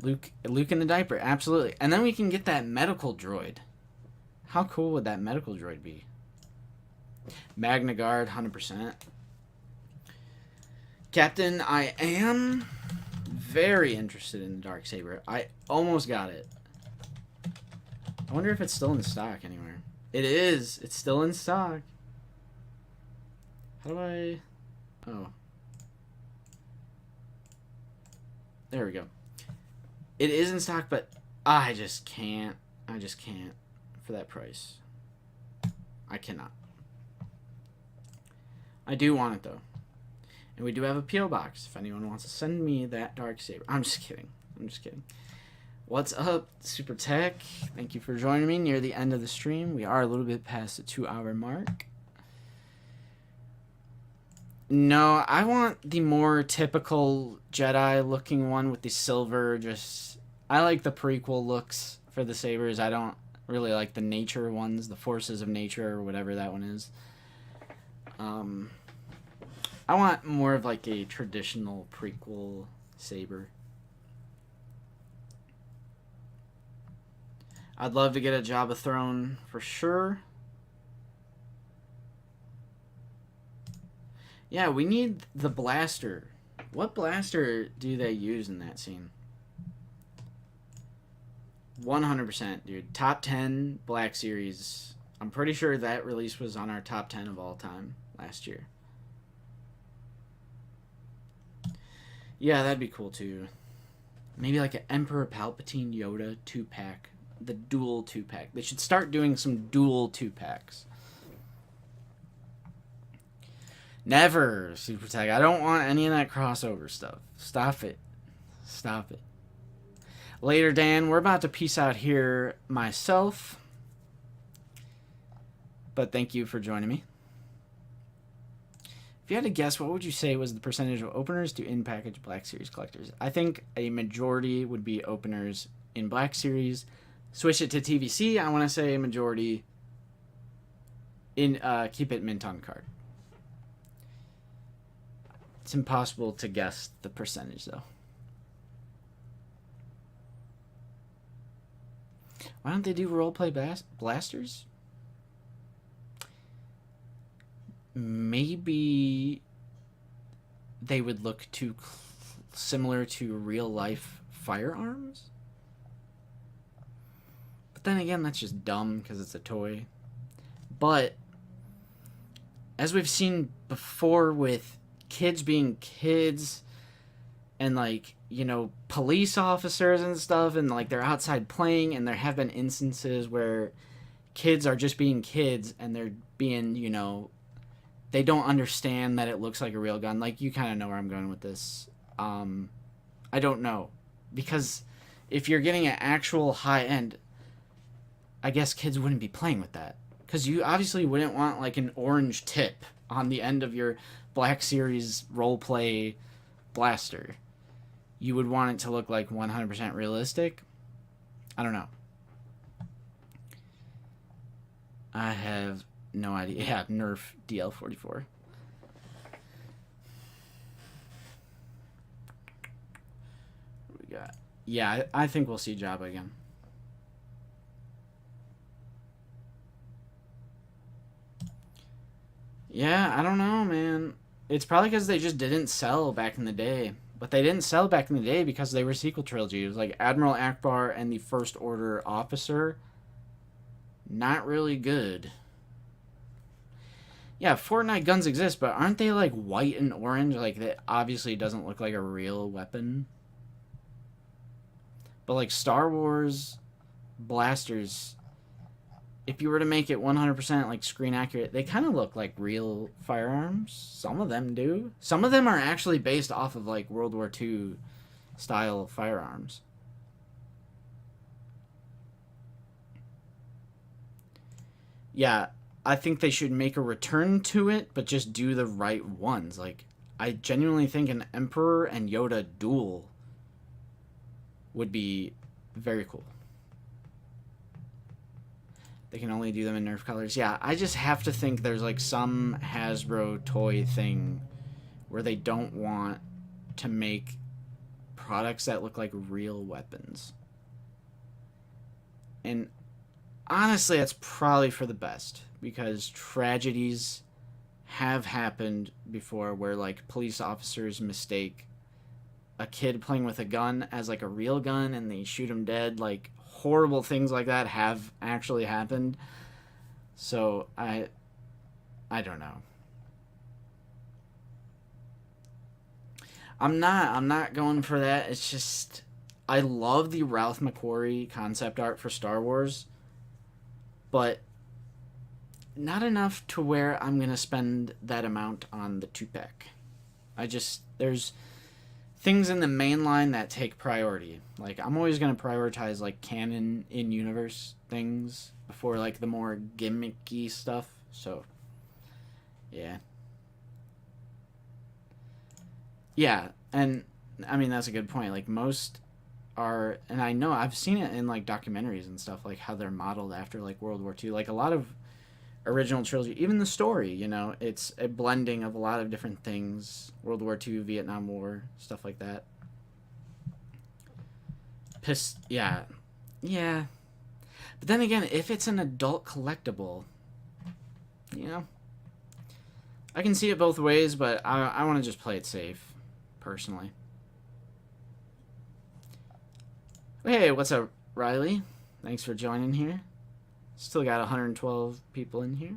Luke in the diaper, absolutely. And then we can get that medical droid. How cool would that medical droid be? Magna Guard, 100%. Captain, I am very interested in the Darksaber. I almost got it. I wonder if it's still in stock anywhere. It is. It's still in stock. How do I... Oh. There we go. It is in stock, but I just can't. I just can't for that price. I cannot. I do want it, though. And we do have a P.O. box if anyone wants to send me that Darksaber. I'm just kidding. I'm just kidding. What's up, Super Tech? Thank you for joining me near the end of the stream. We are a little bit past the 2-hour mark. No, I want the more typical Jedi-looking one with the silver. I like the prequel looks for the sabers. I don't really like the nature ones, the Forces of Nature, or whatever that one is. I want more of like a traditional prequel saber. I'd love to get a Jabba throne for sure. Yeah, we need the blaster. What blaster do they use in that scene? 100%, dude. Top 10 Black Series. I'm pretty sure that release was on our top 10 of all time last year. Yeah, that'd be cool too. Maybe like an Emperor Palpatine Yoda 2-pack. The dual 2-pack. They should start doing some dual 2-packs. Never, Super Tech. I don't want any of that crossover stuff. Stop it. Stop it. Later, Dan. We're about to peace out here myself. But thank you for joining me. If you had to guess, what would you say was the percentage of openers to in-package Black Series collectors? I think a majority would be openers in Black Series. Switch it to TVC. I want to say a majority in keep it mint on card. It's impossible to guess the percentage, though. Why don't they do roleplay blasters? Maybe they would look too similar to real-life firearms? But then again, that's just dumb because it's a toy. But as we've seen before with kids being kids and, like, you know, police officers and stuff, and, like, they're outside playing, and there have been instances where kids are just being kids and they're being, you know, they don't understand that it looks like a real gun. Like, you kind of know where I'm going with this. I don't know. Because if you're getting an actual high-end, I guess kids wouldn't be playing with that. Because you obviously wouldn't want, like, an orange tip on the end of your Black Series roleplay blaster. You would want it to look, like, 100% realistic. I don't know. I have no idea. Yeah, Nerf DL44. What do we got? Yeah, I think we'll see Jabba again. Yeah, I don't know, man. It's probably because they just didn't sell back in the day. But they didn't sell back in the day because they were sequel trilogy. It was like Admiral Akbar and the First Order Officer. Not really good. Yeah, Fortnite guns exist, but aren't they like white and orange? Like, that obviously doesn't look like a real weapon. But like Star Wars blasters, if you were to make it 100% like screen accurate, they kind of look like real firearms. Some of them do. Some of them are actually based off of like World War II style firearms. Yeah, I think they should make a return to it, but just do the right ones. Like, I genuinely think an Emperor and Yoda duel would be very cool. They can only do them in Nerf colors. Yeah, I just have to think there's like some Hasbro toy thing where they don't want to make products that look like real weapons. And honestly, that's probably for the best, because tragedies have happened before where like police officers mistake a kid playing with a gun as like a real gun and they shoot him dead. Like, horrible things like that have actually happened. So I don't know. I'm not going for that. It's just, I love the Ralph McQuarrie concept art for Star Wars, but not enough to where I'm gonna spend that amount on the 2-pack. There's things in the main line that take priority. Like, I'm always going to prioritize like canon in universe things before like the more gimmicky stuff. So yeah, and I mean, that's a good point. Like, most are, and I know I've seen it in like documentaries and stuff, like how they're modeled after like World War II. Like, a lot of original trilogy, even the story, you know, it's a blending of a lot of different things. World War II, Vietnam War, stuff like that. Yeah. But then again, if it's an adult collectible, you know, I can see it both ways, but I want to just play it safe, personally. Hey, what's up, Riley? Thanks for joining here. Still got 112 people in here.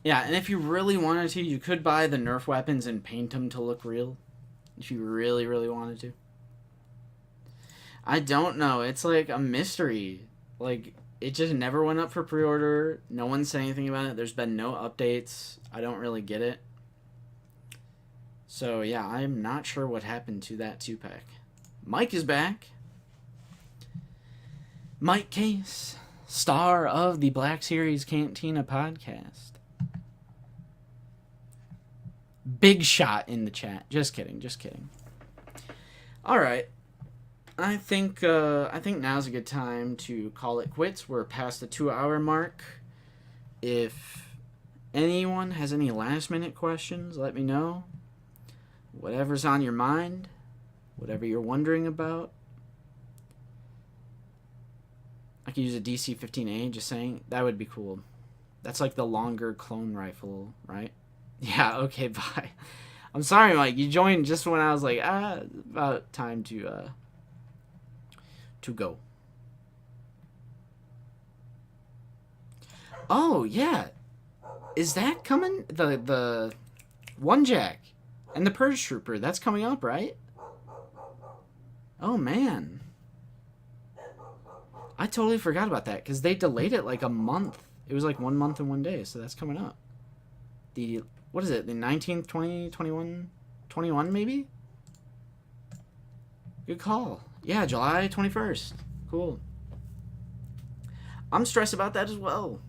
Yeah, and if you really wanted to, you could buy the Nerf weapons and paint them to look real. If you really, really wanted to. I don't know. It's like a mystery. Like, it just never went up for pre-order. No one said anything about it. There's been no updates. I don't really get it. So, yeah, I'm not sure what happened to that 2-pack. Mike is back. Mike Case, star of the Black Series Cantina podcast. Big shot in the chat. Just kidding. All right. I think now's a good time to call it quits. We're past the 2-hour mark. If anyone has any last-minute questions, let me know. Whatever's on your mind, whatever you're wondering about. I could use a DC-15A, just saying. That would be cool. That's like the longer clone rifle, right? Yeah, okay, bye. I'm sorry, Mike. You joined just when I was like, about time to go. Oh, yeah. Is that coming? The One Jack and the Purge Trooper, that's coming up, right? Oh, man. I totally forgot about that, because they delayed it like a month. It was like 1 month and 1 day, so that's coming up. What is it, the 19th, 20, 21, 21 maybe? Good call. Yeah, July 21st. Cool. I'm stressed about that as well.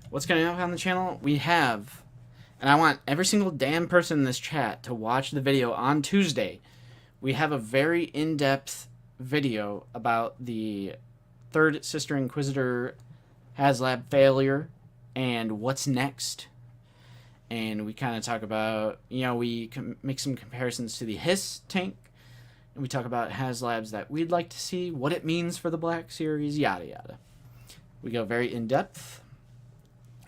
What's coming up on the channel? We have, and I want every single damn person in this chat to watch the video on Tuesday. We have a very in-depth video about the Third Sister Inquisitor HasLab failure and what's next. And we kind of talk about, you know, we make some comparisons to the Hiss tank. And we talk about HasLabs that we'd like to see, what it means for the Black Series, yada yada. We go very in-depth.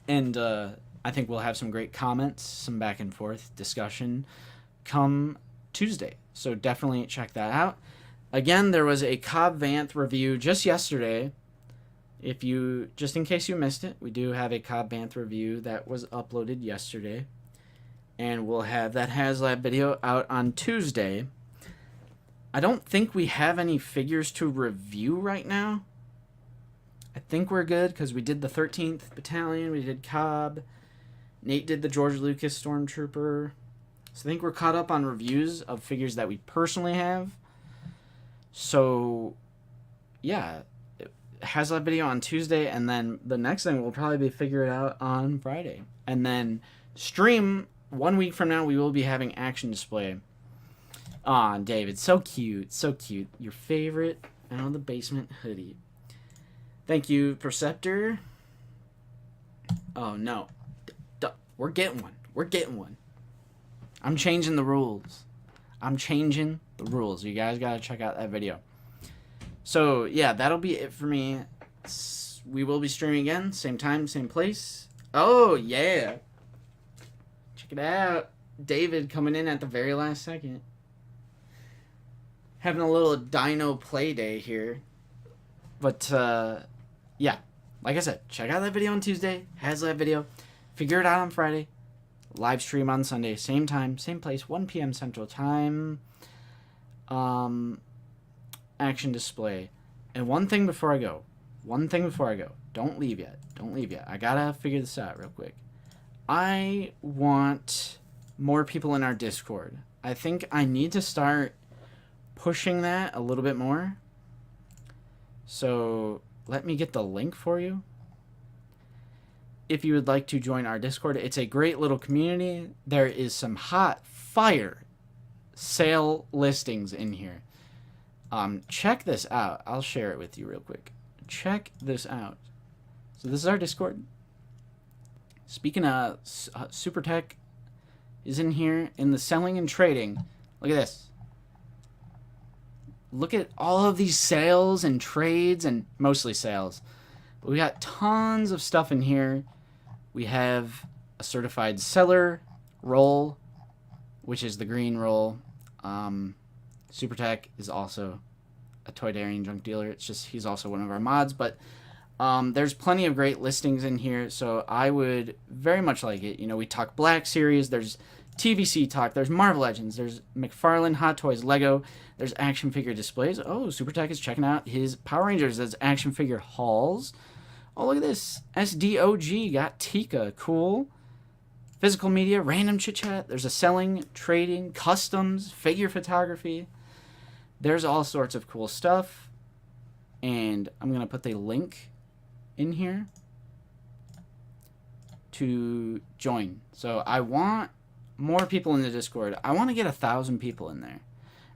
And I think we'll have some great comments, some back and forth discussion come Tuesday. So definitely check that out. Again, there was a Cobb Vanth review just yesterday. Just in case you missed it, we do have a Cobb Vanth review that was uploaded yesterday. And we'll have that HasLab video out on Tuesday. I don't think we have any figures to review right now. I think we're good, because we did the 13th Battalion, we did Cobb. Nate did the George Lucas Stormtrooper. So I think we're caught up on reviews of figures that we personally have. So, yeah, HasLab video on Tuesday, and then the next thing will probably be figure it out on Friday. And then stream 1 week from now, we will be having Action Display. Aw, David, so cute, so cute. Your favorite Out of the Basement hoodie. Thank you, Perceptor. Oh, no. We're getting one. We're getting one. I'm changing the rules. I'm changing the rules. You guys got to check out that video. So, yeah, that'll be it for me. We will be streaming again. Same time, same place. Oh, yeah. Check it out. David coming in at the very last second. Having a little dino play day here. But, yeah. Like I said, check out that video on Tuesday. HasLab video. Figure it out on Friday. Live stream on Sunday. Same time, same place. 1 p.m. Central Time. Action display. And one thing before I go. Don't leave yet. I gotta figure this out real quick. I want more people in our Discord. I think I need to start pushing that a little bit more. So let me get the link for you. If you would like to join our Discord, it's a great little community. There is some hot fire sale listings in here. Check this out. I'll share it with you real quick. Check this out. So this is our Discord. Speaking of, Super Tech is in here in the selling and trading. Look at this. Look at all of these sales and trades, and mostly sales. But we got tons of stuff in here. We have a certified seller roll, which is the green roll. Super Tech is also a Toydarian junk dealer. It's just he's also one of our mods. But there's plenty of great listings in here, so I would very much like it. You know, we talk Black Series. There's TVC talk. There's Marvel Legends. There's McFarlane, Hot Toys, Lego. There's action figure displays. Oh, Super Tech is checking out his Power Rangers as action figure hauls. Oh, look at this. SDOG got Tika. Cool. Physical media, random chit chat. There's a selling, trading, customs, figure photography. There's all sorts of cool stuff. And I'm going to put the link in here to join. So I want more people in the Discord. I want to get 1,000 people in there.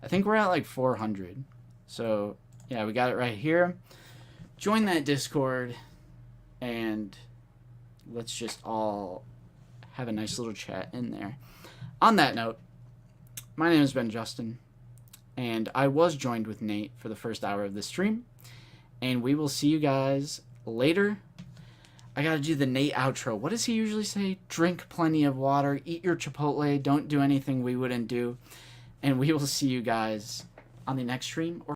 I think we're at like 400. So yeah, we got it right here. Join that Discord and let's just all have a nice little chat in there. On that note, my name has been Justin, and I was joined with Nate for the first hour of the stream, and we will see you guys later. I gotta do the Nate outro. What does he usually say? Drink plenty of water, eat your Chipotle, don't do anything we wouldn't do, and we will see you guys on the next stream. Or